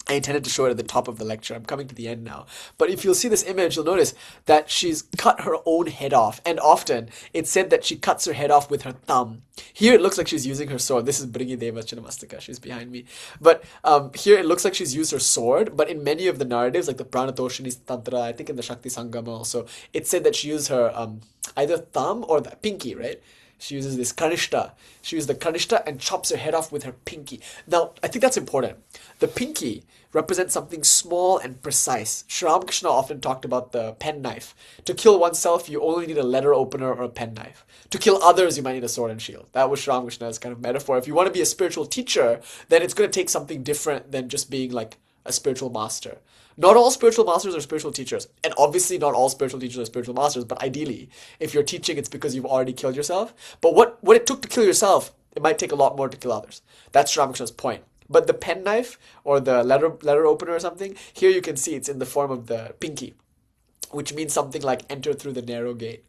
I intended to show it at the top of the lecture. I'm coming to the end now. But if you'll see this image, you'll notice that she's cut her own head off. And often, it's said that she cuts her head off with her thumb. Here, it looks like she's using her sword. This is Brigideva Chinnamastaka. She's behind me. But here, it looks like she's used her sword. But in many of the narratives, like the Pranatoshini Tantra, I think in the Shakti Sangama also, it said that she used her either thumb or the pinky, right? She uses this kanishta. She uses the kanishta and chops her head off with her pinky. Now, I think that's important. The pinky represents something small and precise. Sri Ramakrishna often talked about the pen knife. To kill oneself, you only need a letter opener or a pen knife. To kill others, you might need a sword and shield. That was Sri Ramakrishna's kind of metaphor. If you want to be a spiritual teacher, then it's going to take something different than just being like a spiritual master. Not all spiritual masters are spiritual teachers. And obviously not all spiritual teachers are spiritual masters, but ideally, if you're teaching, it's because you've already killed yourself. But what it took to kill yourself, it might take a lot more to kill others. That's Sri Ramakrishna's point. But the pen knife or the letter opener or something, here you can see it's in the form of the pinky, which means something like enter through the narrow gate.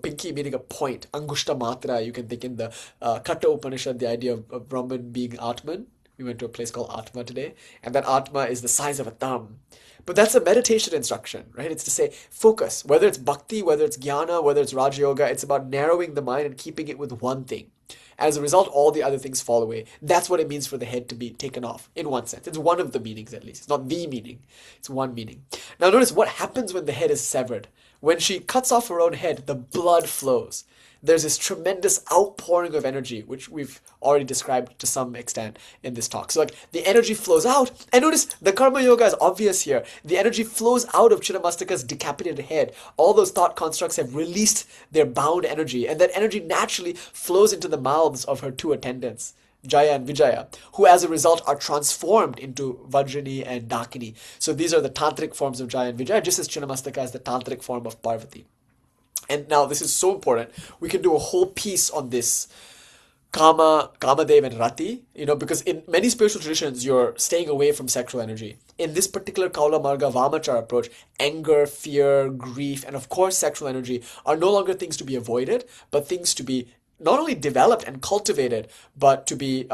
Pinky meaning a point. Angushta matra, you can think in the Katha Upanishad, the idea of Brahman being Atman. We went to a place called Atma today, and that Atma is the size of a thumb. But that's a meditation instruction, right? It's to say, focus. Whether it's bhakti, whether it's jnana, whether it's Raja Yoga, it's about narrowing the mind and keeping it with one thing. As a result, all the other things fall away. That's what it means for the head to be taken off, in one sense. It's one of the meanings, at least. It's not the meaning. It's one meaning. Now notice what happens when the head is severed. When she cuts off her own head, the blood flows. There's this tremendous outpouring of energy, which we've already described to some extent in this talk. So like the energy flows out, and notice the karma yoga is obvious here. The energy flows out of Chinnamastaka's decapitated head. All those thought constructs have released their bound energy, and that energy naturally flows into the mouths of her two attendants, Jaya and Vijaya, who as a result are transformed into Vajrayoginī and Dakini. So these are the tantric forms of Jaya and Vijaya, just as Chinnamastaka is the tantric form of Parvati. And now this is so important. We can do a whole piece on this Kamadev and Rati, because in many spiritual traditions, you're staying away from sexual energy. In this particular Kaula Marga Vamachara approach, anger, fear, grief, and of course sexual energy are no longer things to be avoided, but things to be not only developed and cultivated, but to be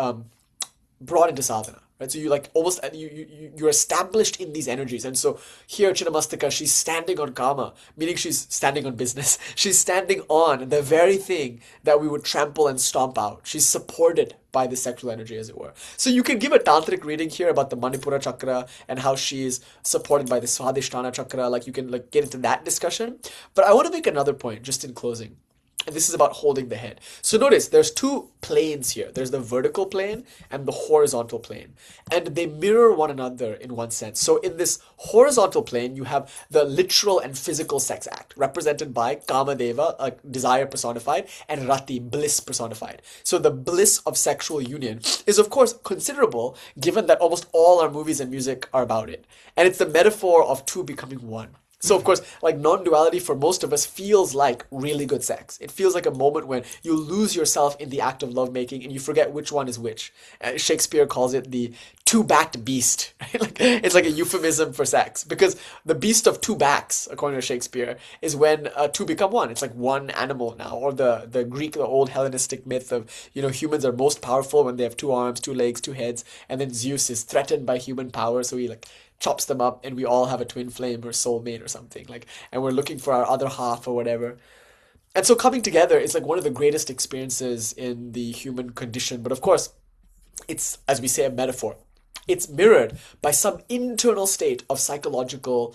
brought into sadhana. Right? So you like almost you're established in these energies. And so here Chinnamastaka, she's standing on kama, meaning she's standing on business. She's standing on the very thing that we would trample and stomp out. She's supported by the sexual energy, as it were. So you can give a tantric reading here about the Manipura chakra and how she's supported by the Swadhisthana chakra. Like you can like get into that discussion. But I want to make another point just in closing. And this is about holding the head. So notice there's two planes here. There's the vertical plane and the horizontal plane. And they mirror one another in one sense. So in this horizontal plane, you have the literal and physical sex act, represented by Kamadeva, a desire personified, and Rati, bliss personified. So the bliss of sexual union is of course considerable, given that almost all our movies and music are about it. And it's the metaphor of two becoming one. So of course, like non-duality for most of us feels like really good sex. It feels like a moment when you lose yourself in the act of lovemaking and you forget which one is which. Shakespeare calls it the two-backed beast. Right? It's like a euphemism for sex, because the beast of two backs, according to Shakespeare, is when two become one. It's like one animal now. Or the Greek, the old Hellenistic myth of, humans are most powerful when they have two arms, two legs, two heads, and then Zeus is threatened by human power, so he chops them up and we all have a twin flame or soulmate or something, and we're looking for our other half or whatever. And so coming together is like one of the greatest experiences in the human condition. But of course, it's, as we say, a metaphor. It's mirrored by some internal state of psychological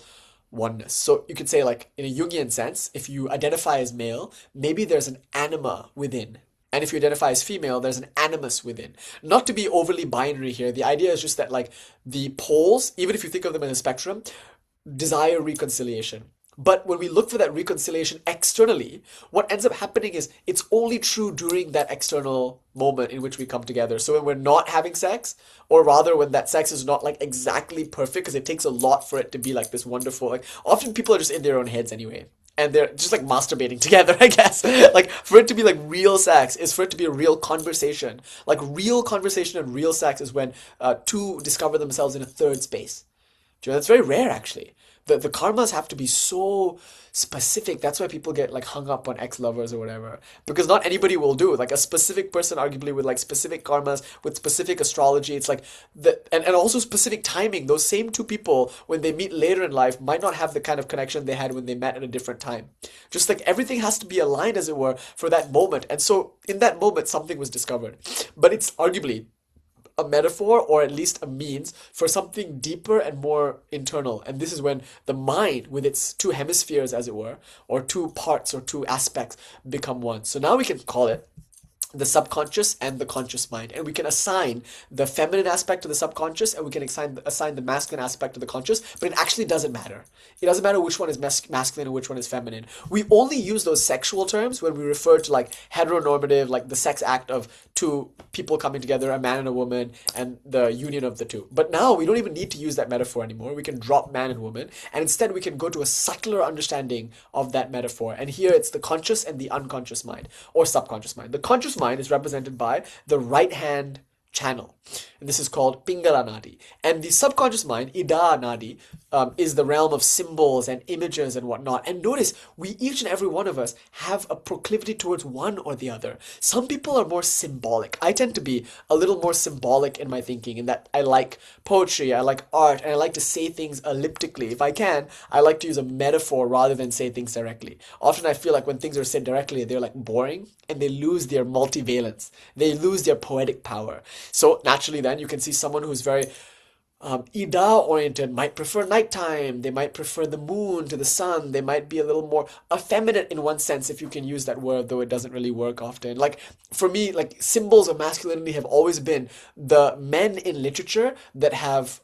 oneness. So you could say, like, in a Jungian sense, if you identify as male, maybe there's an anima within. And if you identify as female, there's an animus within. Not to be overly binary here. The idea is just that, like, the poles, even if you think of them in a spectrum, desire reconciliation. But when we look for that reconciliation externally, what ends up happening is it's only true during that external moment in which we come together. So when we're not having sex, or rather when that sex is not like exactly perfect, because it takes a lot for it to be like this wonderful, like often people are just in their own heads anyway. And they're just like masturbating together, I guess. Like for it to be like real sex is for it to be a real conversation. Like real conversation and real sex is when two discover themselves in a third space. That's very rare, actually. The karmas have to be so specific. That's why people get like hung up on ex-lovers or whatever. Because not anybody will do. Like a specific person, arguably with like specific karmas, with specific astrology. It's like and also specific timing. Those same two people, when they meet later in life, might not have the kind of connection they had when they met at a different time. Just like everything has to be aligned, as it were, for that moment. And so in that moment, something was discovered. But it's arguably a metaphor, or at least a means for something deeper and more internal. And this is when the mind, with its two hemispheres, as it were, or two parts or two aspects, become one. So now we can call it the subconscious and the conscious mind. And we can assign the feminine aspect to the subconscious, and we can assign the masculine aspect to the conscious, but it actually doesn't matter. It doesn't matter which one is masculine and which one is feminine. We only use those sexual terms when we refer to like heteronormative, like the sex act of two people coming together, a man and a woman, and the union of the two. But now we don't even need to use that metaphor anymore. We can drop man and woman, and instead we can go to a subtler understanding of that metaphor. And here it's the conscious and the unconscious mind, or subconscious mind. The conscious mind is represented by the right hand channel, and this is called Pingala Nadi. And the subconscious mind, Ida Nadi, is the realm of symbols and images and whatnot. And notice, we each and every one of us have a proclivity towards one or the other. Some people are more symbolic. I tend to be a little more symbolic in my thinking, in that I like poetry, I like art, and I like to say things elliptically. If I can, I like to use a metaphor rather than say things directly. Often I feel like when things are said directly, they're like boring, and they lose their multivalence. They lose their poetic power. So naturally then you can see someone who's very Ida-oriented might prefer nighttime. They might prefer the moon to the sun. They might be a little more effeminate in one sense, if you can use that word, though it doesn't really work often. Like for me, like symbols of masculinity have always been the men in literature that have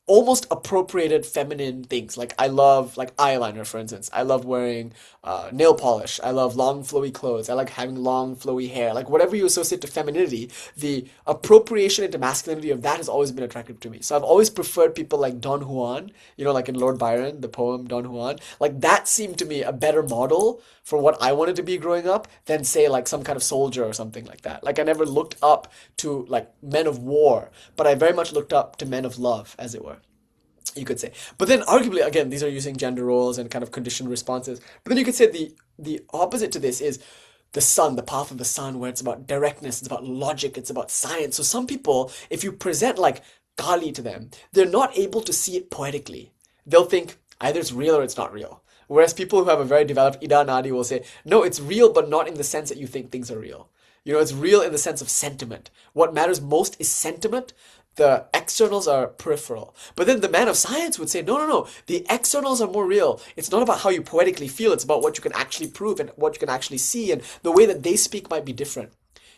almost appropriated feminine things. Like I love like eyeliner, for instance. I love wearing nail polish. I love long flowy clothes. I like having long flowy hair. Like whatever you associate to femininity, the appropriation into masculinity of that has always been attractive to me. So I've always preferred people like Don Juan, you know, like in Lord Byron, the poem Don Juan. Like that seemed to me a better model for what I wanted to be growing up than say like some kind of soldier or something like that. Like I never looked up to like men of war, but I very much looked up to men of love, as it were, you could say. But then arguably, again, these are using gender roles and kind of conditioned responses. But then you could say the opposite to this is the sun, the path of the sun, where it's about directness, it's about logic, it's about science. So some people, if you present like Kali to them, they're not able to see it poetically. They'll think either it's real or it's not real. Whereas people who have a very developed Ida Nadi will say, no, it's real, but not in the sense that you think things are real. You know, it's real in the sense of sentiment. What matters most is sentiment. The externals are peripheral. But then the man of science would say, no, no, no, the externals are more real. It's not about how you poetically feel, it's about what you can actually prove and what you can actually see, and the way that they speak might be different.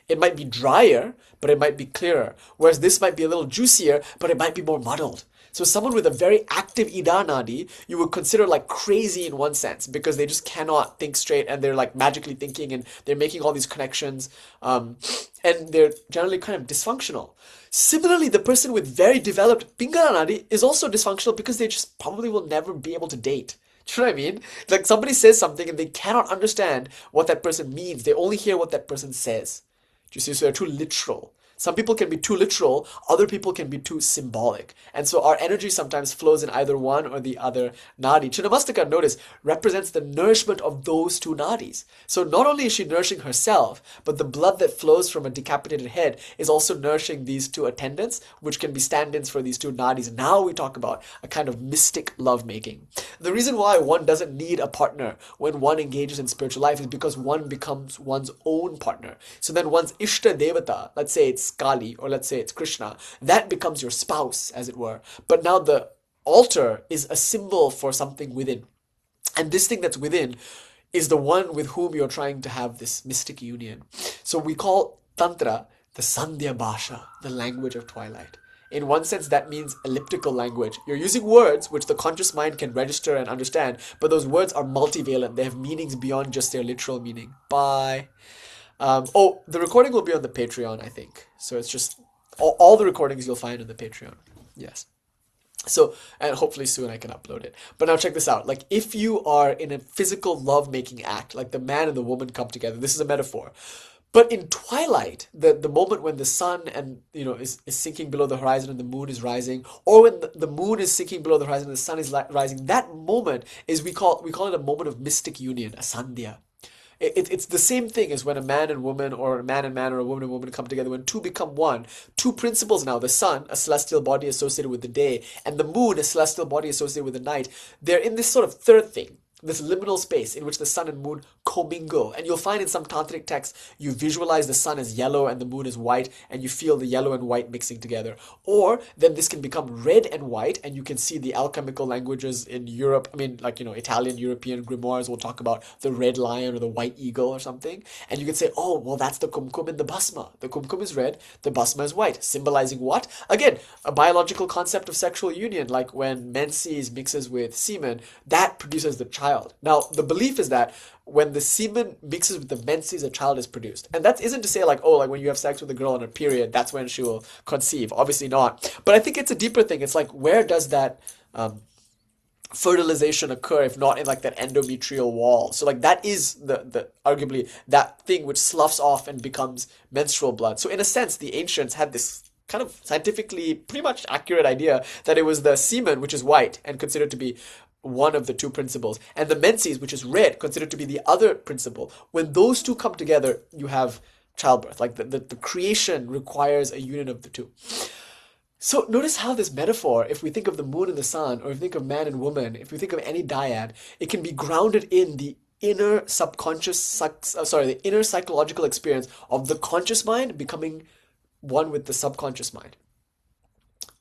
It might be drier, but it might be clearer. Whereas this might be a little juicier, but it might be more muddled. So someone with a very active Ida Nadi, you would consider like crazy in one sense because they just cannot think straight and they're like magically thinking and they're making all these connections and they're generally kind of dysfunctional. Similarly, the person with very developed Pingala Nadi is also dysfunctional because they just probably will never be able to date. Do you know what I mean? Like somebody says something and they cannot understand what that person means. They only hear what that person says. Do you see? So they're too literal. Some people can be too literal, other people can be too symbolic. And so our energy sometimes flows in either one or the other nadi. Chinnamastaka, notice, represents the nourishment of those two nadis. So not only is she nourishing herself, but the blood that flows from a decapitated head is also nourishing these two attendants, which can be stand-ins for these two nadis. Now we talk about a kind of mystic lovemaking. The reason why one doesn't need a partner when one engages in spiritual life is because one becomes one's own partner. So then one's Ishta Devata, let's say it's Kali, or let's say it's Krishna, that becomes your spouse, as it were. But now the altar is a symbol for something within. And this thing that's within is the one with whom you're trying to have this mystic union. So we call Tantra the Sandhya Bhasha, the language of twilight. In one sense, that means elliptical language. You're using words which the conscious mind can register and understand, but those words are multivalent. They have meanings beyond just their literal meaning. Bye. The recording will be on the Patreon, I think. So it's just all the recordings you'll find on the Patreon. Yes. So, and hopefully soon I can upload it. But now check this out. Like if you are in a physical love-making act, like the man and the woman come together, this is a metaphor. But in twilight, the moment when the sun and is sinking below the horizon and the moon is rising, or when the moon is sinking below the horizon and the sun is rising, that moment is we call it a moment of mystic union, a sandhya. It's the same thing as when a man and woman, or a man and man, or a woman and woman come together. When two become one, two principles now, the sun, a celestial body associated with the day, and the moon, a celestial body associated with the night, they're in this sort of third thing, this liminal space in which the sun and moon commingle. And you'll find in some tantric texts, you visualize the sun as yellow and the moon as white, and you feel the yellow and white mixing together. Or then this can become red and white, and you can see the alchemical languages in Europe. I mean, like, Italian, European grimoires will talk about the red lion or the white eagle or something. And you can say, oh, well, that's the kumkum in the bhasma. The kumkum is red, the bhasma is white. Symbolizing what? Again, a biological concept of sexual union, like when menses mixes with semen, that produces the child. Now, the belief is that when the semen mixes with the menses, a child is produced. And that isn't to say like, oh, like when you have sex with a girl on her period, that's when she will conceive. Obviously not. But I think it's a deeper thing. It's like, where does that fertilization occur if not in like that endometrial wall? So like that is the arguably that thing which sloughs off and becomes menstrual blood. So in a sense, the ancients had this kind of scientifically pretty much accurate idea that it was the semen, which is white and considered to be one of the two principles, and the menses, which is red, considered to be the other principle. When those two come together, you have childbirth. Like the creation requires a union of the two. So notice how this metaphor, if we think of the moon and the sun, or if we think of man and woman, if we think of any dyad, it can be grounded in the inner the inner psychological experience of the conscious mind becoming one with the subconscious mind.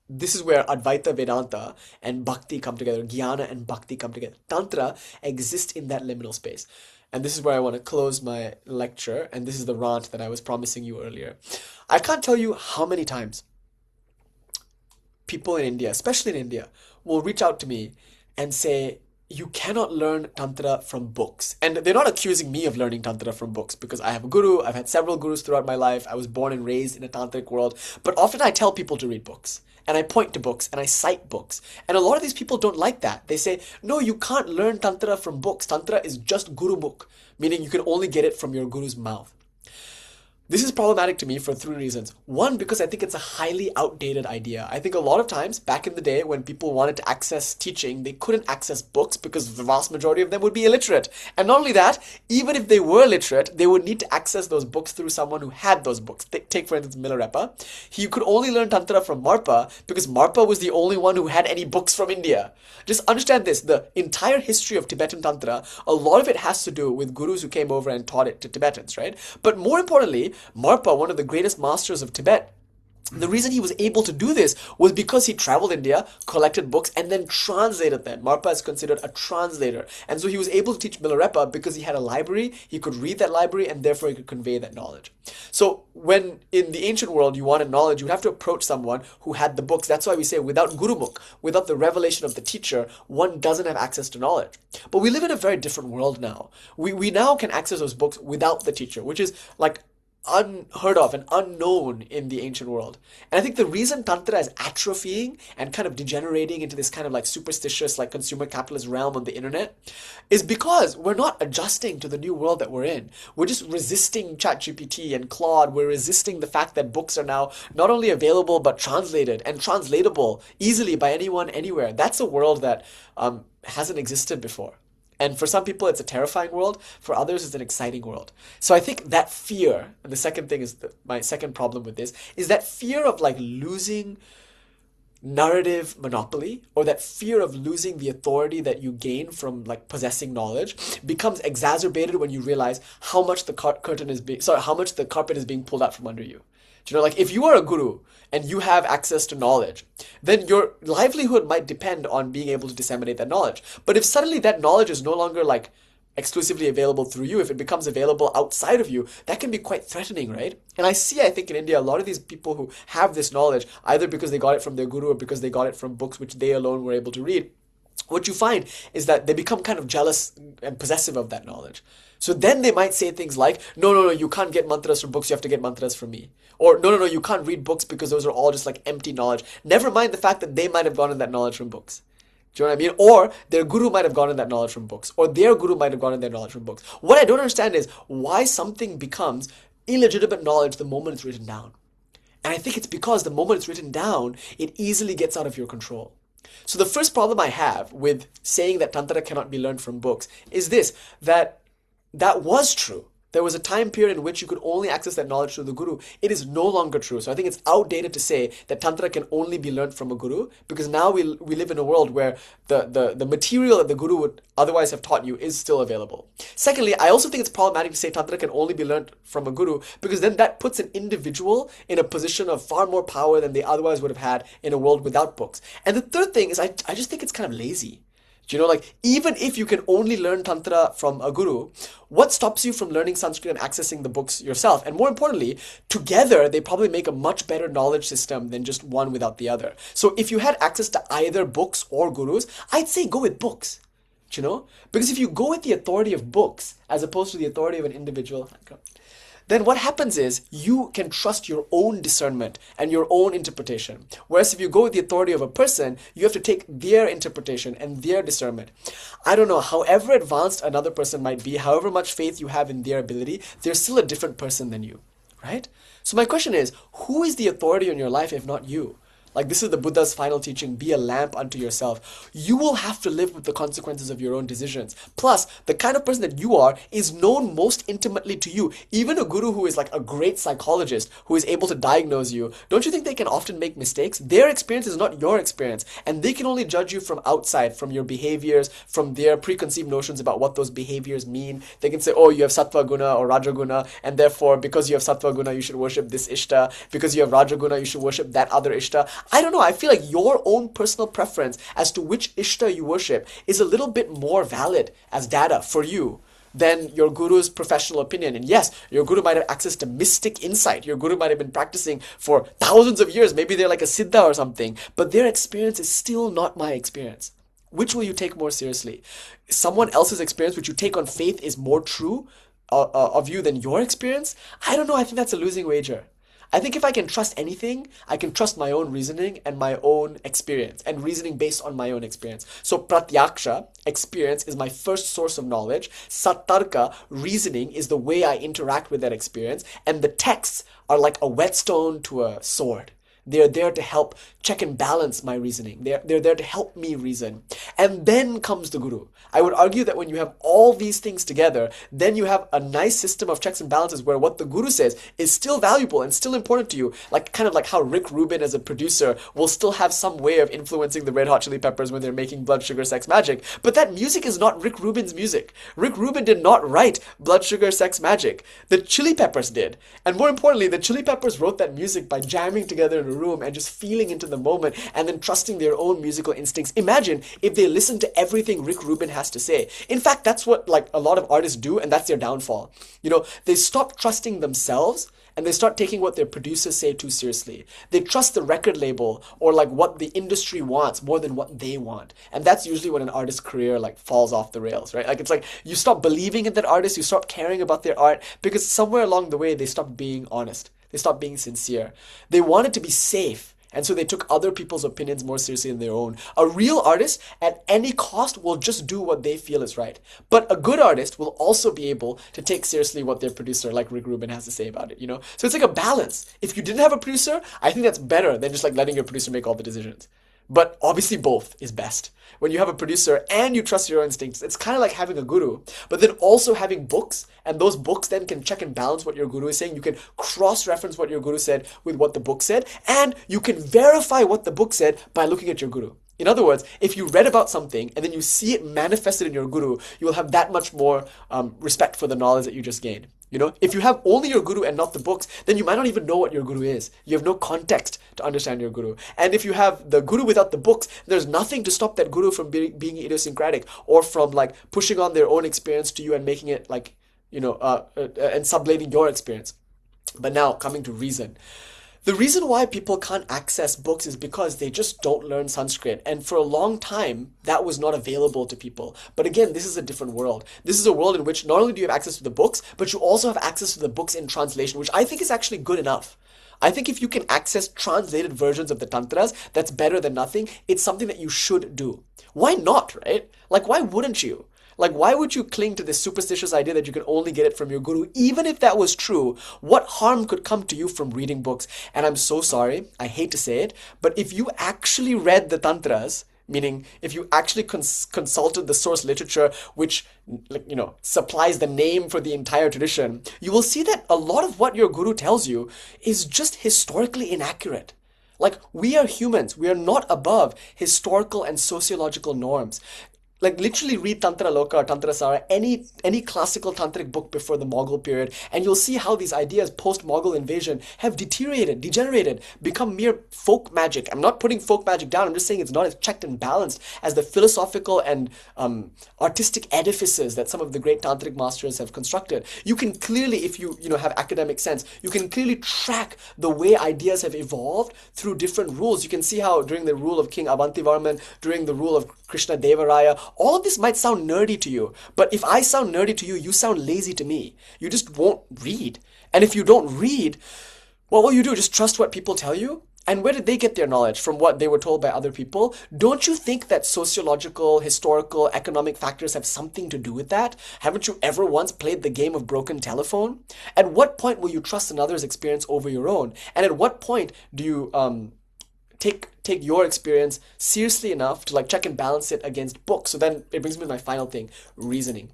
This is where Advaita Vedanta and Bhakti come together, Jnana and Bhakti come together. Tantra exists in that liminal space. And this is where I want to close my lecture, and this is the rant that I was promising you earlier. I can't tell you how many times people in India, especially in India, will reach out to me and say, you cannot learn Tantra from books. And they're not accusing me of learning Tantra from books because I have a guru. I've had several gurus throughout my life. I was born and raised in a tantric world. But often I tell people to read books. And I point to books and I cite books. And a lot of these people don't like that. They say, no, you can't learn Tantra from books. Tantra is just Guru book, meaning you can only get it from your guru's mouth. This is problematic to me for 3 reasons. One, because I think it's a highly outdated idea. I think a lot of times back in the day when people wanted to access teaching, they couldn't access books because the vast majority of them would be illiterate. And not only that, even if they were literate, they would need to access those books through someone who had those books. Take for instance Milarepa. He could only learn Tantra from Marpa because Marpa was the only one who had any books from India. Just understand this, the entire history of Tibetan Tantra, a lot of it has to do with gurus who came over and taught it to Tibetans, right? But more importantly, Marpa, one of the greatest masters of Tibet, the reason he was able to do this was because he traveled India, collected books, and then translated them. Marpa is considered a translator. And so he was able to teach Milarepa because he had a library, he could read that library, and therefore he could convey that knowledge. So when in the ancient world you wanted knowledge, you would have to approach someone who had the books. That's why we say without Gurumukh, without the revelation of the teacher, one doesn't have access to knowledge. But we live in a very different world now. We now can access those books without the teacher, which is like unheard of and unknown in the ancient world. And I think the reason Tantra is atrophying and kind of degenerating into this kind of like superstitious, like consumer capitalist realm of the internet is because we're not adjusting to the new world that we're in. We're just resisting ChatGPT and Claude. We're resisting the fact that books are now not only available but translated and translatable easily by anyone, anywhere. That's a world that hasn't existed before. And for some people, it's a terrifying world. For others, it's an exciting world. So I think that fear, and the second thing is my second problem with this, is that fear of like losing narrative monopoly, or that fear of losing the authority that you gain from like possessing knowledge becomes exacerbated when you realize how much the how much the carpet is being pulled out from under you. Do you know, like if you are a guru and you have access to knowledge, then your livelihood might depend on being able to disseminate that knowledge. But if suddenly that knowledge is no longer like exclusively available through you, if it becomes available outside of you, that can be quite threatening, right? And I think in India, a lot of these people who have this knowledge, either because they got it from their guru or because they got it from books which they alone were able to read, what you find is that they become kind of jealous and possessive of that knowledge. So then they might say things like, no, you can't get mantras from books, you have to get mantras from me. Or no, you can't read books because those are all just like empty knowledge. Never mind the fact that they might have gotten that knowledge from books. Do you know what I mean? Or their guru might have gotten that knowledge from books. Or their guru might have gotten their knowledge from books. What I don't understand is why something becomes illegitimate knowledge the moment it's written down. And I think it's because the moment it's written down, it easily gets out of your control. So the first problem I have with saying that Tantra cannot be learned from books is this, that was true. There was a time period in which you could only access that knowledge through the guru. It is no longer true. So I think it's outdated to say that Tantra can only be learned from a guru, because now we live in a world where the material that the guru would otherwise have taught you is still available. Secondly, I also think it's problematic to say Tantra can only be learned from a guru, because then that puts an individual in a position of far more power than they otherwise would have had in a world without books. And the third thing is I just think it's kind of lazy. Do you know, like, even if you can only learn Tantra from a guru, what stops you from learning Sanskrit and accessing the books yourself? And more importantly, together, they probably make a much better knowledge system than just one without the other. So if you had access to either books or gurus, I'd say go with books. Do you know? Because if you go with the authority of books, as opposed to the authority of an individual, then what happens is you can trust your own discernment and your own interpretation. Whereas if you go with the authority of a person, you have to take their interpretation and their discernment. I don't know, however advanced another person might be, however much faith you have in their ability, they're still a different person than you, right? So my question is, who is the authority in your life if not you? Like, this is the Buddha's final teaching, be a lamp unto yourself. You will have to live with the consequences of your own decisions. Plus, the kind of person that you are is known most intimately to you. Even a guru who is like a great psychologist, who is able to diagnose you, don't you think they can often make mistakes? Their experience is not your experience. And they can only judge you from outside, from your behaviors, from their preconceived notions about what those behaviors mean. They can say, oh, you have sattva guna or raja guna, and therefore, because you have sattva guna, you should worship this ishta. Because you have raja guna, you should worship that other ishta. I don't know, I feel like your own personal preference as to which ishta you worship is a little bit more valid as data for you than your guru's professional opinion. And yes, your guru might have access to mystic insight. Your guru might have been practicing for thousands of years. Maybe they're like a siddha or something, but their experience is still not my experience. Which will you take more seriously? Someone else's experience, which you take on faith, is more true of you than your experience? I don't know. I think that's a losing wager. I think if I can trust anything, I can trust my own reasoning and my own experience, and reasoning based on my own experience. So pratyaksha, experience, is my first source of knowledge. Sattarka, reasoning, is the way I interact with that experience. And the texts are like a whetstone to a sword. They're there to help check and balance my reasoning. They're there to help me reason. And then comes the guru. I would argue that when you have all these things together, then you have a nice system of checks and balances where what the guru says is still valuable and still important to you. Like kind of like how Rick Rubin as a producer will still have some way of influencing the Red Hot Chili Peppers when they're making Blood Sugar Sex Magik. But that music is not Rick Rubin's music. Rick Rubin did not write Blood Sugar Sex Magik. The Chili Peppers did. And more importantly, the Chili Peppers wrote that music by jamming together in a room and just feeling into the moment and then trusting their own musical instincts. Imagine if they listened to everything Rick Rubin has to say. In fact, that's what like a lot of artists do, and that's their downfall. You know, they stop trusting themselves and they start taking what their producers say too seriously. They trust the record label or like what the industry wants more than what they want. And that's usually when an artist's career like falls off the rails, right? Like it's like you stop believing in that artist, you stop caring about their art because somewhere along the way they stop being honest. They stopped being sincere. They wanted to be safe, and so they took other people's opinions more seriously than their own. A real artist, at any cost, will just do what they feel is right. But a good artist will also be able to take seriously what their producer, like Rick Rubin, has to say about it, you know? So it's like a balance. If you didn't have a producer, I think that's better than just like letting your producer make all the decisions. But obviously both is best. When you have a producer and you trust your own instincts, it's kind of like having a guru, but then also having books, and those books then can check and balance what your guru is saying. You can cross-reference what your guru said with what the book said, and you can verify what the book said by looking at your guru. In other words, if you read about something and then you see it manifested in your guru, you will have that much more respect for the knowledge that you just gained. You know, if you have only your guru and not the books, then you might not even know what your guru is. You have no context to understand your guru. And if you have the guru without the books, there's nothing to stop that guru from being idiosyncratic or from like pushing on their own experience to you and making it like, you know, and sublating your experience. But now coming to reason. The reason why people can't access books is because they just don't learn Sanskrit. And for a long time, that was not available to people. But again, this is a different world. This is a world in which not only do you have access to the books, but you also have access to the books in translation, which I think is actually good enough. I think if you can access translated versions of the tantras, that's better than nothing. It's something that you should do. Why not, right? Like, why wouldn't you? Like, why would you cling to this superstitious idea that you can only get it from your guru? Even if that was true, what harm could come to you from reading books? And I'm so sorry, I hate to say it, but if you actually read the tantras, meaning if you actually consulted the source literature, which, like, you know, supplies the name for the entire tradition, you will see that a lot of what your guru tells you is just historically inaccurate. Like, we are humans. We are not above historical and sociological norms. Like, literally read Tantra Loka or Tantra Sara, any classical tantric book before the Mughal period, and you'll see how these ideas post-Mughal invasion have degenerated, become mere folk magic. I'm not putting folk magic down, I'm just saying it's not as checked and balanced as the philosophical and artistic edifices that some of the great tantric masters have constructed. You can clearly, if you have academic sense, you can clearly track the way ideas have evolved through different rules. You can see how during the rule of King Avantivarman, during the rule of Krishna Devaraya, all of this might sound nerdy to you, but if I sound nerdy to you, you sound lazy to me. You just won't read. And if you don't read, what will you do? Just trust what people tell you? And where did they get their knowledge? From what they were told by other people? Don't you think that sociological, historical, economic factors have something to do with that? Haven't you ever once played the game of broken telephone? At what point will you trust another's experience over your own? And at what point do you take your experience seriously enough to like check and balance it against books? So then it brings me to my final thing, reasoning.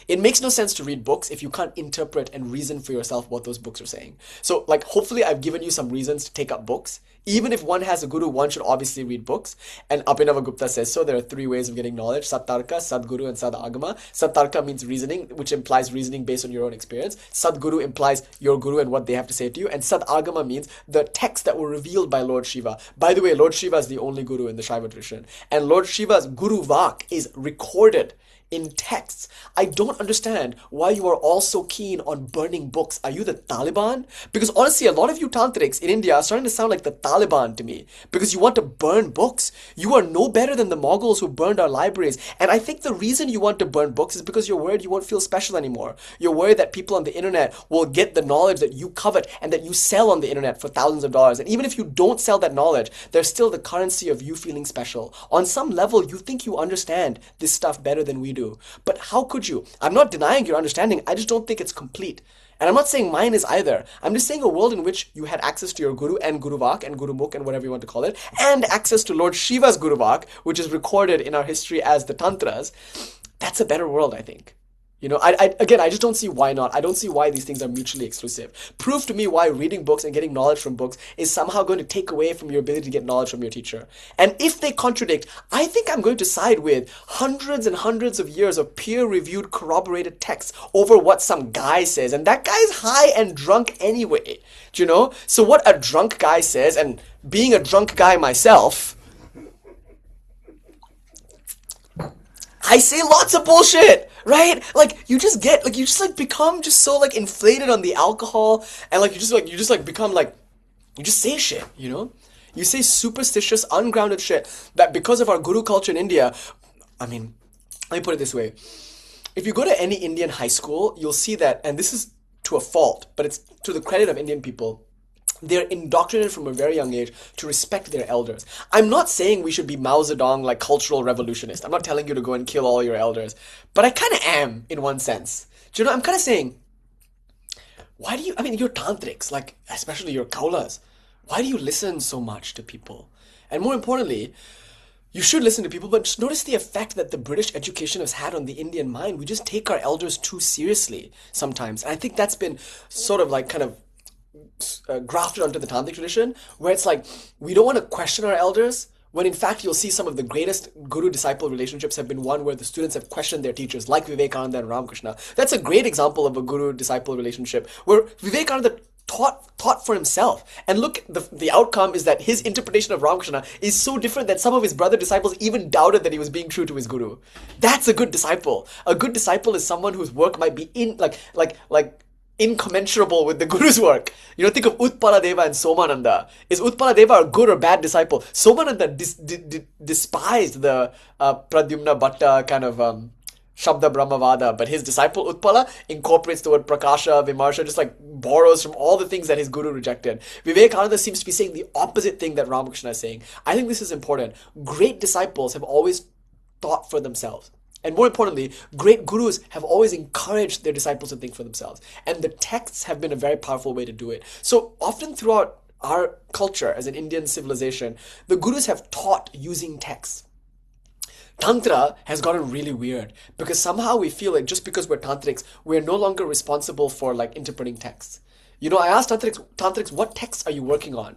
It makes no sense to read books if you can't interpret and reason for yourself what those books are saying. So like, hopefully I've given you some reasons to take up books. Even if one has a guru, one should obviously read books. And Abhinavagupta says so. There are 3 ways of getting knowledge: Sattarka, Sadguru, and Sadagama. Sattarka means reasoning, which implies reasoning based on your own experience. Sadguru implies your guru and what they have to say to you. And Sadagama means the texts that were revealed by Lord Shiva. By the way, Lord Shiva is the only guru in the Shaiva tradition. And Lord Shiva's Guru Vak is recorded in texts. I don't understand why you are all so keen on burning books. Are you the Taliban? Because honestly, a lot of you tantrics in India are starting to sound like the Taliban to me, because you want to burn books. You are no better than the Mongols who burned our libraries. And I think the reason you want to burn books is because you're worried you won't feel special anymore. You're worried that people on the internet will get the knowledge that you covet and that you sell on the internet for thousands of dollars. And even if you don't sell that knowledge, there's still the currency of you feeling special. On some level, you think you understand this stuff better than we do. But how could you? I'm not denying your understanding. I just don't think it's complete. And I'm not saying mine is either. I'm just saying a world in which you had access to your Guru and Guruvak and Gurumukh and whatever you want to call it, and access to Lord Shiva's Guruvak, which is recorded in our history as the Tantras. That's a better world, I think. You know, again, I just don't see why not. I don't see why these things are mutually exclusive. Prove to me why reading books and getting knowledge from books is somehow going to take away from your ability to get knowledge from your teacher. And if they contradict, I think I'm going to side with hundreds and hundreds of years of peer-reviewed, corroborated texts over what some guy says. And that guy's high and drunk anyway. Do you know? So what a drunk guy says, and being a drunk guy myself, I say lots of bullshit, right? Like you just become just so like inflated on the alcohol, and like you just become like, you just say shit, you know? You say superstitious, ungrounded shit that because of our guru culture in India, I mean, let me put it this way. If you go to any Indian high school, you'll see that, and this is to a fault, but it's to the credit of Indian people, they're indoctrinated from a very young age to respect their elders. I'm not saying we should be Mao Zedong, like cultural revolutionists. I'm not telling you to go and kill all your elders. But I kind of am, in one sense. Do you know, I'm kind of saying, why do you, I mean, you're tantrics, like, especially your kaulas. Why do you listen so much to people? And more importantly, you should listen to people, but just notice the effect that the British education has had on the Indian mind. We just take our elders too seriously sometimes. And I think that's been sort of like kind of grafted onto the tantric tradition, where it's like we don't want to question our elders, when in fact you'll see some of the greatest guru-disciple relationships have been one where the students have questioned their teachers, like Vivekananda and Ramakrishna. That's a great example of a guru-disciple relationship where Vivekananda taught for himself, and look, the outcome is that his interpretation of Ramakrishna is so different that some of his brother disciples even doubted that he was being true to his guru. That's a good disciple. A good disciple is someone whose work might be incommensurable with the Guru's work. You know, think of Utpala Deva and Somananda. Is Utpala Deva a good or bad disciple? Somananda despised the Pradyumna Bhatta kind of Shabda Brahmavada, but his disciple Utpala incorporates the word Prakasha, Vimarsha, just like borrows from all the things that his Guru rejected. Vivekananda seems to be saying the opposite thing that Ramakrishna is saying. I think this is important. Great disciples have always thought for themselves. And more importantly, great gurus have always encouraged their disciples to think for themselves. And the texts have been a very powerful way to do it. So often throughout our culture as an Indian civilization, the gurus have taught using texts. Tantra has gotten really weird because somehow we feel like just because we're tantrics, we're no longer responsible for like interpreting texts. You know, I asked tantrics, what texts are you working on?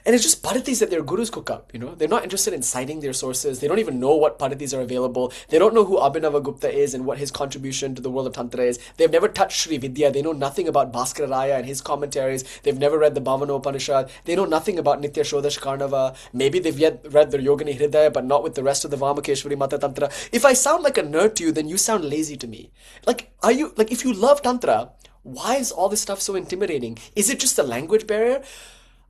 And it's just padatis that their gurus cook up, you know. They're not interested in citing their sources. They don't even know what padatis are available. They don't know who Abhinavagupta is and what his contribution to the world of Tantra is. They've never touched Sri Vidya. They know nothing about Bhaskara Raya and his commentaries. They've never read the Bhavana Upanishad. They know nothing about Nitya Shodash Karnava. Maybe they've yet read the Yogini Hridaya, but not with the rest of the Vamakeshwari Mata Tantra. If I sound like a nerd to you, then you sound lazy to me. If you love Tantra, why is all this stuff so intimidating? Is it just a language barrier?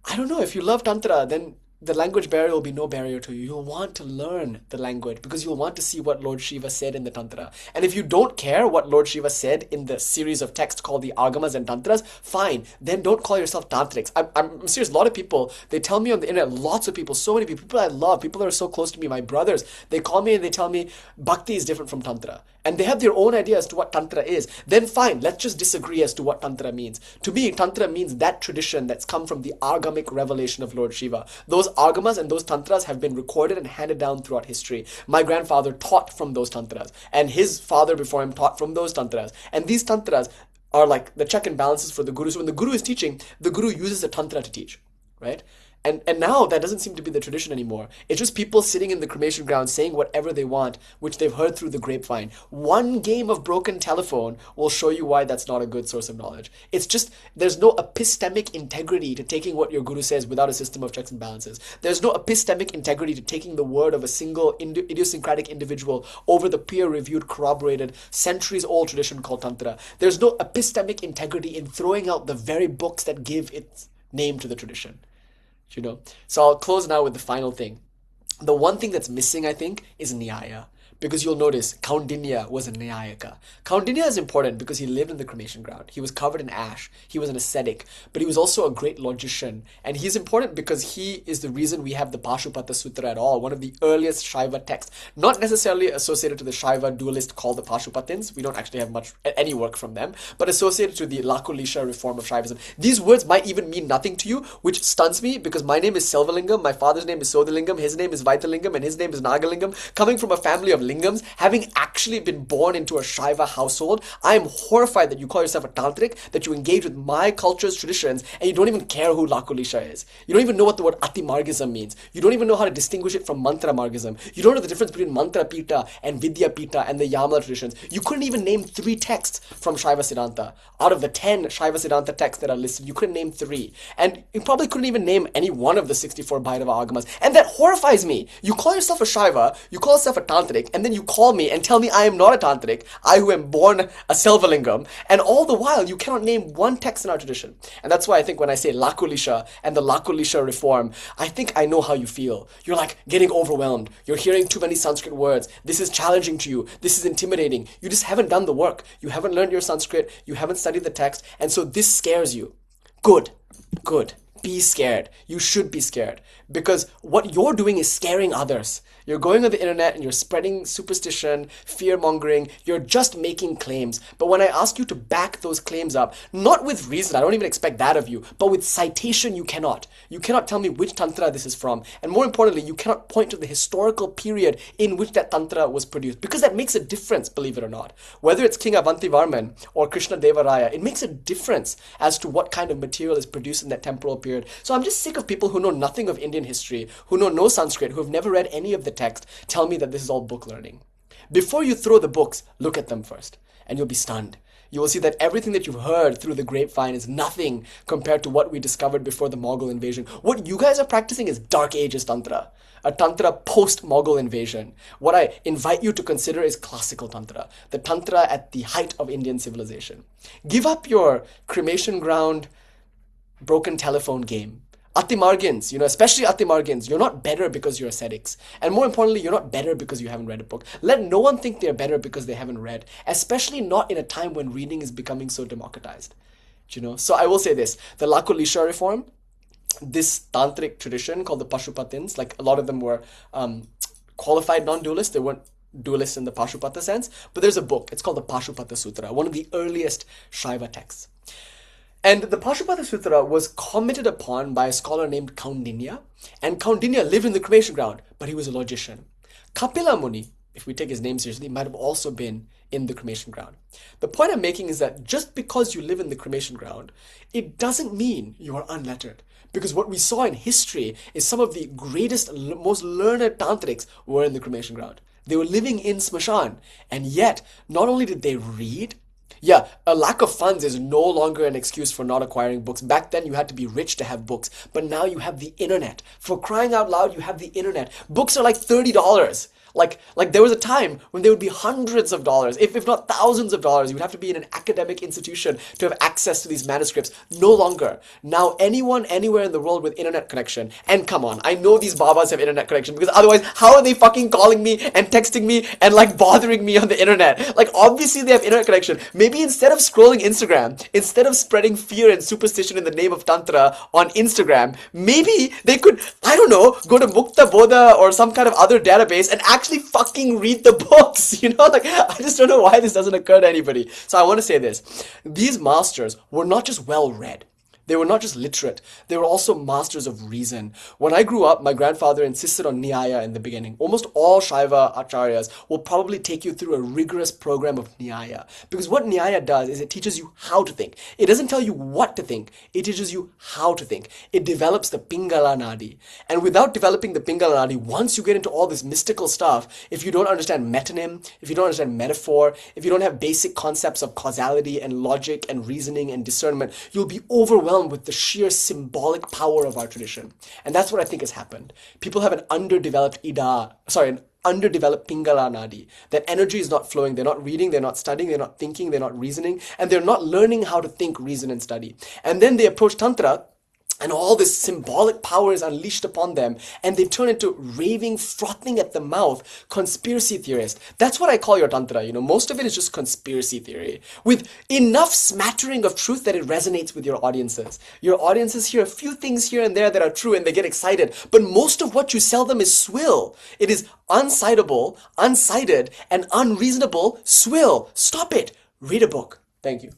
I don't know. If you love Tantra, then the language barrier will be no barrier to you. You'll want to learn the language because you'll want to see what Lord Shiva said in the Tantra. And if you don't care what Lord Shiva said in the series of texts called the Agamas and Tantras, fine. Then don't call yourself Tantrics. I'm serious. A lot of people, they tell me on the internet, lots of people, so many people I love, people that are so close to me, my brothers, they call me and they tell me Bhakti is different from Tantra. And they have their own idea as to what Tantra is. Then fine, let's just disagree as to what Tantra means. To me, Tantra means that tradition that's come from the Agamic revelation of Lord Shiva. Those Agamas and those Tantras have been recorded and handed down throughout history. My grandfather taught from those Tantras, and his father before him taught from those Tantras. And these Tantras are like the check and balances for the Guru. So when the Guru is teaching, the Guru uses the Tantra to teach, right? And now that doesn't seem to be the tradition anymore. It's just people sitting in the cremation ground saying whatever they want, which they've heard through the grapevine. One game of broken telephone will show you why that's not a good source of knowledge. It's just, there's no epistemic integrity to taking what your guru says without a system of checks and balances. There's no epistemic integrity to taking the word of a single idiosyncratic individual over the peer-reviewed, corroborated, centuries-old tradition called tantra. There's no epistemic integrity in throwing out the very books that give its name to the tradition. So I'll close now with the final thing. The one thing that's missing, I think, is Nyaya. Because you'll notice Kaundinya was a Nyayaka. Kaundinya is important because he lived in the cremation ground. He was covered in ash. He was an ascetic, but he was also a great logician. And he's important because he is the reason we have the Pashupata Sutra at all, one of the earliest Shaiva texts, not necessarily associated to the Shaiva dualist called the Pashupatins. We don't actually have any work from them, but associated to the Lakulisha reform of Shaivism. These words might even mean nothing to you, which stuns me because my name is Selvalingam, my father's name is Sodalingam, his name is Vaitalingam, and his name is Nagalingam. Coming from a family of lingams, having actually been born into a Shaiva household, I am horrified that you call yourself a tantric, that you engage with my culture's traditions, and you don't even care who Lakulisha is. You don't even know what the word Atimargism means. You don't even know how to distinguish it from Mantra Margism. You don't know the difference between Mantra Pita and Vidya Pita and the Yamala traditions. You couldn't even name 3 texts from Shaiva Siddhanta. Out of the 10 Shaiva Siddhanta texts that are listed, you couldn't name 3. And you probably couldn't even name any one of the 64 Bhairava Agamas. And that horrifies me. You call yourself a Shaiva, you call yourself a tantric, and then you call me and tell me I am not a tantric, I who am born a Selvalingam, and all the while you cannot name one text in our tradition. And that's why I think when I say Lakulisha and the Lakulisha reform, I think I know how you feel. You're like getting overwhelmed. You're hearing too many Sanskrit words. This is challenging to you. This is intimidating. You just haven't done the work. You haven't learned your Sanskrit. You haven't studied the text. And so this scares you. Good. Be scared. You should be scared. Because what you're doing is scaring others. You're going on the internet and you're spreading superstition, fear-mongering. You're just making claims. But when I ask you to back those claims up, not with reason, I don't even expect that of you, but with citation, you cannot. You cannot tell me which tantra this is from. And more importantly, you cannot point to the historical period in which that tantra was produced. Because that makes a difference, believe it or not. Whether it's King Avantivarman or Krishna Deva Raya, it makes a difference as to what kind of material is produced in that temporal period. So I'm just sick of people who know nothing of Indian history, who know no Sanskrit, who have never read any of the text, tell me that this is all book learning. Before you throw the books, look at them first, and you'll be stunned. You will see that everything that you've heard through the grapevine is nothing compared to what we discovered before the Mughal invasion. What you guys are practicing is Dark Ages Tantra, a Tantra post-Mughal invasion. What I invite you to consider is classical Tantra, the Tantra at the height of Indian civilization. Give up your cremation ground, broken telephone game. Atimargins, especially Atimargins, you're not better because you're ascetics. And more importantly, you're not better because you haven't read a book. Let no one think they're better because they haven't read, especially not in a time when reading is becoming so democratized. So I will say this, the Lakulisha reform, this tantric tradition called the Pashupatins, like a lot of them were qualified non-dualists, they weren't dualists in the Pashupata sense, but there's a book, it's called the Pashupata Sutra, one of the earliest Shaiva texts. And the Pashupata Sutra was commented upon by a scholar named Kaundinya. And Kaundinya lived in the cremation ground, but he was a logician. Kapila Muni, if we take his name seriously, might have also been in the cremation ground. The point I'm making is that just because you live in the cremation ground, it doesn't mean you are unlettered. Because what we saw in history is some of the greatest, most learned tantrics were in the cremation ground. They were living in Smashan. And yet, not only did they read, a lack of funds is no longer an excuse for not acquiring books. Back then, you had to be rich to have books. But now you have the internet. For crying out loud, you have the internet. Books are like $30. Like there was a time when they would be hundreds of dollars, if not thousands of dollars. You would have to be in an academic institution to have access to these manuscripts. No longer. Now anyone, anywhere in the world with internet connection, and come on, I know these babas have internet connection because otherwise how are they fucking calling me and texting me and bothering me on the internet? Obviously they have internet connection. Maybe instead of scrolling Instagram, instead of spreading fear and superstition in the name of Tantra on Instagram, maybe they could, I don't know, go to Mukta Bodha or some kind of other database and actually fucking read the books, I just don't know why this doesn't occur to anybody. So I want to say this. These masters were not just well read. They were not just literate, they were also masters of reason. When I grew up, my grandfather insisted on Nyaya in the beginning. Almost all Shaiva acharyas will probably take you through a rigorous program of Nyaya. Because what Nyaya does is it teaches you how to think. It doesn't tell you what to think, it teaches you how to think. It develops the Pingala Nadi. And without developing the Pingala Nadi, once you get into all this mystical stuff, if you don't understand metonym, if you don't understand metaphor, if you don't have basic concepts of causality and logic and reasoning and discernment, you'll be overwhelmed with the sheer symbolic power of our tradition. And that's what I think has happened. People have an underdeveloped underdeveloped Pingala Nadi. That energy is not flowing. They're not reading, they're not studying, they're not thinking, they're not reasoning, and they're not learning how to think, reason, and study. And then they approach Tantra, and all this symbolic power is unleashed upon them, and they turn into raving, frothing at the mouth conspiracy theorists. That's what I call your Tantra. Most of it is just conspiracy theory, with enough smattering of truth that it resonates with your audiences. Your audiences hear a few things here and there that are true, and they get excited. But most of what you sell them is swill. It is uncitable, unsighted, and unreasonable swill. Stop it. Read a book. Thank you.